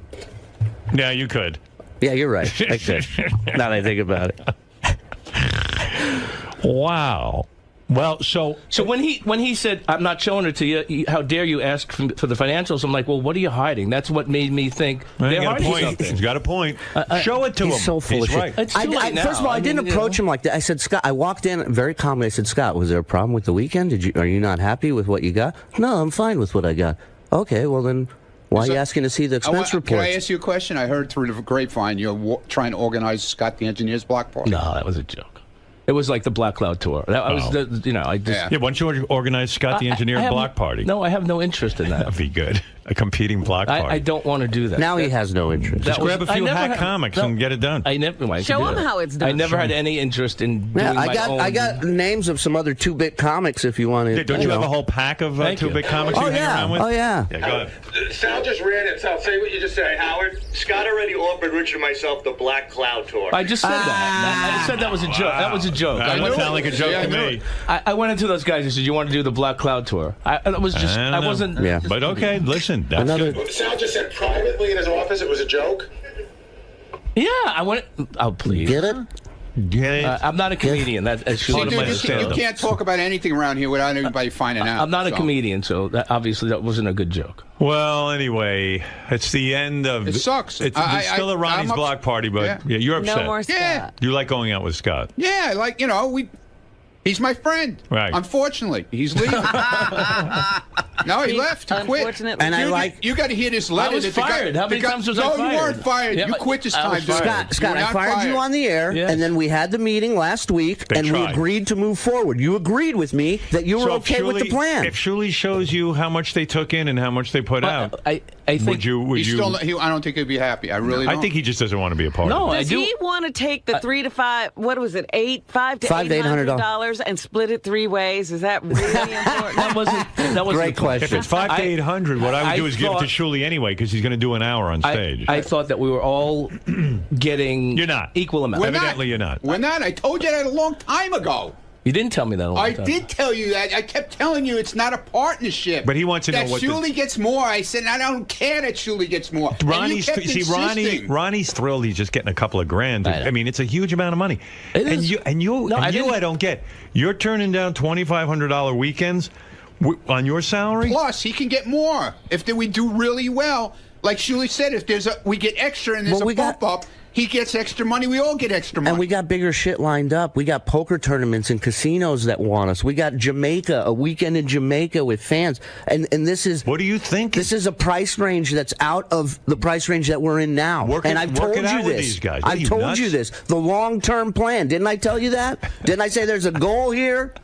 Yeah, you could. Yeah, you're right. I could. Now that I think about it. Wow. Well, so when he said, I'm not showing it to you, how dare you ask for the financials? I'm like, well, what are you hiding? That's what made me think they're hiding something. He's got a point. Show it to him. He's so full of shit. Right. It's too late now. First of all, I didn't approach him like that. I said, Scott, I walked in very calmly. I said, Scott, was there a problem with the weekend? Are you not happy with what you got? No, I'm fine with what I got. Okay, well then, why are you asking to see the expense report? Can I ask you a question? I heard through the grapevine you're trying to organize Scott the Engineer's block party. No, that was a joke. It was like the Black Cloud tour. That was I just... Yeah, why don't you organize Scott the Engineer's block party? No, I have no interest in that. That'd be good. A competing block party. I don't want to do that. Now he has no interest. Just grab a few hack comics and get it done. Show him how it's done. I never had any interest in doing my own... I got names of some other 2-bit comics if you want to... Yeah, don't you have a whole pack of 2-bit comics you hang around with? Oh, yeah. Yeah, go ahead. Sal just ran it. Sal, say what you just said, Howard. Scott already offered Richard and myself the Black Cloud tour. I just said that. I said that was a joke. That was a joke. That would sound like a joke to me. I went into those guys and said, you want to do the Black Cloud tour? I wasn't... Yeah. But okay, listen. That's good. Sal just said privately in his office it was a joke? Yeah, I went... Oh, please. Get it? I'm not a comedian. That's you can't talk about anything around here without anybody finding out. I'm not a comedian, so obviously that wasn't a good joke. Well, anyway, it's the end of... It sucks. It's still a Ronnie's block party, but you're upset. No more Scott. Yeah. You like going out with Scott. Yeah, like, he's my friend. Right. Unfortunately, he's leaving. No, he left. He quit. And you got to hear this letter. I was fired. How many times was I fired? No, you weren't fired. Yeah, you quit this time. Scott, I fired you on the air, and then we had the meeting last week, and we agreed to move forward. You agreed with me that you were okay with the plan. If Shuli shows you how much they took in and how much they put out, I think would you? I don't think he'd be happy. I really don't. I think he just doesn't want to be a part of it. Does he want to take the $5 to $800 and split it 3 ways? Is that really important? That was great question. If it's $500 to $800, what I would do is give it to Shuli anyway, because he's going to do an hour on stage. I thought that we were all getting equal amount. Evidently, you're not. We're not. I told you that a long time ago. You didn't tell me that a long time. I did tell you that. I kept telling you it's not a partnership. But he wants to know what Shuli gets more. I said, I don't care that Shuli gets more. Ronnie's thrilled he's just getting a couple of grand. I mean, it's a huge amount of money. It is. I don't get. You're turning down $2,500 weekends on your salary? Plus, he can get more if we do really well. Like Shuli said, if we get extra and there's a bump up, he gets extra money. We all get extra money. And we got bigger shit lined up. We got poker tournaments and casinos that want us. We got Jamaica, a weekend in Jamaica with fans. And this is... What do you think? This is a price range that's out of the price range that we're in now. I've told you this. With these guys. I've told you this. The long-term plan. Didn't I tell you that? Didn't I say there's a goal here?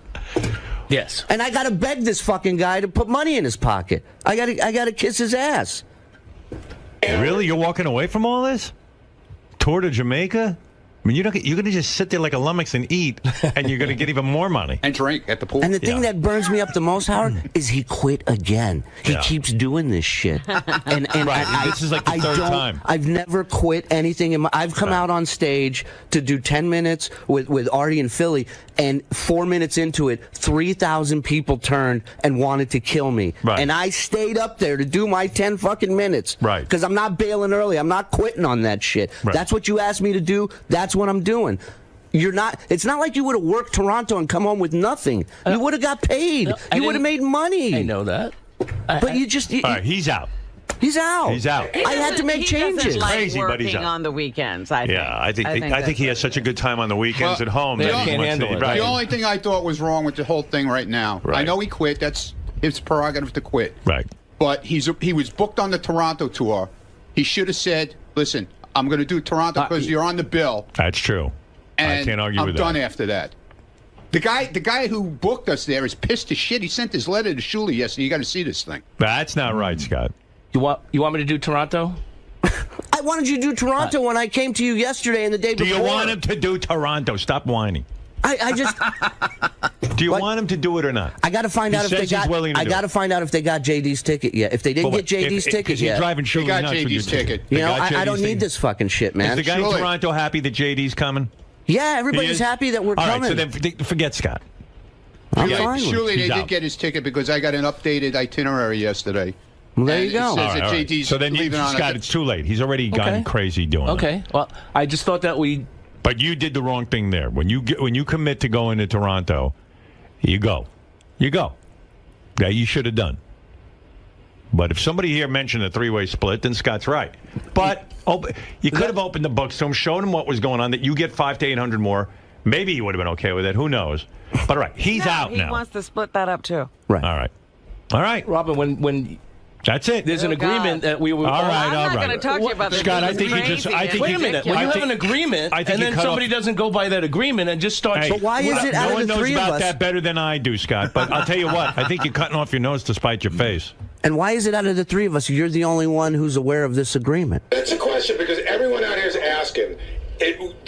Yes. And I got to beg this fucking guy to put money in his pocket. I got to kiss his ass. Really? You're walking away from all this? Tour to Jamaica? I mean, you're going to just sit there like a lummox and eat, and you're going to get even more money. And drink at the pool. And the thing that burns me up the most, Howard, is he quit again. He keeps doing this shit. And this is like the third time. I've never quit anything. I've come out on stage to do 10 minutes with Artie and Philly, and 4 minutes into it, 3,000 people turned and wanted to kill me. Right. And I stayed up there to do my 10 fucking minutes. Right. Because I'm not bailing early. I'm not quitting on that shit. Right. That's what you asked me to do. That's what I'm doing. It's not like you would have worked Toronto and come home with nothing. You would have got paid. You would have made money. I know that. But you just... all right, he's out. He's out. He's out. I had to make changes. Like crazy, but he's out. On the weekends, I think he has such a good time on the weekends at home that he can't handle it. The only thing I thought was wrong with the whole thing right now, I know he quit. That's his prerogative to quit. Right. But he was booked on the Toronto tour. He should have said, listen, I'm going to do Toronto because you're on the bill. That's true. And I can't argue with that. I'm done after that. The guy who booked us there is pissed as shit. He sent his letter to Shuli yesterday. You got to see this thing. That's not right, Scott. You want me to do Toronto? I wanted you to do Toronto when I came to you yesterday and the day before. Do you want him to do Toronto? Stop whining. I just... Do you want him to do it or not? I got to find out if they got... I got to find out if they got JD's ticket yet. If they didn't get JD's ticket yet... He's driving Shuli nuts. They got JD's ticket. You know, I don't need this fucking shit, man. Is the guy in Toronto happy that JD's coming? Yeah, everybody's happy that we're coming. All right, so then forget Scott. Shuli, they did get his ticket because I got an updated itinerary yesterday. Well, there you go. It says that JD's so then Scott, it's too late. He's already gone crazy doing it. Okay. Well, I just thought that we... But you did the wrong thing there. When you commit to going to Toronto, You go. That you should have done. But if somebody here mentioned a three-way split, then Scott's right. But you could have opened the books to him, showed him what was going on, that you get 500 to 800 more. Maybe he would have been okay with it. Who knows? But all right, he's out now. He wants to split that up, too. Right. All right. Robin, when that's it. There's an agreement that we were. All right. I'm not going to talk to you about this. Scott, I think you just. Wait a minute. When you have an agreement, and then somebody doesn't go by that agreement and just starts. But why is it out of the three of us? No one knows about that better than I do, Scott. But I'll tell you what. I think you're cutting off your nose to spite your face. And why is it out of the three of us, you're the only one who's aware of this agreement? That's a question because everyone out here is asking.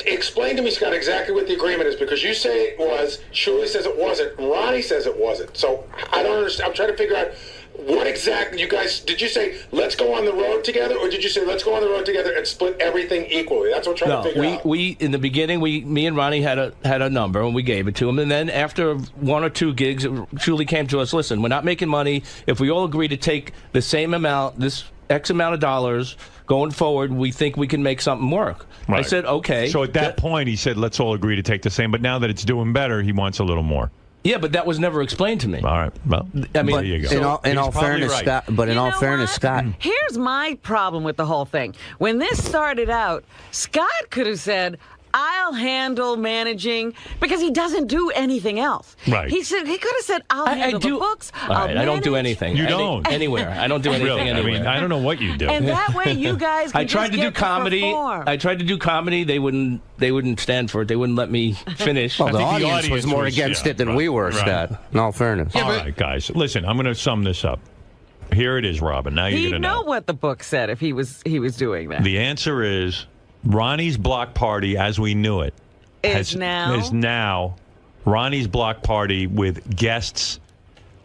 Explain to me, Scott, exactly what the agreement is, because you say it was, Shirley says it wasn't, Ronnie says it wasn't. So I don't understand. I'm trying to figure out what exactly you guys, did you say, let's go on the road together, or did you say, let's go on the road together and split everything equally? That's what I'm trying to figure out. We in the beginning, me and Ronnie had a number, and we gave it to him. And then after one or two gigs, Julie came to us, listen, we're not making money. If we all agree to take the same amount, this X amount of dollars, going forward, we think we can make something work. Right. I said, okay. So at that point, he said, let's all agree to take the same. But now that it's doing better, he wants a little more. Yeah, but that was never explained to me. All right. Well, I mean, there you go. In all fairness, right. Scott. But in all fairness, Scott. Here's my problem with the whole thing. When this started out, Scott could have said, I'll handle managing, because he doesn't do anything else. Right. He could have said, I'll handle the books. All right, I don't do anything. You don't? Anywhere. I don't do anything really? anywhere. I mean, I don't know what you do. And that way you guys can I tried to do comedy. Perform. I tried to do comedy. They wouldn't stand for it. They wouldn't let me finish. Well, the audience was more against it than we were, Scott. In all fairness. All right, guys. Listen, I'm going to sum this up. Here it is, Robin. Now you're going to know. He'd know what the book said if he was doing that. The answer is Ronnie's block party, as we knew it, is now Ronnie's block party with guests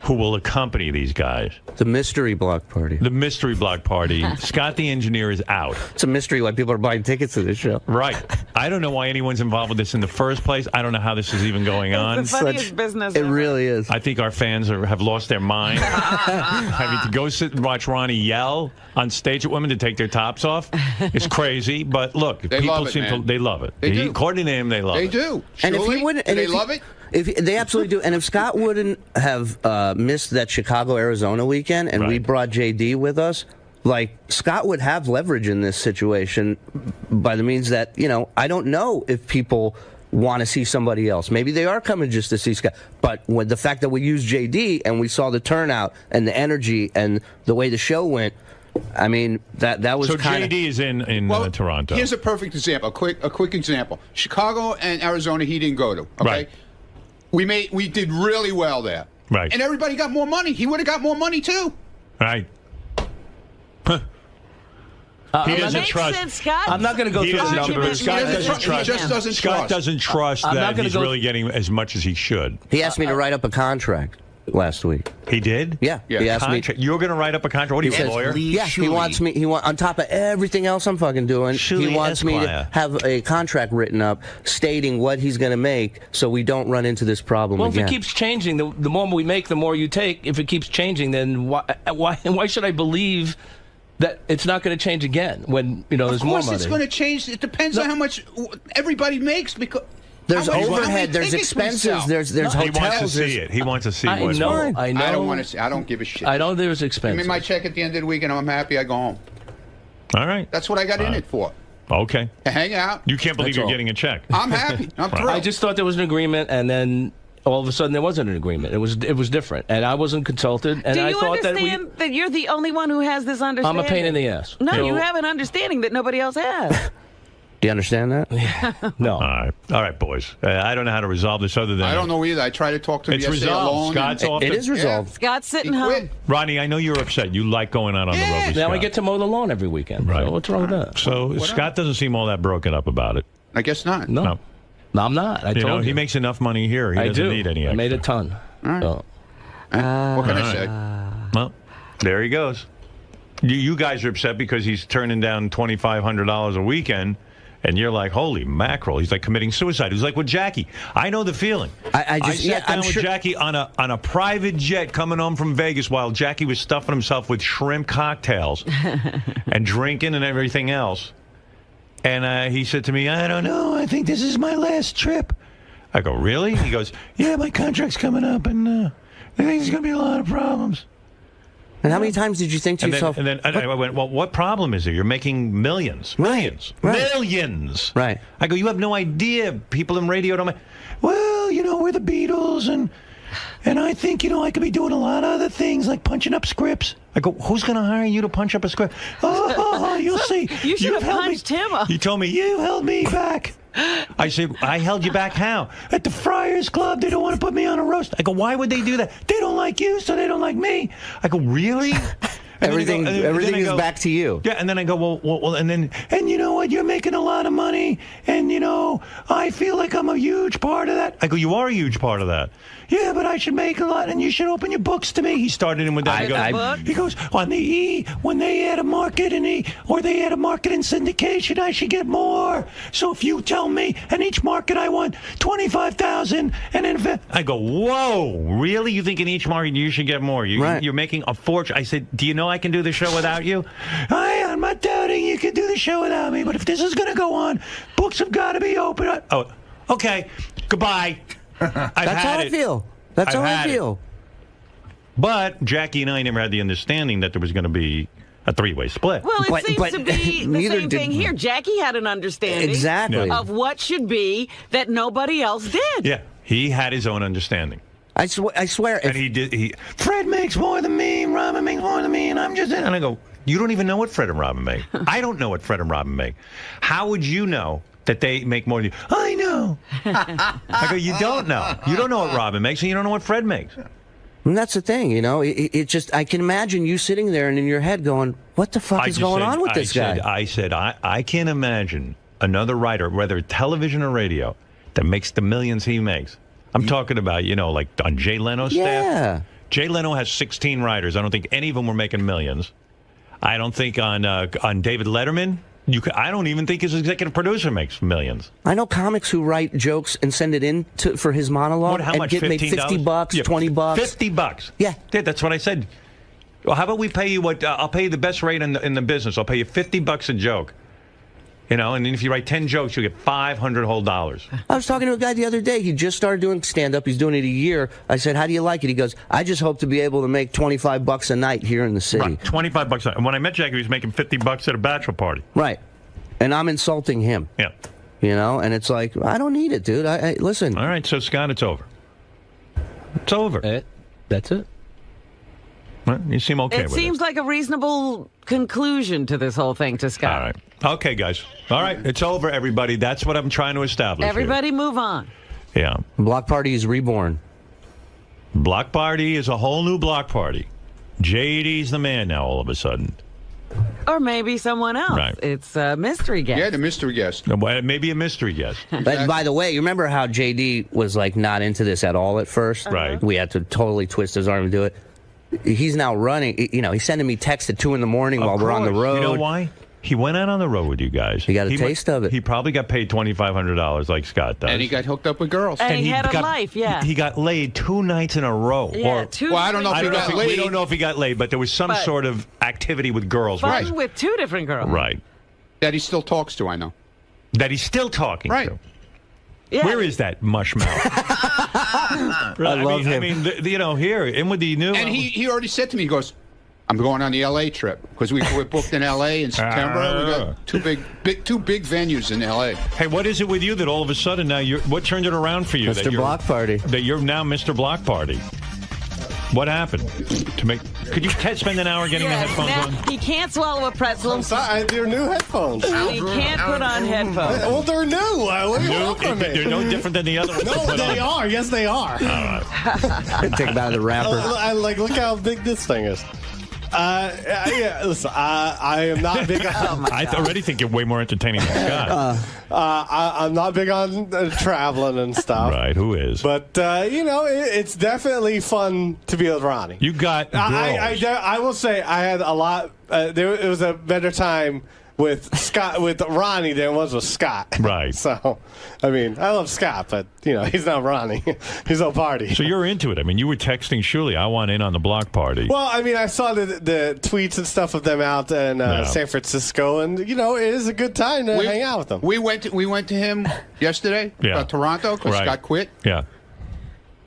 who will accompany these guys. The mystery block party. The mystery block party. Scott the engineer is out. It's a mystery why people are buying tickets to this show. Right. I don't know why anyone's involved with this in the first place. I don't know how this is even going on. It's the funniest business It ever. really is. I think our fans have lost their mind. Having to go sit and watch Ronnie yell on stage at women to take their tops off is crazy. But look, They people love it, seem man. to they love it. They do. According to him, they love it. They do. And if Surely? he wouldn't, Do they love it? They absolutely do. And if Scott wouldn't have missed that Chicago-Arizona weekend and we brought JD with us, like, Scott would have leverage in this situation by the means that, I don't know if people want to see somebody else. Maybe they are coming just to see Scott. But with the fact that we used JD and we saw the turnout and the energy and the way the show went, I mean, that was so kind of... JD is in Toronto. Here's a perfect example, a quick example. Chicago and Arizona, he didn't go to. Okay, right. We did really well there. Right. And everybody got more money. He would have got more money too. Right. He doesn't trust. I'm not going to go through the numbers. Scott doesn't trust. He just doesn't Scott trust. doesn't trust that he's really getting as much as he should. He asked me to write up a contract last week. He did? Yeah. He asked me. You're going to write up a contract? What are you, a lawyer? Yeah, he wants me. On top of everything else I'm fucking doing, he wants me to have a contract written up stating what he's going to make, so we don't run into this problem Well, again. if it keeps changing, the more we make, the more you take. If it keeps changing, then why should I believe that it's not going to change again when there's more money? Of course, it's going to change. It depends on how much everybody makes because. There's overhead, there's expenses, there's hotels. He wants to see it. He wants to see I what's know. going on. I don't want to see. I don't give a shit. I know there's expenses. Give me my check at the end of the week, and I'm happy. I go home. All right. That's what I got in it for. Okay. To hang out. You can't believe you're getting a check. I'm happy. I'm thrilled. I just thought there was an agreement, and then all of a sudden there wasn't an agreement. It was different, and I wasn't consulted. And Do I you thought understand that you're the only one who has this understanding? I'm a pain in the ass. No, So- you have an understanding that nobody else has. Do you understand that? No. All right, boys. I don't know how to resolve this other than... I don't know either. I tried to talk to him It's yesterday resolved. alone. Scott's off. It is resolved. Scott's sitting home. Ronnie, I know you're upset. You like going out on the road with Now Scott. I get to mow the lawn every weekend. Right. So what's wrong with that? So Scott doesn't seem all that broken up about it. I guess not. No, I'm not. I told you. He makes enough money here. He doesn't need any extra. I made a ton. Right. So. What can I say? Well, there he goes. You guys are upset because he's turning down $2,500 a weekend, and you're like, holy mackerel. He's like committing suicide. He's like with Jackie. I know the feeling. I sat down with Jackie on a private jet coming home from Vegas while Jackie was stuffing himself with shrimp cocktails and drinking and everything else. And he said to me, I don't know. I think this is my last trip. I go, really? He goes, yeah, my contract's coming up, and I think there's going to be a lot of problems. And how many times did you think to yourself... And then I went, well, what problem is there? You're making millions. Millions. Right. Millions. Right. I go, you have no idea. People in radio don't... Well, you know, we're the Beatles, and I think, you know, I could be doing a lot of other things, like punching up scripts. I go, who's going to hire you to punch up a script? Oh, you'll see. You should have punched him up. You told me, you held me back. I said, I held you back how? At the Friars Club, they don't want to put me on a roast. I go, why would they do that? They don't like you, so they don't like me. I go, really? Everything is back to you. Yeah, and then I go, well, and you know what? You're making a lot of money, and, you know, I feel like I'm a huge part of that. I go, you are a huge part of that. Yeah, but I should make a lot, and you should open your books to me. He started in with that. He goes, on the E, when they add a market or they add a market in syndication, I should get more. So if you tell me, and each market I want $25,000, and then I go, whoa, really? You think in each market you should get more? You're making a fortune. I said, do you know I can do the show without you? I'm not doubting you can do the show without me, but if this is going to go on, books have got to be open. Oh, okay. Goodbye. That's how I feel. That's how I feel. But Jackie and I never had the understanding that there was going to be a three-way split. Well, it seems to be the same thing here. Jackie had an understanding of what should be that nobody else did. Yeah, he had his own understanding. I swear. And he did. Fred makes more than me, Robin makes more than me, and I'm just in. And I go, you don't even know what Fred and Robin make. I don't know what Fred and Robin make. How would you know that they make more than you? I know. I go, you don't know. You don't know what Robin makes, and you don't know what Fred makes. And that's the thing, you know. It just, I can imagine you sitting there and in your head going, what the fuck is going on with this guy? I said, I can't imagine another writer, whether television or radio, that makes the millions he makes. I'm talking about, you know, like on Jay Leno's staff. Jay Leno has 16 writers. I don't think any of them were making millions. I don't think on David Letterman, I don't even think his executive producer makes millions. I know comics who write jokes and send it in for his monologue how much, and get made $50, $20. $50. Yeah, that's what I said. Well, how about we pay you I'll pay you the best rate in the business. I'll pay you $50 a joke. You know, and then if you write 10 jokes, you get $500 whole dollars. I was talking to a guy the other day. He just started doing stand-up. He's doing it a year. I said, how do you like it? He goes, I just hope to be able to make $25 a night here in the city. Right, $25 a night. And when I met Jackie, he was making $50 at a bachelor party. Right. And I'm insulting him. Yeah. You know, and it's like, I don't need it, dude. Listen. All right, so, Scott, it's over. It's over. That's it. Well, you seem okay with it. It seems like a reasonable conclusion to this whole thing to Scott. All right. Okay, guys. All right, it's over, everybody. That's what I'm trying to establish. Everybody move on. Yeah. Block Party is reborn. Block Party is a whole new block party. JD's the man now all of a sudden. Or maybe someone else. Right. It's a mystery guest. Yeah, the mystery guest. Maybe a mystery guest. But by the way, you remember how JD was like not into this at all at first? Right. We had to totally twist his arm to do it. He's now running. You know, he's sending me texts at 2 in the morning while we're on the road. You know why? He went out on the road with you guys. He got a taste of it. He probably got paid $2,500 like Scott does. And he got hooked up with girls. And he had a life, yeah. He got laid 2 nights in a row. Yeah, well, I don't know if he got laid. We don't know if he got laid, but there was some sort of activity with girls. Fun with 2 different girls. Right. That he still talks to, I know. That he's still talking to. Yeah. Where is that mush mouth? I love him. I mean, you know, here, in with the new... And he already said to me, he goes, I'm going on the L.A. trip because we're booked in L.A. in September. We got two big venues in L.A. Hey, what is it with you that all of a sudden now what turned it around for you? Mr. Block Party. That you're now Mr. Block Party. What happened? Could you spend an hour getting the headphones on? He can't swallow a pretzel. I'm sorry, they're new headphones. He can't put on headphones. Well, they're new. What do you want from me? They're no different than the other ones. No, they are. Yes, they are. All right. Take them out of the wrapper. Look how big this thing is. Listen, I am not big on... I already think you're way more entertaining than Scott. I'm not big on traveling and stuff. Right, who is? But, you know, it's definitely fun to be with Ronnie. You got girls. I will say I had a lot... it was a better time with Ronnie than it was with Scott. Right. So, I mean, I love Scott, but, he's not Ronnie. He's no party. So you're into it. I mean, you were texting Shuli, I want in on the block party. Well, I mean, I saw the tweets and stuff of them out in San Francisco, and, it is a good time to hang out with them. We went to him yesterday, Toronto, because Scott quit. Yeah.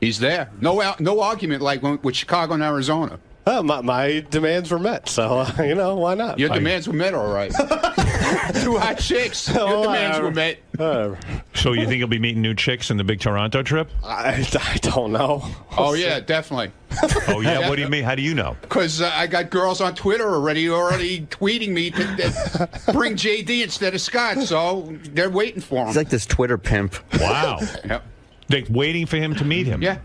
He's there. No argument like with Chicago and Arizona. Oh, my demands were met, so, why not? Your demands were met, all right. 2 hot chicks. Your demands were met. So you think you'll be meeting new chicks in the big Toronto trip? I don't know. Oh, yeah, definitely. Oh, yeah? What do you mean? How do you know? Because I got girls on Twitter already tweeting me to bring JD instead of Scott, so they're waiting for him. He's like this Twitter pimp. Wow. Yep. They're waiting for him to meet him. Yeah.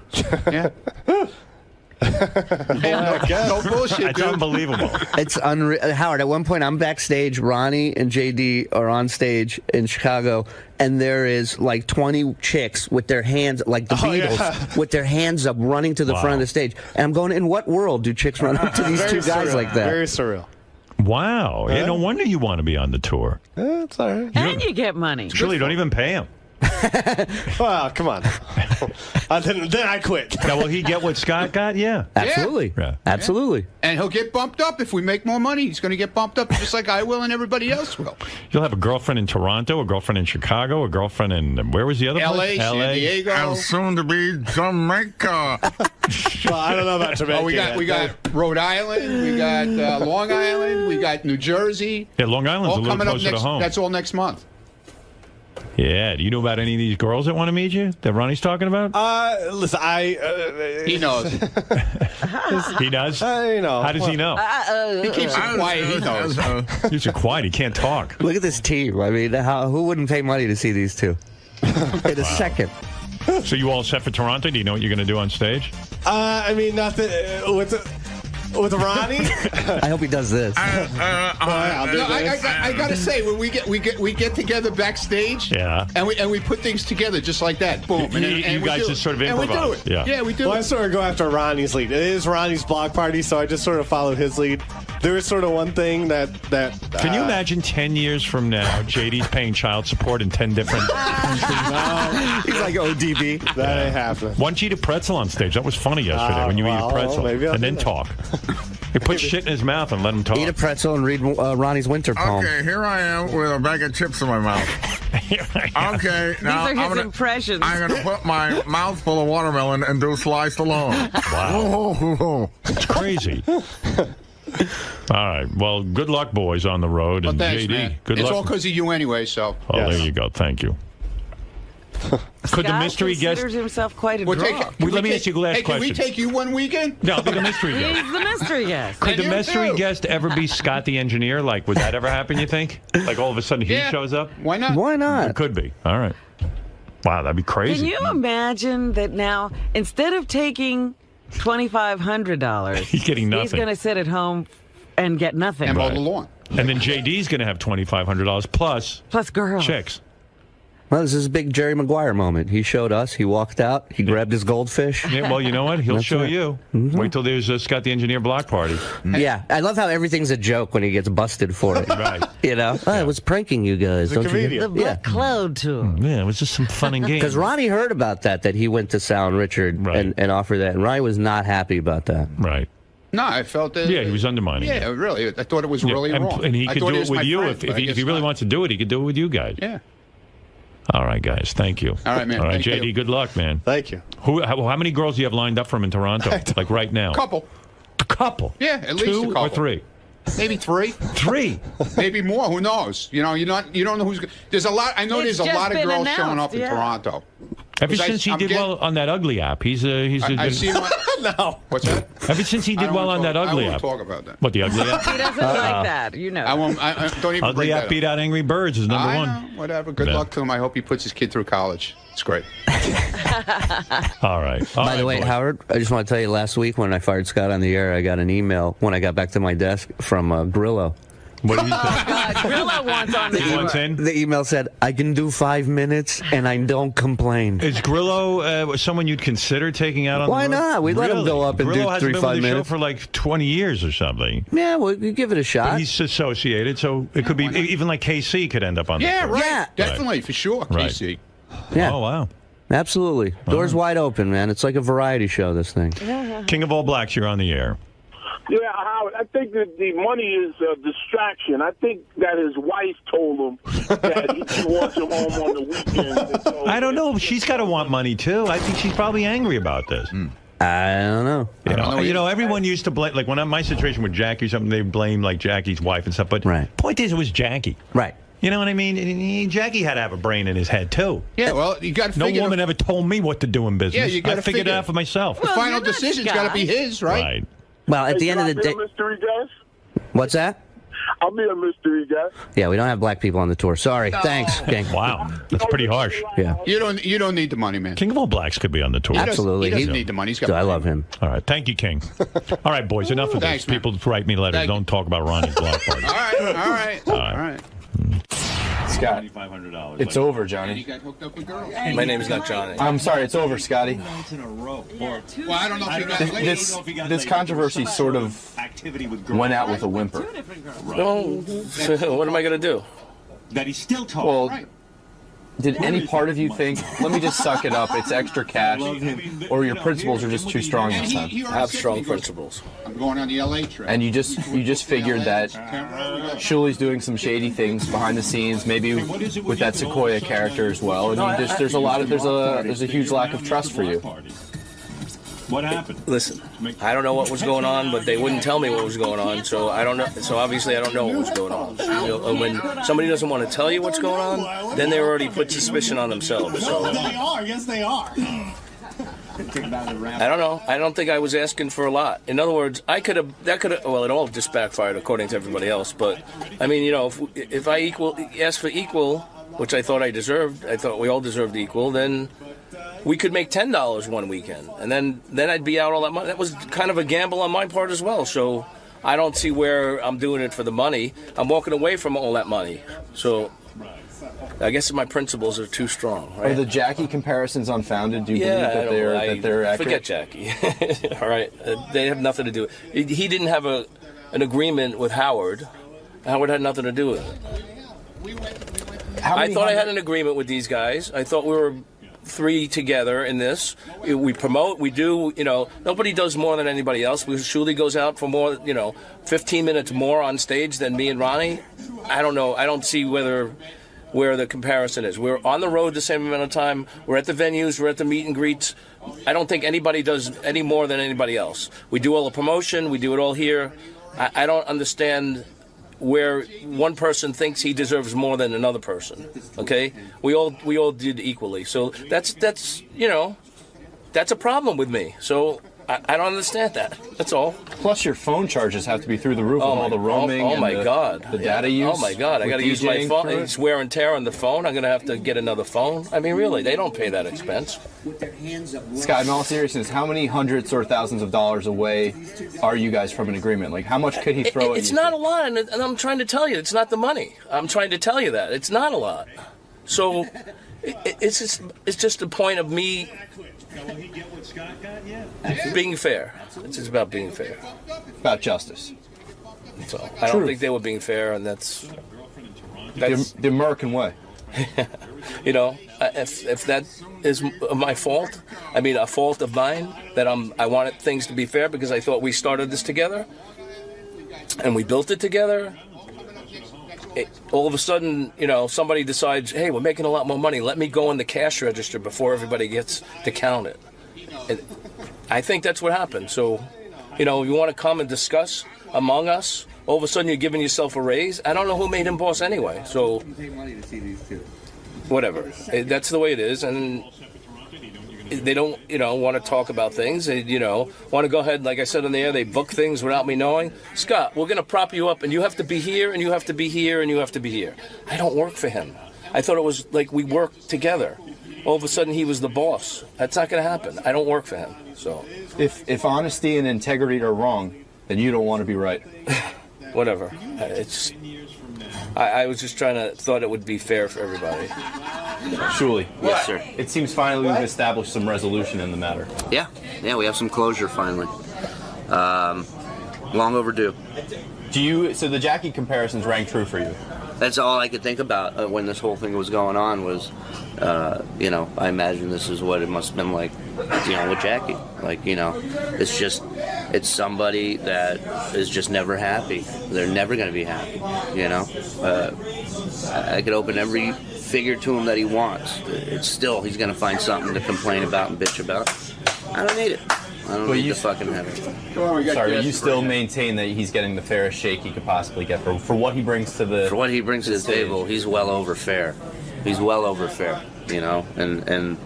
No bullshit, It's dude. unbelievable. It's unreal. Howard, at one point, I'm backstage. Ronnie and JD are on stage in Chicago, and there is like 20 chicks with their hands, like the Beatles, with their hands up, running to the front of the stage. And I'm going, in what world do chicks run up to these two guys like that? Very surreal. Wow. Yeah, no wonder you want to be on the tour. It's all right. And you get money. Shuli, don't even pay him. Well, come on. Then I quit. Now, will he get what Scott got? Yeah. Absolutely. Yeah. Absolutely. And he'll get bumped up if we make more money. He's going to get bumped up just like I will and everybody else will. You'll have a girlfriend in Toronto, a girlfriend in Chicago, a girlfriend in, where was the other place? San Diego. And soon to be Jamaica. Well, I don't know about Jamaica. We got Rhode Island. We got Long Island. We got New Jersey. Yeah, Long Island's all a little coming closer up next, to home. That's all next month. Yeah. Do you know about any of these girls that want to meet you that Ronnie's talking about? Listen, he knows. He does? How does he know? He keeps it quiet. He knows. He's so quiet. He can't talk. Look at this team. I mean, who wouldn't pay money to see these two? In a second. So you all set for Toronto? Do you know what you're going to do on stage? I mean, nothing with Ronnie. I hope he does this. I gotta say, when we get together backstage, and we put things together just like that, boom. And you guys just sort of improvise. And we do it. Yeah, we do. I sort of go after Ronnie's lead. It is Ronnie's block party, so I just sort of follow his lead. There is sort of one thing that Can you imagine 10 years from now, JD's paying child support in 10 different countries? He's like ODB. That ain't happening. Why don't you eat a pretzel on stage? That was funny yesterday when you eat a pretzel. And then talk. He put shit in his mouth and let him talk. Eat a pretzel and read Ronnie's winter poem. Okay, here I am with a bag of chips in my mouth. Okay, now These are his impressions. I'm going to put my mouth full of watermelon and do sliced alone. Wow. It's crazy. All right. Well, good luck, boys, on the road. Well, and thanks, JD, man. good It's luck. all because of you anyway, so. Oh, there you go. Thank you. Could the mystery guest... considers himself quite a draw. Let me ask you the last question. Can we take you one weekend? No, I'll be the mystery guest. He's the mystery guest. Could the mystery guest ever be Scott the engineer? Like, would that ever happen, you think? Like, all of a sudden he shows up? Why not? Why not? It could be. All right. Wow, that'd be crazy. Can you imagine that now, instead of taking $2,500, he's getting nothing. He's going to sit at home and get nothing. And mow the lawn. And then JD's going to have $2,500 plus girls. chicks. Well, this is a big Jerry Maguire moment. He showed us. He walked out. He grabbed his goldfish. Yeah, well, you know what? He'll That's show it. you. Mm-hmm. Wait till there's a Scott the Engineer block party. Yeah, I love how everything's a joke when he gets busted for it. Right. You know? I was pranking you guys. He's a Don't you comedian. get- The Black Cloud tour. Yeah, it was just some fun and games. Because Ronnie heard about that he went to Sal and Richard and offered that. And Ronnie was not happy about that. Right. No, I felt that. Yeah, he was undermining Yeah, really. I thought it was Yeah, really wrong. and he I could thought do was it with my you friend, if but I he guess really not. wants to do it. He could do it with you guys. Yeah. All right, guys. Thank you. All right, man. All right, Thank JD. you. Good luck, man. Thank you. How many girls do you have lined up from in Toronto? Like right now? Couple. A couple. Yeah, at least a 2 couple. or 3. Maybe 3. 3. Maybe more. Who knows? You know, you don't know who's. There's a lot. I know It's there's a just lot of been girls showing up announced, in yeah. Toronto. Ever 'Cause since he I'm did getting- well on that Ugly app, he's I see him on. No. What's that? Ever since he I did don't well wanna on that talk- Ugly I app. won't talk about that. What, the Ugly app? He doesn't like that, you know. I won't. I don't even. Ugly bring app that beat out Angry Birds is number I one. know, whatever. Good Yeah. luck to him. I hope he puts his kid through college. It's great. All right. By the way, boys. Howard, I just want to tell you, last week when I fired Scott on the air, I got an email when I got back to my desk from Grillo. What did he say? God, Grillo wants on the He wants in? The email said, I can do 5 minutes and I don't complain. Is Grillo someone you'd consider taking out on Why the road? not? We'd let him go up and Grillo do hasn't 3 been 5 with the minutes. show for like 20 years or something. Yeah, well, you give it a shot. But he's associated, so it could be even like KC could end up on the Yeah, show. right. Yeah. Definitely, for sure, Right. KC. Yeah. Oh, wow. Absolutely. Doors wide open, man. It's like a variety show, this thing. King of All Blacks, you're on the air. Yeah, Howard, I think that the money is a distraction. I think that his wife told him that he wants him home on the weekend. I don't know. She's got to want money, too. I think she's probably angry about this. I don't know. You know, everyone used to blame, like when my situation with Jackie or something, they blame like Jackie's wife and stuff. But point is, it was Jackie. Right. You know what I mean? Jackie had to have a brain in his head, too. Yeah, well, you got to No figure woman ever told me what to do in business. Yeah, you got I to figured it out for myself. The final decision's got to be his, right? Well, at the end of the day... mystery guest? What's that? I'll be a mystery guest. Yeah, we don't have black people on the tour. Sorry. Thanks, King. Wow. That's pretty harsh. Yeah. You don't need the money, man. King of All Blacks could be on the tour. Absolutely. He doesn't need the money. He's got I love him. All right. Thank you, King. All right, boys. Enough of Thanks, this. People write me letters. Thank Don't talk about Ronnie's block party. All right. Scott, it's over, Johnny. My name's not Johnny. I'm sorry, it's over, Scotty. Well, I don't know if he got This controversy sort of went out with a whimper. Well, what am I going to do? That he's still talking. Well, did any part of you think, let me just suck it up, it's extra cash, or your principles are just too strong this time? I have strong principles. I'm going on the LA trip. And you just figured that Shuli's doing some shady things behind the scenes, maybe with that Sequoia character as well. And there's a huge lack of trust for you. What happened? Listen, I don't know what was going on, but they wouldn't tell me what was going on, so I don't know. So obviously, I don't know what was going on. You know, and when somebody doesn't want to tell you what's going on, then they already put suspicion on themselves. So Yes, they are. I don't know. I don't think I was asking for a lot. In other words, well, it all just backfired according to everybody else. But I mean, you know, if I asked for equal, which I thought I deserved, I thought we all deserved equal, then we could make $10 one weekend, and then I'd be out all that money. That was kind of a gamble on my part as well. So I don't see where I'm doing it for the money. I'm walking away from all that money. So I guess my principles are too strong. Right? Are the Jackie comparisons unfounded? Do you believe that they're accurate? Forget Jackie. All right, they have nothing to do. He didn't have an agreement with Howard. Howard had nothing to do with it. I thought I had an agreement with these guys. I thought we were 3 together in this. We promote, we do, you know, nobody does more than anybody else. Shuli goes out for more, 15 minutes more on stage than me and Ronnie. I don't know. I don't see where the comparison is. We're on the road the same amount of time. We're at the venues. We're at the meet and greets. I don't think anybody does any more than anybody else. We do all the promotion. We do it all here. I don't understand where one person thinks he deserves more than another person. Okay, we all did equally. So that's a problem with me. So I don't understand that. That's all. Plus, your phone charges have to be through the roof with all the roaming. Oh my God! The data use. Oh my God! I got to use my phone. It's wear and tear on the phone. I'm going to have to get another phone. I mean, really, they don't pay that expense. Scott, in all seriousness, how many hundreds or thousands of dollars away are you guys from an agreement? Like, how much could he throw at you? It's not a lot, and I'm trying to tell you, it's not the money. I'm trying to tell you that it's not a lot. So it's just a point of me being fair. It's just about being fair. About justice. So I don't think they were being fair, and that's the American way. If that is my fault, I mean a fault of mine, that I wanted things to be fair because I thought we started this together, and we built it together. All of a sudden, somebody decides, hey, we're making a lot more money. Let me go in the cash register before everybody gets to count it. And I think that's what happened. So, if you want to come and discuss among us, all of a sudden you're giving yourself a raise. I don't know who made him boss anyway. So, whatever. That's the way it is. And they don't, want to talk about things. They, want to go ahead, like I said on the air, they book things without me knowing. Scott, we're going to prop you up, and you have to be here, and you have to be here, and you have to be here. I don't work for him. I thought it was like we worked together. All of a sudden, he was the boss. That's not going to happen. I don't work for him. So, if honesty and integrity are wrong, then you don't want to be right. whatever. It's. I was just thought it would be fair for everybody. Shuli. Yes, sir. It seems finally we've established some resolution in the matter. Yeah, we have some closure finally. Long overdue. So the Jackie comparisons rang true for you? That's all I could think about when this whole thing was going on was, I imagine this is what it must have been like, with Jackie. Like, it's somebody that is just never happy. They're never going to be happy, I could open every figure to him that he wants. It's still, he's going to find something to complain about and bitch about. I don't need it. I don't need to fucking have it. Sorry, but you still maintain that he's getting the fairest shake he could possibly get for what he brings to the... For what he brings to the table, he's well over fair. He's well over fair, and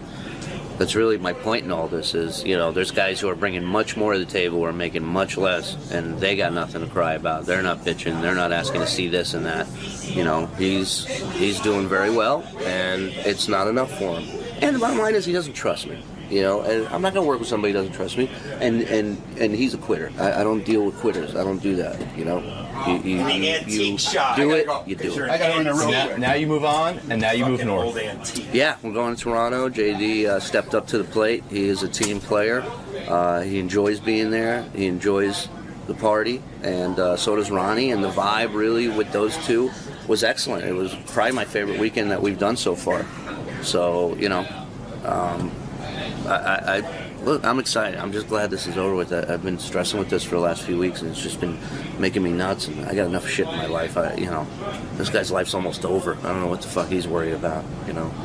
that's really my point in all this is, there's guys who are bringing much more to the table who are making much less, and they got nothing to cry about. They're not bitching. They're not asking to see this and that. He's doing very well, and it's not enough for him. And the bottom line is he doesn't trust me. And I'm not going to work with somebody who doesn't trust me. And he's a quitter. I don't deal with quitters. I don't do that. You do it, you do it. Now you move on, and now you move north. Yeah, we're going to Toronto. JD stepped up to the plate. He is a team player. He enjoys being there. He enjoys the party. And so does Ronnie. And the vibe, really, with those two was excellent. It was probably my favorite weekend that we've done so far. So, look, I'm excited. I'm just glad this is over with. I've been stressing with this for the last few weeks, and it's just been making me nuts. And I got enough shit in my life. This guy's life's almost over. I don't know what the fuck he's worried about.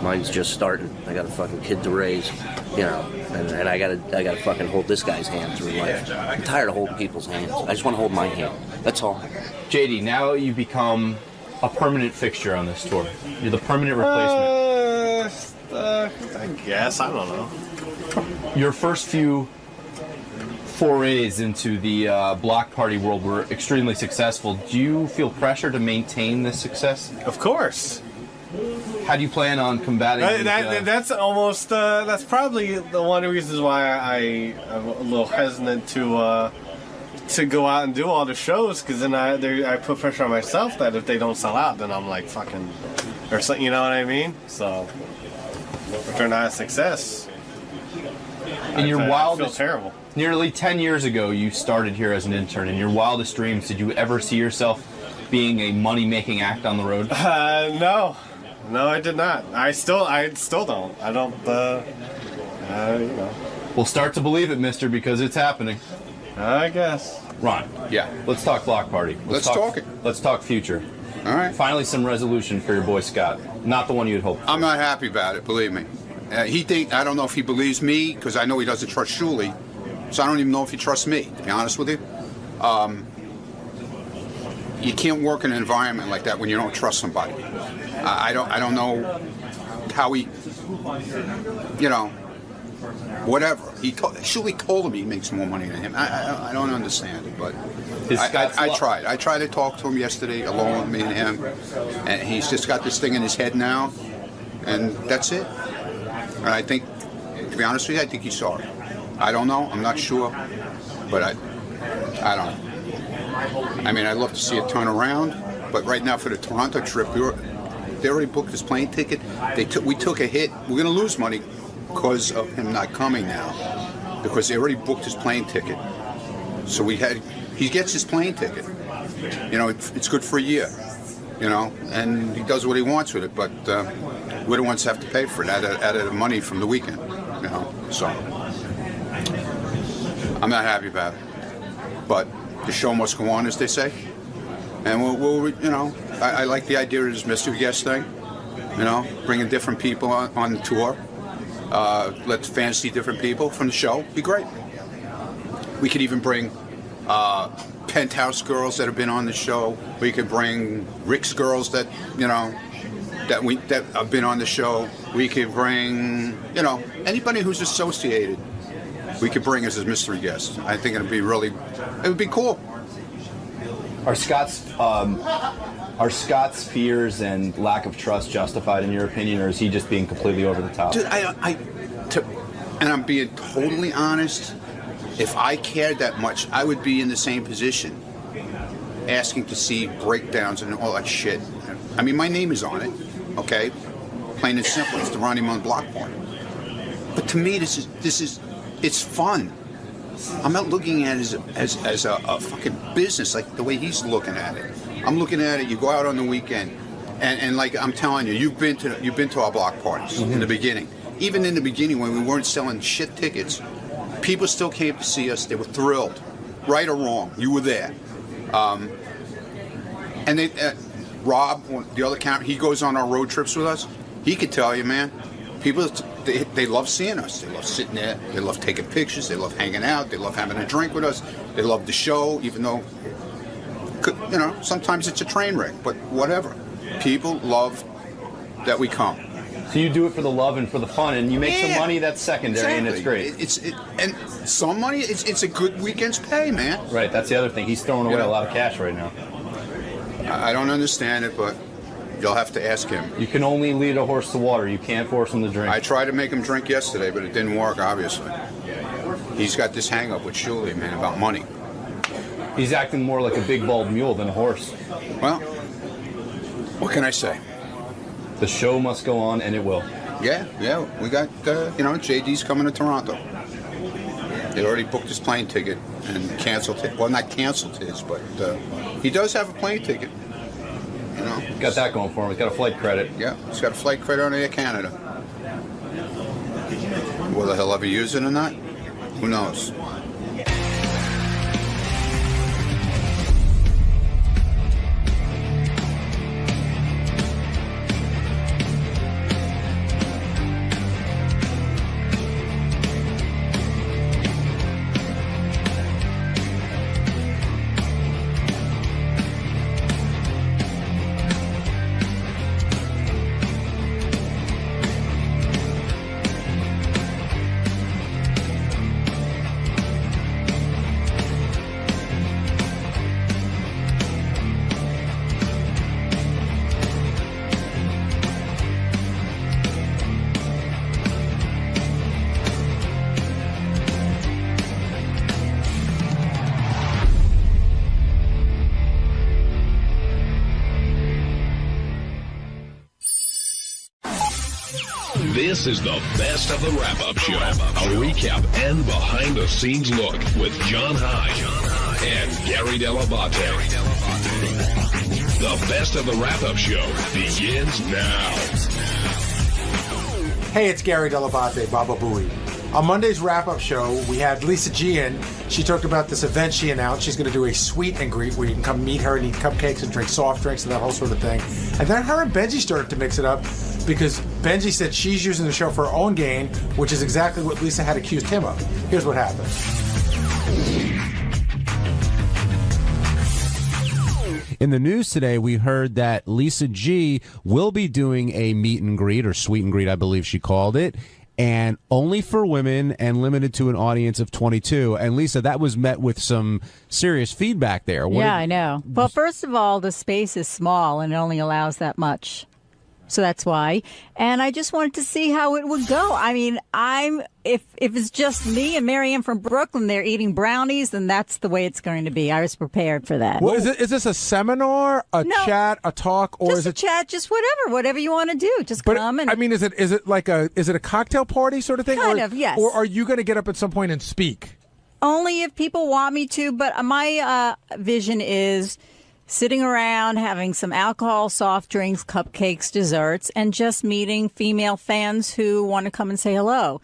Mine's just starting. I got a fucking kid to raise. And I gotta fucking hold this guy's hand through life. I'm tired of holding people's hands. I just want to hold my hand. That's all. JD, now you become a permanent fixture on this tour. You're the permanent replacement. I guess. I don't know. Your first few forays into the block party world were extremely successful. Do you feel pressure to maintain this success? Of course. How do you plan on combating that's almost that's probably the one of the reasons why I'm a little hesitant to go out and do all the shows, because then I put pressure on myself that if they don't sell out, then I'm like fucking or something, you know what I mean? So if they're not a success, in your wildest, I feel terrible. Nearly 10 years ago, you started here as an intern. In your wildest dreams, did you ever see yourself being a money-making act on the road? No, I did not. I still don't. I don't. We'll start to believe it, mister, because it's happening. I guess. Ron. Yeah. Let's talk block party. Let's talk it. Let's talk future. All right. Finally, some resolution for your boy Scott. Not the one you'd hoped for. I'm not happy about it, believe me. I don't know if he believes me, because I know he doesn't trust Shuli. So I don't even know if he trusts me, to be honest with you. You can't work in an environment like that when you don't trust somebody. I don't know how he, whatever. Shuli told him he makes more money than him. I don't understand it, but I tried. I tried to talk to him yesterday, alone with me and him, and he's just got this thing in his head now, and that's it. And I think, to be honest with you, I think he's sorry. I don't know. I'm not sure, but I don't know. I mean, I'd love to see it turn around, but right now for the Toronto trip, they already booked his plane ticket. We took a hit. We're going to lose money because of him not coming now, because they already booked his plane ticket. So he gets his plane ticket. It's good for a year, and he does what he wants with it, but we're the ones who have to pay for it out of the money from the weekend, so I'm not happy about it, but the show must go on, as they say, and I like the idea of this mystery guest thing, bringing different people on the tour, let the fans see different people from the show. Be great. We could even bring Penthouse girls that have been on the show. We could bring Rick's girls that that have been on the show. We could bring anybody who's associated. We could bring as a mystery guest. I think it would be cool. Are Scott's fears and lack of trust justified in your opinion, or is he just being completely over the top? Dude, and I'm being totally honest. If I cared that much, I would be in the same position. asking to see breakdowns and all that shit. I mean, my name is on it, okay? Plain and simple. It's the Ronnie Munn Block Party. But to me, it's fun. I'm not looking at it as a fucking business like the way he's looking at it. I'm looking at it. You go out on the weekend, and like I'm telling you, you've been to our block parties in the beginning. Even in the beginning, when we weren't selling shit tickets, people still came to see us. They were thrilled, right or wrong. You were there. And they, Rob, the other camp, he goes on our road trips with us. He could tell you, man, people, they love seeing us. They love sitting there. They love taking pictures. They love hanging out. They love having a drink with us. They love the show, even though, you know, sometimes it's a train wreck, but whatever. People love that we come. So you do it for the love and for the fun, and you make some money that's secondary, and it's great. And some money, it's a good weekend's pay, man. Right, that's the other thing. He's throwing away a lot of cash right now. I don't understand it, but you'll have to ask him. You can only lead a horse to water. You can't force him to drink. I tried to make him drink yesterday, but it didn't work, obviously. He's got this hang-up with Shuley, man, about money. He's acting more like a big bald mule than a horse. Well, what can I say? The show must go on, and it will. Yeah, we got, JD's coming to Toronto. They already booked his plane ticket and canceled it. Well, not canceled his, but he does have a plane ticket. You know, got that going for him. He's got a flight credit. Yeah, he's got a flight credit on Air Canada. Whether he'll ever use it or not, who knows? This is the best of the wrap-up show. A recap and behind-the-scenes look with John High and Gary Dell'Abate. The best of the wrap-up show begins now. Hey, it's Gary Dell'Abate, Baba Booey. On Monday's wrap-up show, we had Lisa G in. She talked about this event she announced. She's going to do a sweet and greet where you can come meet her and eat cupcakes and drink soft drinks and that whole sort of thing. And then her and Benji started to mix it up because Benji said she's using the show for her own gain, which is exactly what Lisa had accused him of. Here's what happened. In the news today, we heard that Lisa G will be doing a meet and greet, or sweet and greet, I believe she called it, and only for women and limited to an audience of 22. And Lisa, that was met with some serious feedback there. I know. Well, first of all, the space is small and it only allows that much. So that's why. And I just wanted to see how it would go. I mean, if it's just me and Marianne from Brooklyn, they're eating brownies, then that's the way it's going to be. I was prepared for that. Well, is this a seminar, chat, a talk, or just is it a chat? Just whatever you want to do. Just come and. I mean, is it a cocktail party sort of thing? Kind of, yes. Or are you going to get up at some point and speak? Only if people want me to. But my vision is sitting around, having some alcohol, soft drinks, cupcakes, desserts, and just meeting female fans who want to come and say hello.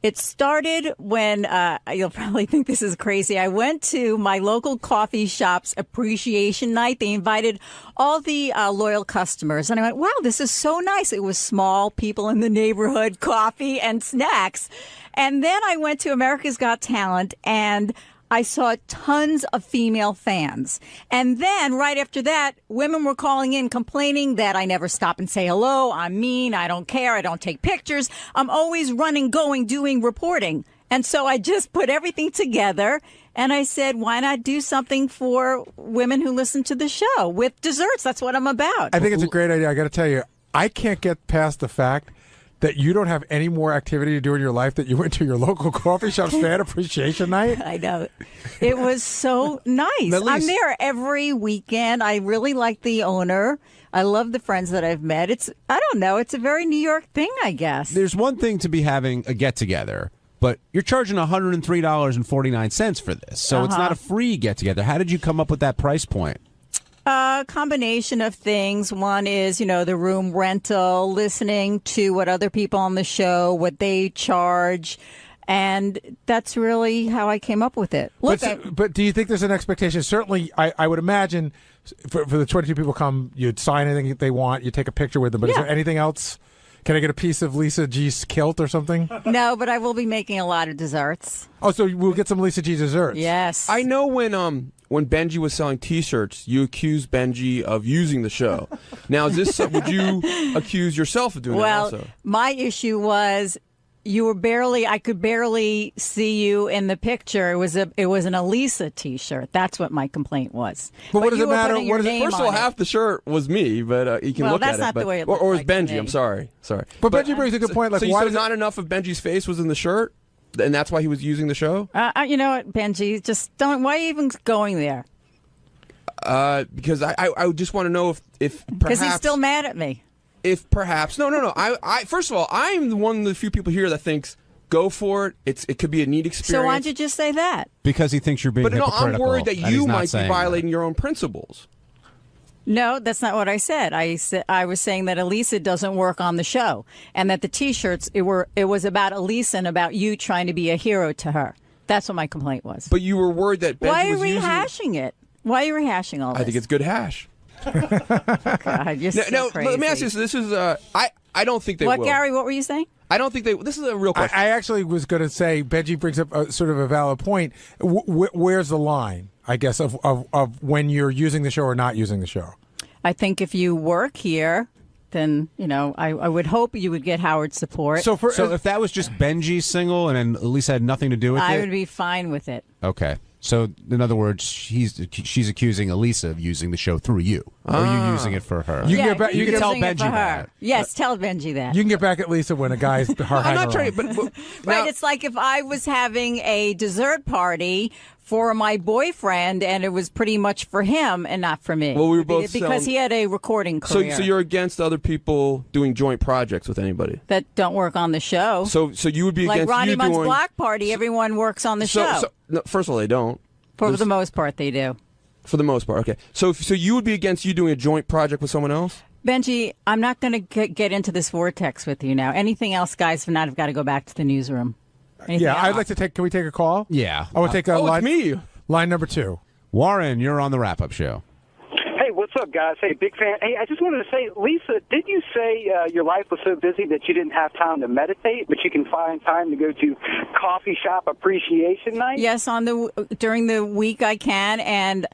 It started when, you'll probably think this is crazy, I went to my local coffee shop's appreciation night. They invited all the loyal customers. And I went, wow, this is so nice. It was small, people in the neighborhood, coffee and snacks. And then I went to America's Got Talent, and I saw tons of female fans. And then right after that, women were calling in complaining that I never stop and say hello. I'm mean. I don't care. I don't take pictures. I'm always running, going, doing reporting. And so I just put everything together and I said, why not do something for women who listen to the show with desserts? That's what I'm about. I think it's a great idea. I got to tell you, I can't get past the fact that you don't have any more activity to do in your life that you went to your local coffee shop's fan appreciation night? I know. It was so nice. I'm there every weekend. I really like the owner. I love the friends that I've met. I don't know. It's a very New York thing, I guess. There's one thing to be having a get-together, but you're charging $103.49 for this, so it's not a free get-together. How did you come up with that price point? A combination of things. One is, the room rental, listening to what other people on the show, what they charge, and that's really how I came up with it. Look, but do you think there's an expectation? Certainly, I would imagine for the 22 people come, you'd sign anything they want, you take a picture with them, but is there anything else? Can I get a piece of Lisa G's kilt or something? No, but I will be making a lot of desserts. Oh, so we'll get some Lisa G desserts. Yes. I know when Benji was selling T-shirts, you accused Benji of using the show. Now, is this would you accuse yourself of doing that also? Well, my issue was I could barely see you in the picture. It was an Elisa T-shirt. That's what my complaint was. But what does it matter? First of all, half the shirt was me, but you can look at it. Well, that's not the way it looks. Or it was Benji. I'm sorry. But Benji brings a good point. Like, so why not enough of Benji's face was in the shirt? And that's why he was using the show? You know what, Benji? Just don't. Why are you even going there? Because I just want to know if perhaps... Because he's still mad at me. If perhaps... No. I first of all, I'm one of the few people here that thinks, go for it. It could be a neat experience. So why don't you just say that? Because he thinks you're being hypocritical. I'm worried that you might be violating your own principles. No, that's not what I said. I was saying that Elisa doesn't work on the show, and that the T-shirts it was about Elisa and about you trying to be a hero to her. That's what my complaint was. But you were worried that Benji Why are was you rehashing it? Why are you rehashing all this? I think it's good hash. God, you're so crazy. Let me ask you this. This is I don't think they will. Gary? What were you saying? I don't think they. This is a real question. I actually was going to say Benji brings up sort of a valid point. Where's the line? I guess of when you're using the show or not using the show. I think if you work here, then, I would hope you would get Howard's support. So if that was just Benji's single and then Elisa had nothing to do with it? I would be fine with it. Okay. So, in other words, she's accusing Elisa of using the show through you. Or are you using it for her? You can tell Benji that. Yes, tell Benji that. You can get back at Lisa when a guy's hard. I'm not trying to... Right, it's like if I was having a dessert party for my boyfriend, and it was pretty much for him and not for me. Well, we were both because he had a recording career. So you're against other people doing joint projects with anybody that don't work on the show. So you would be like against Ronnie you Munn's doing block party. Everyone works on the show. No, first of all, they don't. For the most part, they do. For the most part, okay. So you would be against you doing a joint project with someone else? Benji, I'm not going to get into this vortex with you now. Anything else, guys? If not, I've got to go back to the newsroom. Anything else? I'd like to take. Can we take a call? Yeah. I want to take a line. It's me. Line number 2. Warren, you're on the wrap-up show. Hey, what's up, guys? Hey, big fan. Hey, I just wanted to say, Lisa, did you say your life was so busy that you didn't have time to meditate, but you can find time to go to coffee shop appreciation night? Yes, during the week I can, and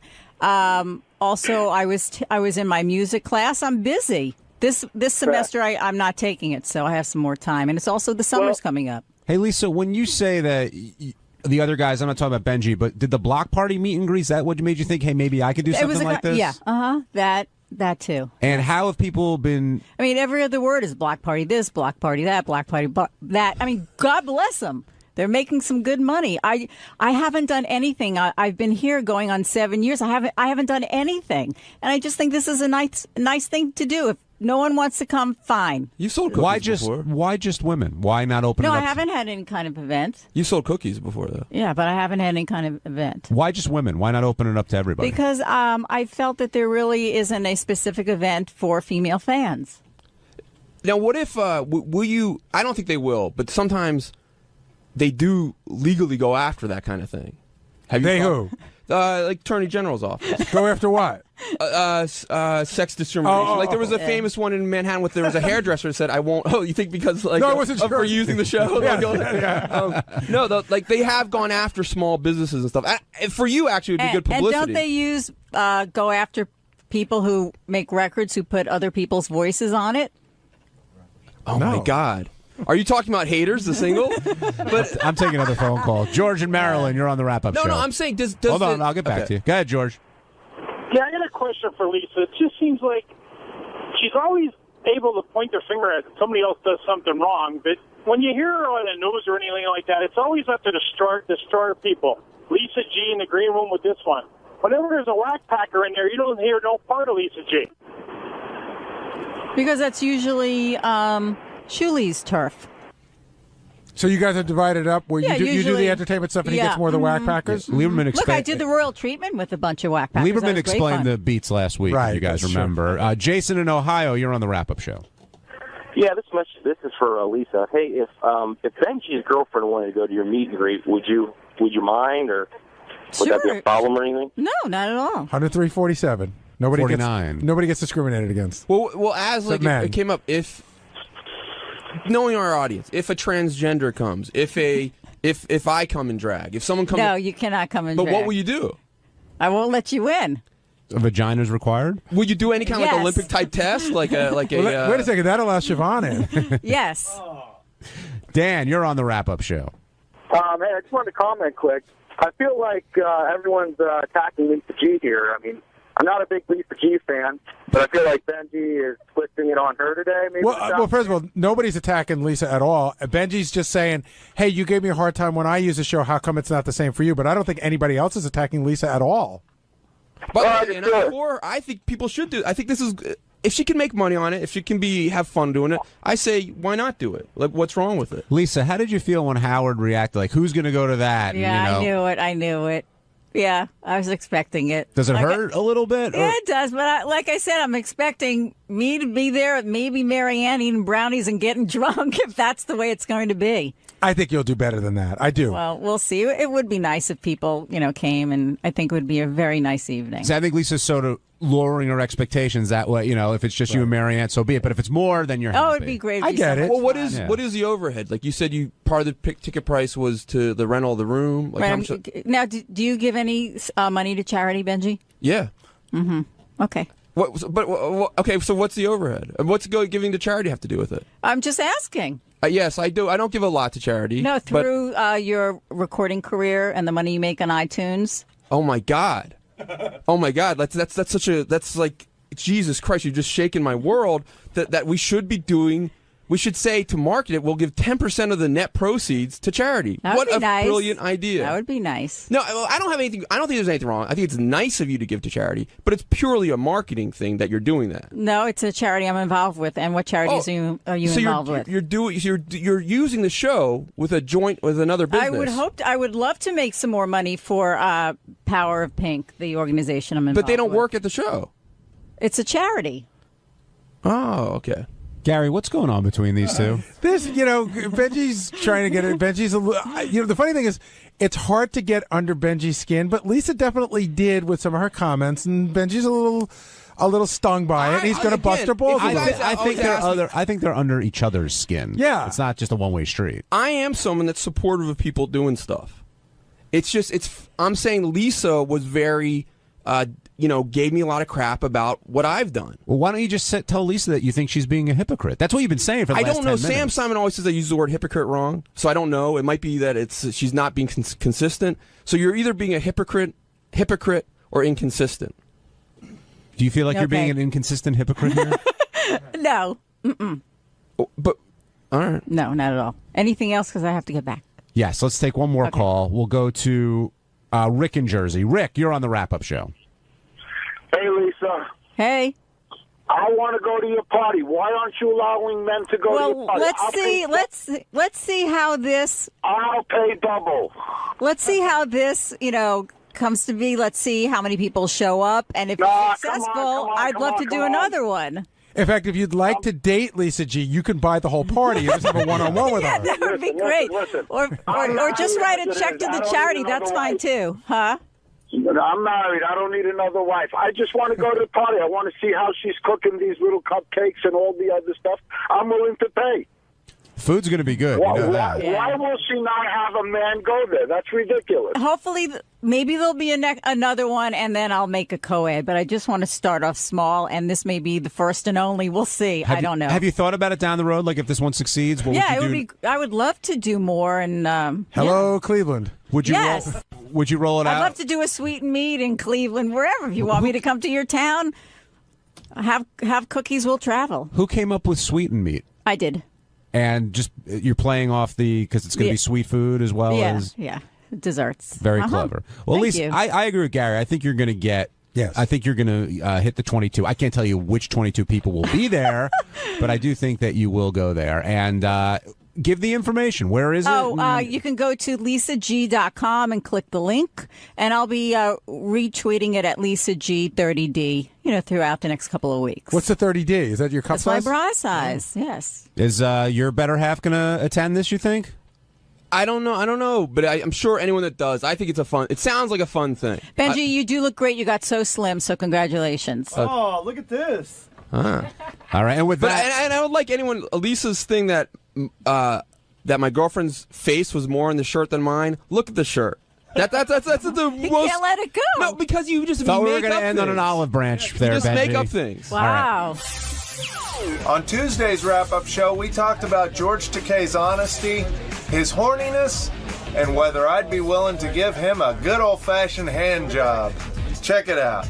also I was in my music class. I'm busy. This semester I'm not taking it, so I have some more time, and it's also the summer's coming up. Hey, Lisa, when you say that the other guys, I'm not talking about Benji, but did the block party meet and greet, is that what made you think, hey, maybe I could do something like this? Yeah, that too. And how have people been... I mean, every other word is block party this, block party that, block party that. I mean, God bless them. They're making some good money. I haven't done anything. I've been here going on 7 years. I haven't done anything. And I just think this is a nice thing to do. If no one wants to come, fine. You've sold cookies before. Why just women? Why not open it up? No, I haven't had any kind of event. You sold cookies before, though. Yeah, but I haven't had any kind of event. Why just women? Why not open it up to everybody? Because I felt that there really isn't a specific event for female fans. Now, what if, will you, I don't think they will, but sometimes they do legally go after that kind of thing. Have you who? Like Attorney General's office. Go after what? Sex discrimination. Like there was a famous one in Manhattan where there was a hairdresser that said, "I won't." Oh, you think because like no, I wasn't sure. For using the show? Yeah. No, like they have gone after small businesses and stuff. For you, actually, it would be good publicity. And don't they use go after people who make records who put other people's voices on it? Oh my God. Are you talking about Haters, the single? But I'm taking another phone call. George in Maryland, you're on the wrap-up show. No, I'm saying, does Hold on, I'll get back to you. Go ahead, George. Yeah, I got a question for Lisa. It just seems like she's always able to point their finger at somebody else does something wrong. But when you hear on the news or anything like that, it's always up to the star people. Lisa G in the green room with this one. Whenever there's a whack packer in there, you don't hear no part of Lisa G. Because that's usually Shuli's turf. So you guys are divided up where you do the entertainment stuff and he gets more of the whack packers? Lieberman Look, I did the royal treatment with a bunch of whack packers. Lieberman explained the beats last week, if you guys remember. Jason in Ohio, you're on the wrap-up show. Yeah, this is for Lisa. Hey, if Benji's girlfriend wanted to go to your meet and greet, would you mind, or would that be a problem or anything? No, not at all. 103.47. Nobody gets discriminated against. Well, as like it came up, if knowing our audience, if a transgender comes, if I come in drag, if someone comes, no, you cannot come in. But drag. what will you do? I won't let you in. A vagina's required? Would you do any kind of like Olympic type test, like a wait a second, that allows Siobhan in. Yes. Dan, you're on the wrap-up show. Hey, I just wanted to comment quick. I feel like everyone's attacking Lisa G here. I mean, I'm not a big Lisa G fan, but I feel like Benji is twisting it on her today. Maybe Well, first of all, nobody's attacking Lisa at all. Benji's just saying, hey, you gave me a hard time when I use the show. How come it's not the same for you? But I don't think anybody else is attacking Lisa at all. But I think people should do. I think this is if she can make money on it, if she can have fun doing it. I say why not do it? Like, what's wrong with it? Lisa, how did you feel when Howard reacted? Like, who's going to go to that? Yeah, I knew it. Yeah, I was expecting it. Does it hurt a little bit? Yeah, it does. But like I said, I'm expecting me to be there, maybe Marianne eating brownies and getting drunk, if that's the way it's going to be. I think you'll do better than that. I do. Well, we'll see. It would be nice if people, came, and I think it would be a very nice evening. So I think Lisa's sort of lowering her expectations that way. If it's just you and Marianne, so be it. But if it's more, then you're happy. Oh, it'd be great. I get it. Well, what is the overhead? Like you said, part of the ticket price was to the rental of the room. Like right. Now, do you give any money to charity, Benji? Yeah. Mm-hmm. Okay. Okay. So what's the overhead? What's giving to charity have to do with it? I'm just asking. Yes, I do. I don't give a lot to charity. No, through your recording career and the money you make on iTunes. Oh my God. Oh my God. That's like Jesus Christ. You're just shaking my world. That we should be doing. We should say to market it, we'll give 10% of the net proceeds to charity. What a brilliant idea. That would be nice. No, I don't think there's anything wrong. I think it's nice of you to give to charity, but it's purely a marketing thing that you're doing that. No, it's a charity I'm involved with. And what charities are you involved with? You're using the show with a joint with another business. I would love to make some more money for Power of Pink, the organization I'm involved with. But they don't work at the show. It's a charity. Oh, okay. Gary, what's going on between these two? Benji's trying to get it. Benji's the funny thing is, it's hard to get under Benji's skin, but Lisa definitely did with some of her comments, and Benji's a little stung by it. And he's going to bust her balls. I think they're under each other's skin. Yeah, it's not just a one-way street. I am someone that's supportive of people doing stuff. I'm saying Lisa was very. Gave me a lot of crap about what I've done. Well, why don't you just tell Lisa that you think she's being a hypocrite? That's what you've been saying for the last 10 minutes. I don't know. Sam Simon always says I use the word hypocrite wrong, so I don't know. It might be that she's not being consistent. So you're either being a hypocrite, or inconsistent. Do you feel like you're being an inconsistent hypocrite here? No. Mm-mm. But, all right. No, not at all. Anything else, because I have to get back. Yes, let's take one more call. We'll go to Rick in Jersey. Rick, you're on the wrap-up show. Hey, Lisa. Hey. I want to go to your party. Why aren't you allowing men to go to your party? Let's see how this. I'll pay double. Let's see how this, comes to be. Let's see how many people show up, and if it's successful, I'd love to do another one. In fact, if you'd like to date Lisa G, you can buy the whole party. You just have a one-on-one with her. That would be great. Or just write a check to the charity. That's fine too, huh? I'm married. I don't need another wife. I just want to go to the party. I want to see how she's cooking these little cupcakes and all the other stuff. I'm willing to pay. Food's going to be good. You know that. Why will she not have a man go there? That's ridiculous. Hopefully, maybe there'll be another one, and then I'll make a co-ed. But I just want to start off small, and this may be the first and only. We'll see. I don't know. Have you thought about it down the road? Like if this one succeeds, what would you do? I would love to do more. And hello, Cleveland. Would you? Yes. Would you roll it out? I'd love to do a sweet and meat in Cleveland, wherever. If you want me to come to your town, have cookies will travel. Who came up with sweetened meat? I did. And just you're playing off because it's going to be sweet food as well as desserts. Very clever. Well, at least you. I agree with Gary. I think you're going to get. Yes. I think you're going to hit the 22. I can't tell you which 22 people will be there, but I do think that you will go there. And give the information. Where is it? You can go to lisag.com and click the link, and I'll be retweeting it at lisag30d, throughout the next couple of weeks. What's the 30D? Is that your cup That's size? my bra size, yes. Is your better half going to attend this, you think? I don't know, but I'm sure anyone that does, I think it sounds like a fun thing. Benji, you do look great. You got so slim, so congratulations. Oh, look at this. All right, and with that, and I would like anyone. Elisa's thing that my girlfriend's face was more in the shirt than mine. Look at the shirt. That's the You most. can't let it go. No, because you just thought we were going to end on an olive branch there, just Benji. make up things. Wow. On Tuesday's wrap-up show, we talked about George Takei's honesty, his horniness, and whether I'd be willing to give him a good old-fashioned hand job. Check it out.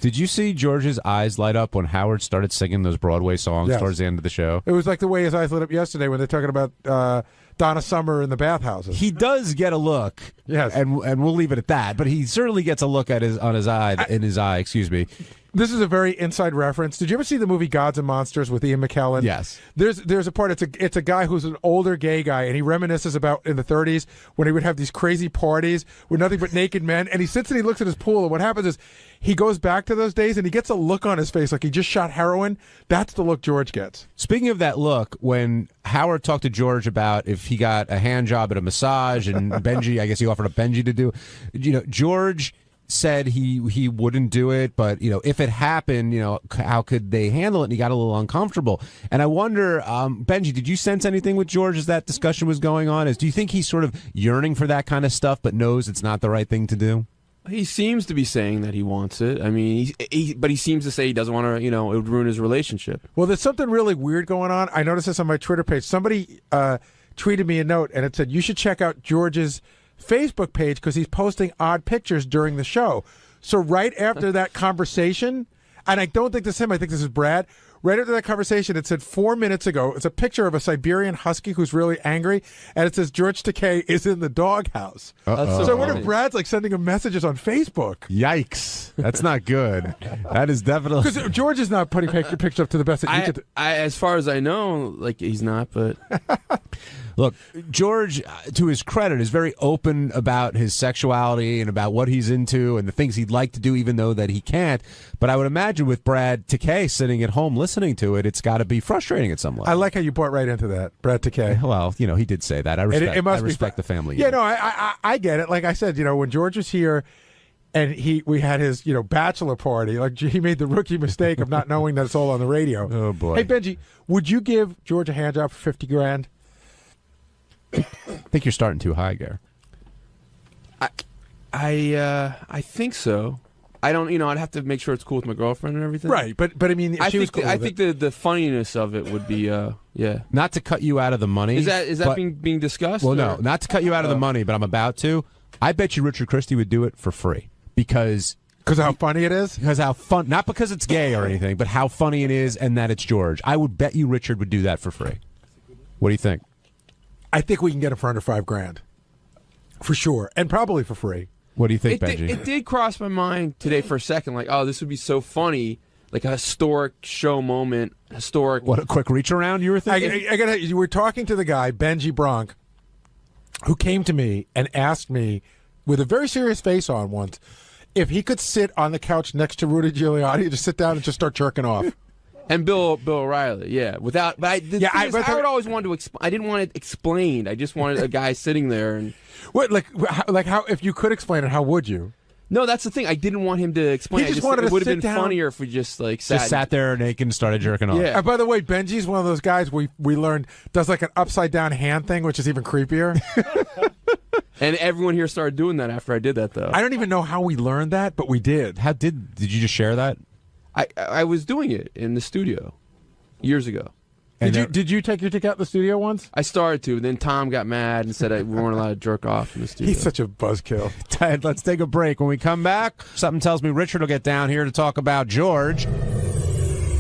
Did you see George's eyes light up when Howard started singing those Broadway songs Yes. towards the end of the show? It was like the way his eyes lit up yesterday when they're talking about Donna Summer in the bathhouses. He does get a look, yes, and we'll leave it at that. But he certainly gets a look in his eye. Excuse me. This is a very inside reference. Did you ever see the movie Gods and Monsters with Ian McKellen? Yes. There's a part. It's a guy who's an older gay guy, and he reminisces about in the 30s when he would have these crazy parties with nothing but naked men. And he sits and he looks at his pool, and what happens is he goes back to those days, and he gets a look on his face like he just shot heroin. That's the look George gets. Speaking of that look, when Howard talked to George about if he got a hand job at a massage, and Benji, I guess he offered up Benji to do, George said he wouldn't do it, but if it happened, how could they handle it? And he got a little uncomfortable. And I wonder, Benji, did you sense anything with George as that discussion was going on? Do you think he's sort of yearning for that kind of stuff, but knows it's not the right thing to do? He seems to be saying that he wants it. I mean, but he seems to say he doesn't want to. It would ruin his relationship. Well, there's something really weird going on. I noticed this on my Twitter page. Somebody tweeted me a note, and it said you should check out George's Facebook page because he's posting odd pictures during the show. So right after that conversation, and I don't think this is him, I think this is Brad. Right after that conversation, it said 4 minutes ago, it's a picture of a Siberian husky who's really angry, and it says George Takei is in the doghouse. So I wonder if Brad's like sending him messages on Facebook. Yikes. That's not good. That is definitely... Because George is not putting pictures up to the best that you could... As far as I know, he's not, but... Look, George, to his credit, is very open about his sexuality and about what he's into and the things he'd like to do, even though that he can't. But I would imagine with Brad Takei sitting at home listening to it, it's got to be frustrating at some level. I like how you bought right into that, Brad Takei. Well, he did say that. I respect the family. Yeah, no, I get it. Like I said, when George was here and we had his, bachelor party, like he made the rookie mistake of not knowing that it's all on the radio. Oh, boy. Hey, Benji, would you give George a hand job for $50,000? I think you're starting too high, Gare. I think so. I don't. I'd have to make sure it's cool with my girlfriend and everything. Right, but I mean, if she was cool I think the funniness of it would be, yeah. Not to cut you out of the money. Is that being discussed? Well, no, not to cut you out of the money, but I'm about to. I bet you Richard Christie would do it for free because of how funny it is. Because how fun, not because it's gay or anything, but how funny it is, and that it's George. I would bet you Richard would do that for free. What do you think? I think we can get it for under $5,000, for sure, and probably for free. What do you think, Benji? It did cross my mind today for a second, like, oh, this would be so funny, like a historic show moment, What, a quick reach around you were thinking? You were talking to the guy, Benji Bronk, who came to me and asked me, with a very serious face on once, if he could sit on the couch next to Rudy Giuliani, just sit down and just start jerking off. And Bill O'Reilly, yeah. Howard always wanted to explain. I didn't want it explained. I just wanted a guy sitting there and. What, like how? If you could explain it, how would you? No, that's the thing. I didn't want him to explain. He just wanted it would to have been sit down. funnier if we just sat there naked and started jerking off. Yeah. And by the way, Benji's one of those guys we learned does like an upside down hand thing, which is even creepier. And everyone here started doing that after I did that, though. I don't even know how we learned that, but we did. How did you just share that? I was doing it in the studio years ago. Did you take your dick out in the studio once? I started to. Then Tom got mad and said we weren't allowed to jerk off in the studio. He's such a buzzkill. Ted, let's take a break. When we come back, something tells me Richard will get down here to talk about George.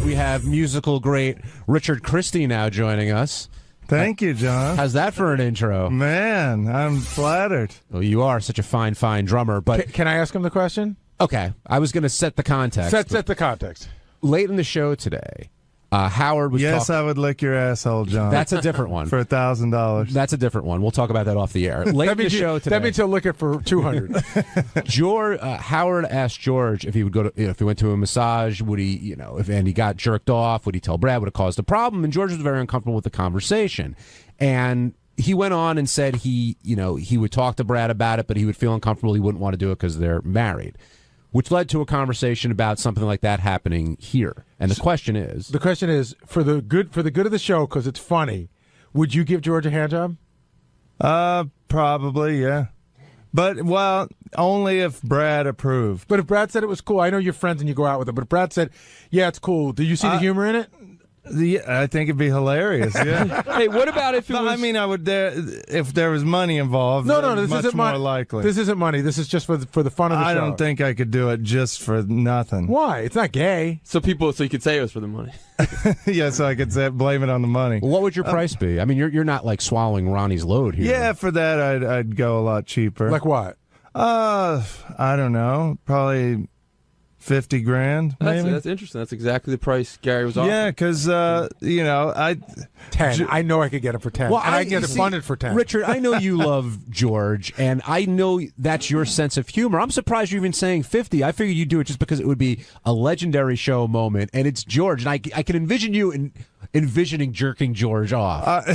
We have musical great Richard Christie now joining us. Thank you, John. How's that for an intro? Man, I'm flattered. Well, you are such a fine drummer. But Can I ask him the question? Okay. I was going to set the context. Set the context. Late in the show today, Howard was Yes, I would lick your asshole, John. That's a different one. For $1,000. That's a different one. We'll talk about that off the air. Late in the show today. That means he'll lick it for $200. Howard asked George if he would go to, if he went to a massage, would he, and he got jerked off, would he tell Brad, would it cause a problem? And George was very uncomfortable with the conversation. And he went on and said he would talk to Brad about it, but he would feel uncomfortable. He wouldn't want to do it because they're married. Which led to a conversation about something like that happening here. And the question is, for the good of the show, because it's funny, would you give George a hand job? Probably, yeah. But, well, only if Brad approved. But if Brad said it was cool, I know you're friends and you go out with him, but if Brad said, yeah, it's cool, do you see the humor in it? I think it'd be hilarious. Yeah. Hey, what about if it was? I mean, I would. If there was money involved, No, this much isn't more money. likely. This isn't money. This is just for the fun of the show. I don't think I could do it just for nothing. Why? It's not gay. So you could say it was for the money. Yeah, so I could blame it on the money. What would your price be? I mean, you're not like swallowing Ronnie's load here. Yeah, for that I'd go a lot cheaper. Like what? I don't know. Probably $50,000. Maybe. That's interesting. That's exactly the price Gary was offering. Yeah, because 10. I know I could get it for 10. Well, and I can get it funded for 10. Richard, I know you love George, and I know that's your sense of humor. I'm surprised you're even saying 50. I figured you'd do it just because it would be a legendary show moment, and it's George, and I can envision you envisioning jerking George off.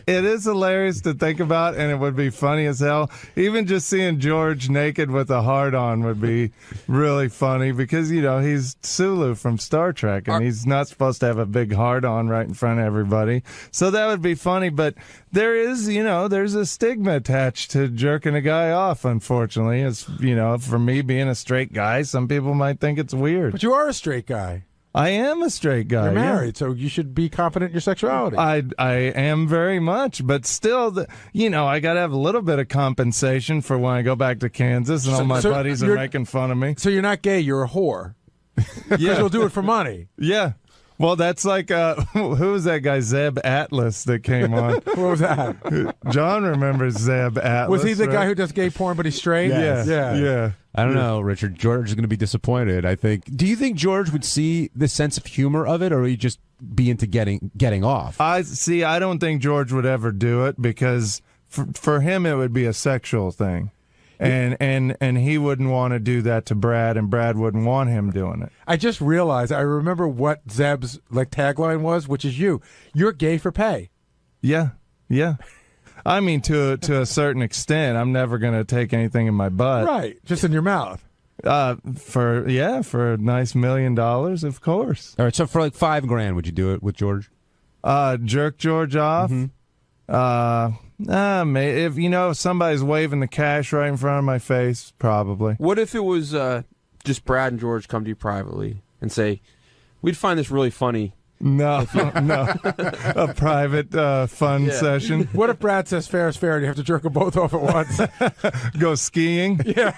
It is hilarious to think about, and it would be funny as hell. Even just seeing George naked with a hard-on would be really funny because, he's Sulu from Star Trek, and he's not supposed to have a big hard-on right in front of everybody. So that would be funny, but there is, there's a stigma attached to jerking a guy off, unfortunately. It's, for me being a straight guy, some people might think it's weird. But you are a straight guy. I am a straight guy. You're married, so you should be confident in your sexuality. I am very much, but still, I got to have a little bit of compensation for when I go back to Kansas and all my buddies are making fun of me. So you're not gay, you're a whore. Because you'll do it for money. Yeah. Well, that's like, who was that guy, Zeb Atlas, that came on? What was that? John remembers Zeb Atlas. Was he the guy who does gay porn, but he's straight? Yes. Yeah. I don't know, Richard. George is going to be disappointed, I think. Do you think George would see the sense of humor of it, or would he just be into getting off? I don't think George would ever do it because for him it would be a sexual thing. And he wouldn't want to do that to Brad, and Brad wouldn't want him doing it. I just realized, I remember what Zeb's tagline was, which is you're gay for pay. Yeah. I mean, to a certain extent, I'm never going to take anything in my butt. Right, just in your mouth. For a nice $1 million, of course. All right, so for like $5,000, would you do it with George? Jerk George off? Mm-hmm. If somebody's waving the cash right in front of my face, probably. What if it was just Brad and George come to you privately and say, we'd find this really funny? No. A private fun session. What if Brad says fair is fair and you have to jerk them both off at once? Go skiing? Yeah.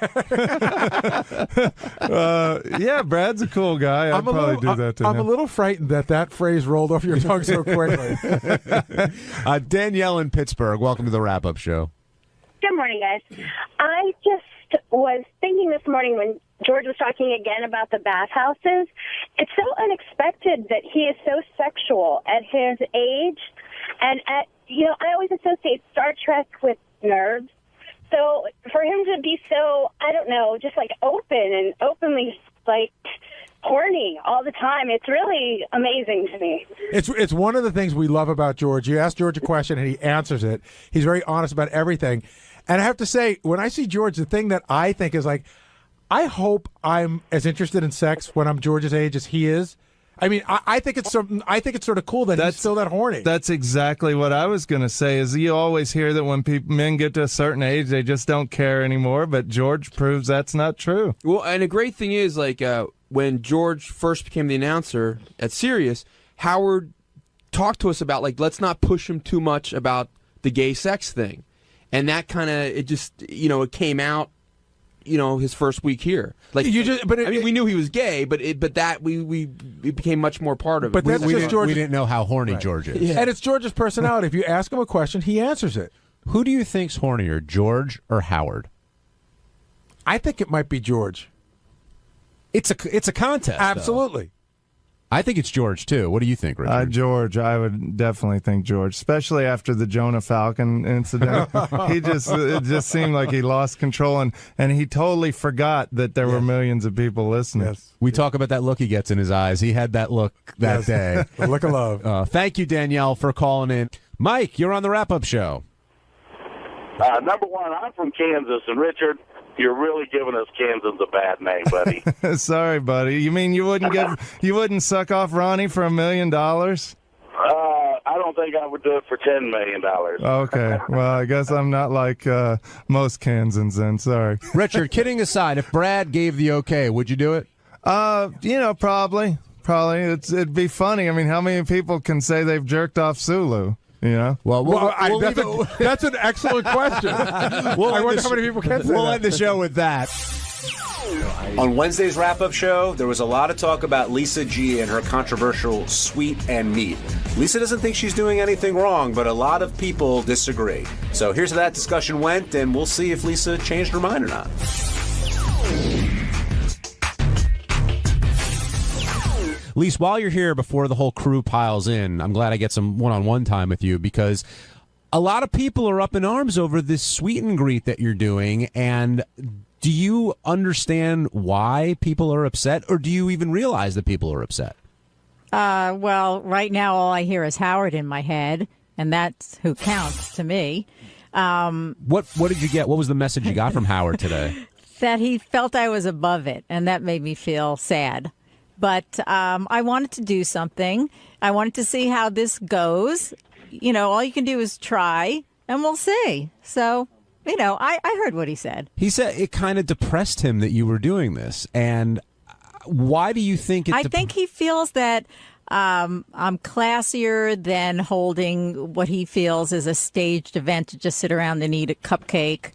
Brad's a cool guy. I'd probably do that to him. I'm a little frightened that phrase rolled off your tongue so quickly. Danielle in Pittsburgh, welcome to the wrap-up show. Good morning, guys. I just was thinking this morning when George was talking again about the bathhouses. It's so unexpected that he is so sexual at his age. And, I always associate Star Trek with nerds. So for him to be so, I don't know, just open and openly, horny all the time, it's really amazing to me. It's one of the things we love about George. You ask George a question and he answers it. He's very honest about everything. And I have to say, when I see George, the thing that I think is I hope I'm as interested in sex when I'm George's age as he is. I mean, I think it's sort of cool that he's still that horny. That's exactly what I was going to say. Is you always hear that when men get to a certain age, they just don't care anymore. But George proves that's not true. Well, and the great thing is, when George first became the announcer at Sirius, Howard talked to us about, like, let's not push him too much about the gay sex thing. And that kind of, it just, it came out, his first week here. Like, we knew he was gay, but it became much more part of it. But that's just George. We didn't know how horny George is. Yeah. And it's George's personality. If you ask him a question, he answers it. Who do you think's hornier, George or Howard? I think it might be George. It's a contest. Absolutely. Though. I think it's George, too. What do you think, Richard? George. I would definitely think George, especially after the Jonah Falcon incident. It just seemed like he lost control, and he totally forgot that there were millions of people listening. Yes. We talk about that look he gets in his eyes. He had that look that day. The look of love. Thank you, Danielle, for calling in. Mike, you're on the wrap-up show. Number one, I'm from Kansas, and Richard, you're really giving us Kansans a bad name, buddy. Sorry, buddy. You mean you wouldn't suck off Ronnie for $1 million? I don't think I would do it for $10 million. Okay. Well, I guess I'm not like most Kansans then. Sorry. Richard, kidding aside, if Brad gave the okay, would you do it? Probably. It'd be funny. I mean, how many people can say they've jerked off Sulu? That's an excellent question. I wonder how many people can say We'll end the show with that. On Wednesday's wrap-up show, there was a lot of talk about Lisa G and her controversial sweet and meat. Lisa doesn't think she's doing anything wrong, but a lot of people disagree. So here's how that discussion went, and we'll see if Lisa changed her mind or not. Lise, while you're here, before the whole crew piles in, I'm glad I get some one-on-one time with you, because a lot of people are up in arms over this sweet and greet that you're doing. And do you understand why people are upset, or do you even realize that people are upset? Well, right now all I hear is Howard in my head, and that's who counts to me. What did you get? What was the message you got from Howard today? That he felt I was above it, and that made me feel sad. But I wanted to do something. I wanted to see how this goes. All you can do is try, and we'll see. So, I heard what he said. He said it kind of depressed him that you were doing this. And why do you think it... I think he feels that I'm classier than holding what he feels is a staged event to just sit around and eat a cupcake.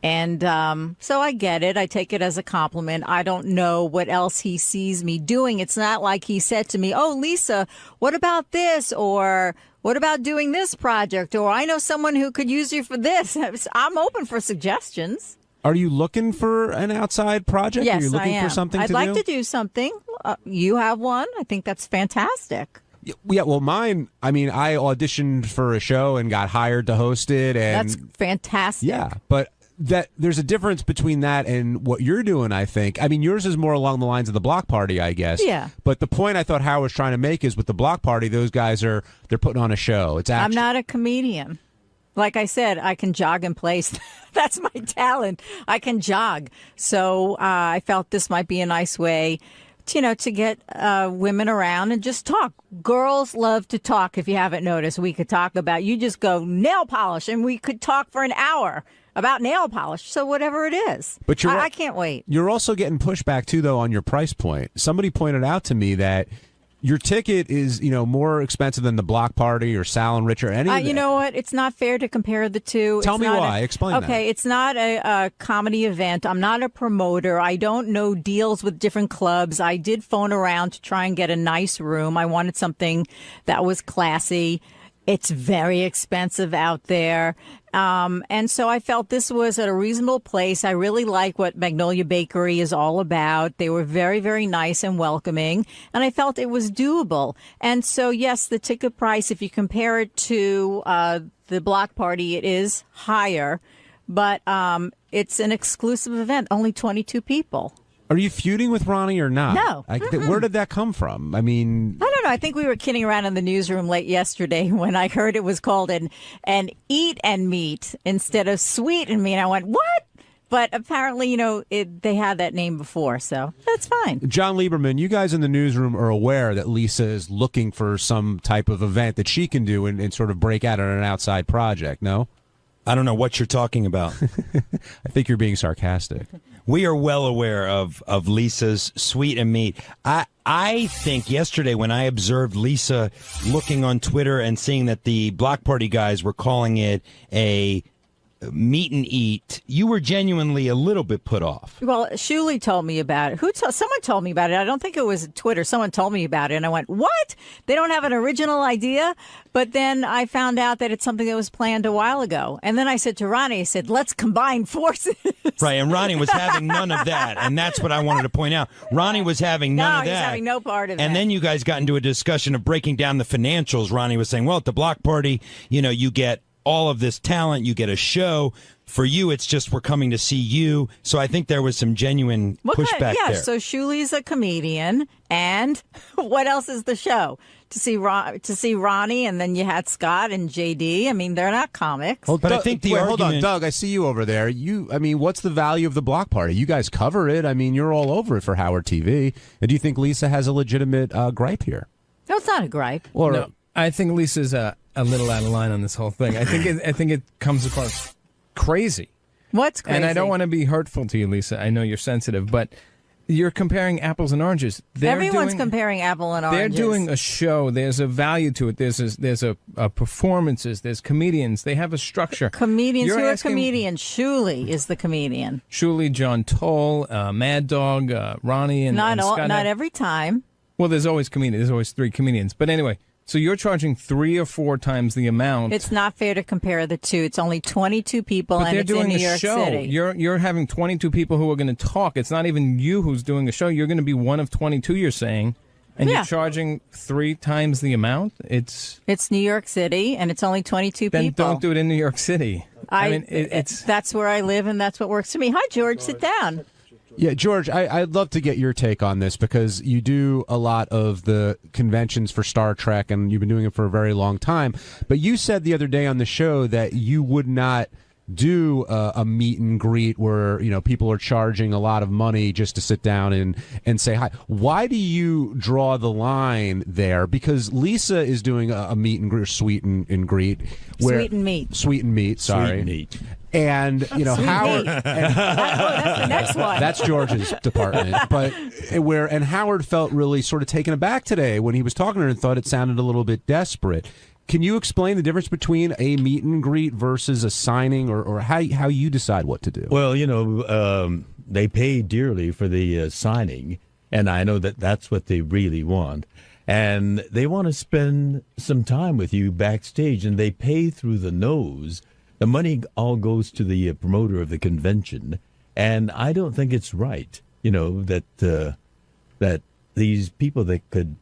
And so I get it. I take it as a compliment. I don't know what else he sees me doing. It's not like he said to me, "Oh, Lisa, what about this?" or "What about doing this project?" or "I know someone who could use you for this." I'm open for suggestions. Are you looking for an outside project? Yes, Are you looking I am. for something I'd to like do? to do something. You have one. I think that's fantastic. Yeah, well, mine, I mean, I auditioned for a show and got hired to host it. And That's fantastic. Yeah, but that there's a difference between that and what you're doing, I think. I mean, yours is more along the lines of the block party, I guess. Yeah. But the point I thought Howard was trying to make is with the block party, those guys they're putting on a show. It's I'm not a comedian. Like I said, I can jog in place. That's my talent. I can jog. So I felt this might be a nice way to get women around and just talk. Girls love to talk. If you haven't noticed, we could talk about, you just go nail polish, and we could talk for an hour about nail polish. So whatever it is, but I can't wait. You're also getting pushback too, though, on your price point. Somebody pointed out to me that your ticket is, more expensive than the block party or Sal and Rich or any of that. You know what? It's not fair to compare the two. Tell me why. Explain that. Okay, it's not a comedy event. I'm not a promoter. I don't know deals with different clubs. I did phone around to try and get a nice room. I wanted something that was classy. It's very expensive out there. And so I felt this was at a reasonable place. I really like what Magnolia Bakery is all about. They were very, very nice and welcoming. And I felt it was doable. And so, yes, the ticket price, if you compare it to the block party, it is higher. But it's an exclusive event, only 22 people. Are you feuding with Ronnie or not? No. Where did that come from? I mean, I don't know. I think we were kidding around in the newsroom late yesterday when I heard it was called an eat and meet instead of sweet and meat. I went, what? But apparently, they had that name before, so that's fine. John Lieberman, you guys in the newsroom are aware that Lisa is looking for some type of event that she can do and sort of break out on an outside project, no? I don't know what you're talking about. I think you're being sarcastic. We are well aware of Lisa's sweet and meat. I think yesterday when I observed Lisa looking on Twitter and seeing that the Block Party guys were calling it a meet and eat, you were genuinely a little bit put off. Well, Shuli told me about it. Someone told me about it. I don't think it was Twitter. Someone told me about it, and I went, what? They don't have an original idea? But then I found out that it's something that was planned a while ago. And then I said to Ronnie, I said, let's combine forces. Right, and Ronnie was having none of that, and that's what I wanted to point out. Ronnie was having none of that. No, he's having no part of that. And then you guys got into a discussion of breaking down the financials. Ronnie was saying, well, at the Block Party, you get all of this talent, you get a show. For you, it's just we're coming to see you. So I think there was some genuine pushback there. So Shuli's a comedian, and what else is the show? To see Ronnie, and then you had Scott and JD. I mean, they're not comics. Well, but I think hold on, Doug. I see you over there. What's the value of the Block Party? You guys cover it. I mean, you're all over it for Howard TV. And do you think Lisa has a legitimate gripe here? No, it's not a gripe. No, I think Lisa's a little out of line on this whole thing. I think it comes across crazy. What's crazy? And I don't want to be hurtful to you, Lisa. I know you're sensitive, but you're comparing apples and oranges. Everyone's comparing apple and oranges. They're doing a show. There's a value to it. There's a performances. There's comedians. They have a structure. Comedians. Who are comedians? Shuli is the comedian. Shuli, John Toll, Mad Dog, Ronnie, and Scott. Not every time. Well, there's always comedians. There's always 3 comedians. But anyway. So you're charging 3 or 4 times the amount. It's not fair to compare the two. It's only 22 people, but and it's in New York City. You're having 22 people who are going to talk. It's not even you who's doing a show. You're going to be one of 22. You're saying, and you're charging 3 times the amount. It's New York City, and it's only 22 people. Then don't do it in New York City. I mean, that's where I live, and that's what works for me. Hi, George. Sit down. Yeah, George, I'd love to get your take on this because you do a lot of the conventions for Star Trek and you've been doing it for a very long time. But you said the other day on the show that you would not do a meet and greet where people are charging a lot of money just to sit down and say hi. Why do you draw the line there? Because Lisa is doing a meet and greet, or sweet and greet, sweet and meat. Sweet and meat. Sorry. Sweet and meat. And Howard. That's the next one. That's George's department. But Howard felt really sort of taken aback today when he was talking to her and thought it sounded a little bit desperate. Can you explain the difference between a meet and greet versus a signing, or how you decide what to do? Well, they pay dearly for the signing, and I know that that's what they really want. And they want to spend some time with you backstage, and they pay through the nose. The money all goes to the promoter of the convention, and I don't think it's right, that these people that could,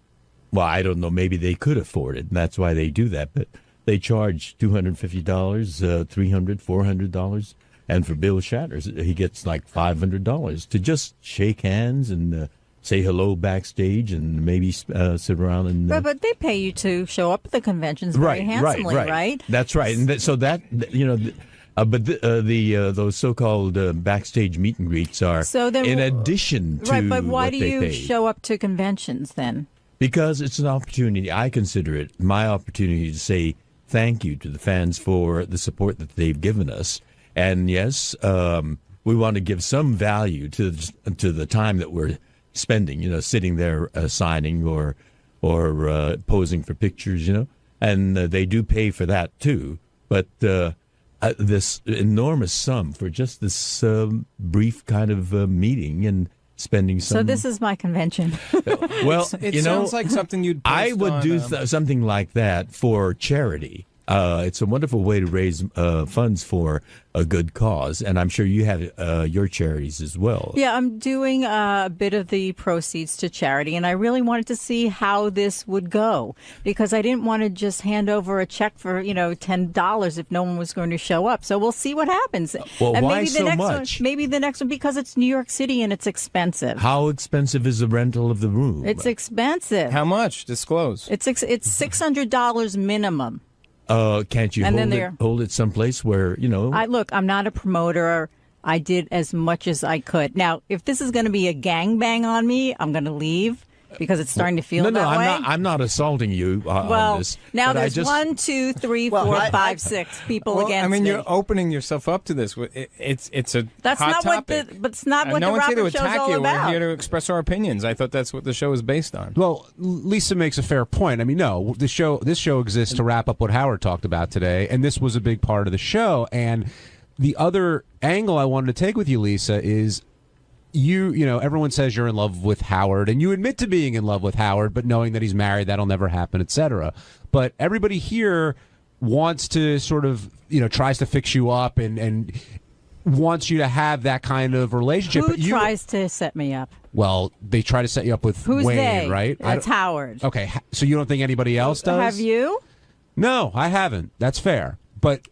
well, I don't know, maybe they could afford it, and that's why they do that, but they charge $250, $300, $400, and for Bill Shatters, he gets like $500 to just shake hands and say hello backstage and maybe sit around and. But they pay you to show up at the conventions very handsomely, right? That's right, and so that but those so-called backstage meet and greets are in addition to right. But why what do they you pay. Show up to conventions then? Because it's an opportunity. I consider it my opportunity to say thank you to the fans for the support that they've given us, and yes, we want to give some value to the time that we're spending, sitting there signing or posing for pictures, and they do pay for that too. But this enormous sum for just this brief kind of meeting and spending some. So this is my convention. Well, it sounds like something you'd. I would do something like that for charity. It's a wonderful way to raise funds for a good cause, and I'm sure you have your charities as well. Yeah, I'm doing a bit of the proceeds to charity, and I really wanted to see how this would go because I didn't want to just hand over a check for $10 if no one was going to show up. So we'll see what happens. Well, and why maybe so the next much? Maybe the next one because it's New York City and it's expensive. How expensive is the rental of the room? It's expensive. How much? Disclose. It's $600 minimum. Can't you hold it someplace where, I'm not a promoter. I did as much as I could. Now, if this is going to be a gangbang on me, I'm going to leave because it's starting to feel that way. I'm not assaulting you on this. Now but there's 1, 2, 3, 4, 5, 6 people against I mean, me. you're opening yourself up to this. It's a That's hot not topic. but it's not what no the one's here to wrap-up show's attack all you. about. We're here to express our opinions. I thought that's what the show is based on. Well, Lisa makes a fair point. I mean, no, this show exists to wrap up what Howard talked about today, and this was a big part of the show. And the other angle I wanted to take with you, Lisa, is you know, everyone says you're in love with Howard, and you admit to being in love with Howard, but knowing that he's married, that'll never happen, etc. But everybody here wants to sort of, you know, tries to fix you up and wants you to have that kind of relationship. Who but you, tries to set me up? Well, they try to set you up with Who's Wayne, they? right? That's Howard. Okay, so you don't think anybody else does? Have you? No, I haven't. That's fair. But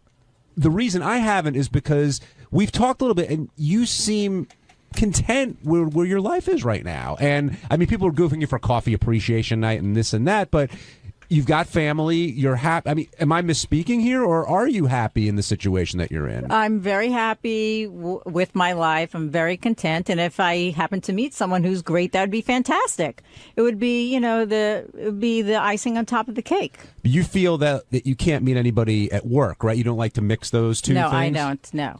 the reason I haven't is because we've talked a little bit, and you seem content where your life is right now. And I mean, people are goofing you for coffee appreciation night and this and that, but you've got family, you're happy. I mean, am I misspeaking here, or are you happy in the situation that you're in? I'm very happy with my life. I'm very content. And if I happen to meet someone who's great, that would be fantastic. It would be, you know, it would be the icing on top of the cake. You feel that you can't meet anybody at work, right? You don't like to mix those two things? No, I don't. No.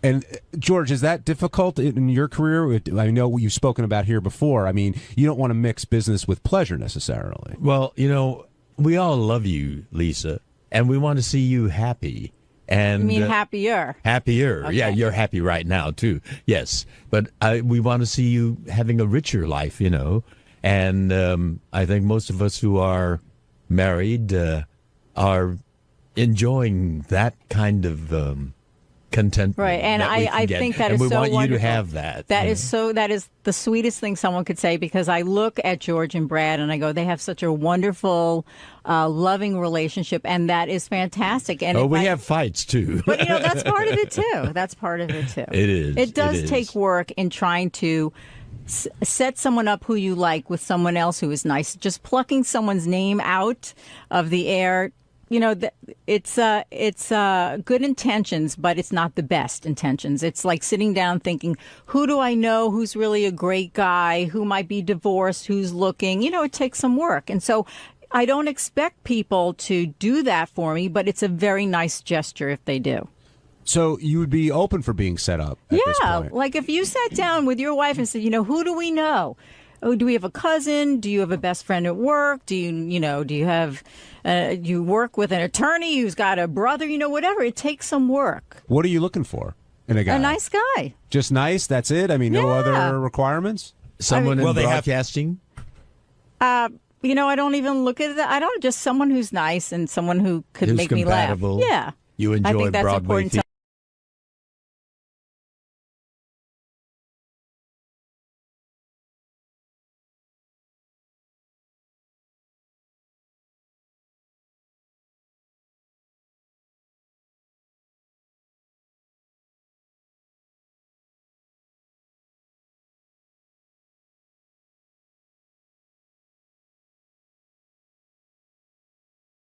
And George, is that difficult in your career? I know you've spoken about here before. I mean, you don't want to mix business with pleasure necessarily. Well, you know, we all love you, Lisa, and we want to see you happy. And You mean happier? Happier. Okay. Yeah, you're happy right now, too. Yes. But we want to see you having a richer life, you know. And I think most of us who are married are enjoying that kind of contentment. Right, and I think that is so wonderful. And we want you to have that. That is the sweetest thing someone could say, because I look at George and Brad and I go, they have such a wonderful, loving relationship, and that is fantastic. And we have fights too. But you know, that's part of it too. That's part of it too. It is. It does take work in trying to set someone up who you like with someone else who is nice. Just plucking someone's name out of the air. You know, it's good intentions, but it's not the best intentions. It's like sitting down thinking, who do I know who's really a great guy, who might be divorced, who's looking? You know, it takes some work. And so I don't expect people to do that for me, but it's a very nice gesture if they do. So you would be open for being set up at this point? Like if you sat down with your wife and said, you know, who do we know? Oh, do we have a cousin? Do you have a best friend at work? Do you have, you work with an attorney who's got a brother? You know, whatever. It takes some work. What are you looking for in a guy? A nice guy. Just nice? That's it? I mean, no other requirements? Someone in broadcasting? You know, I don't even look at that. I don't, just someone who's nice and someone who could Who's make me laugh. compatible. Yeah. You enjoy I think that's Broadway important to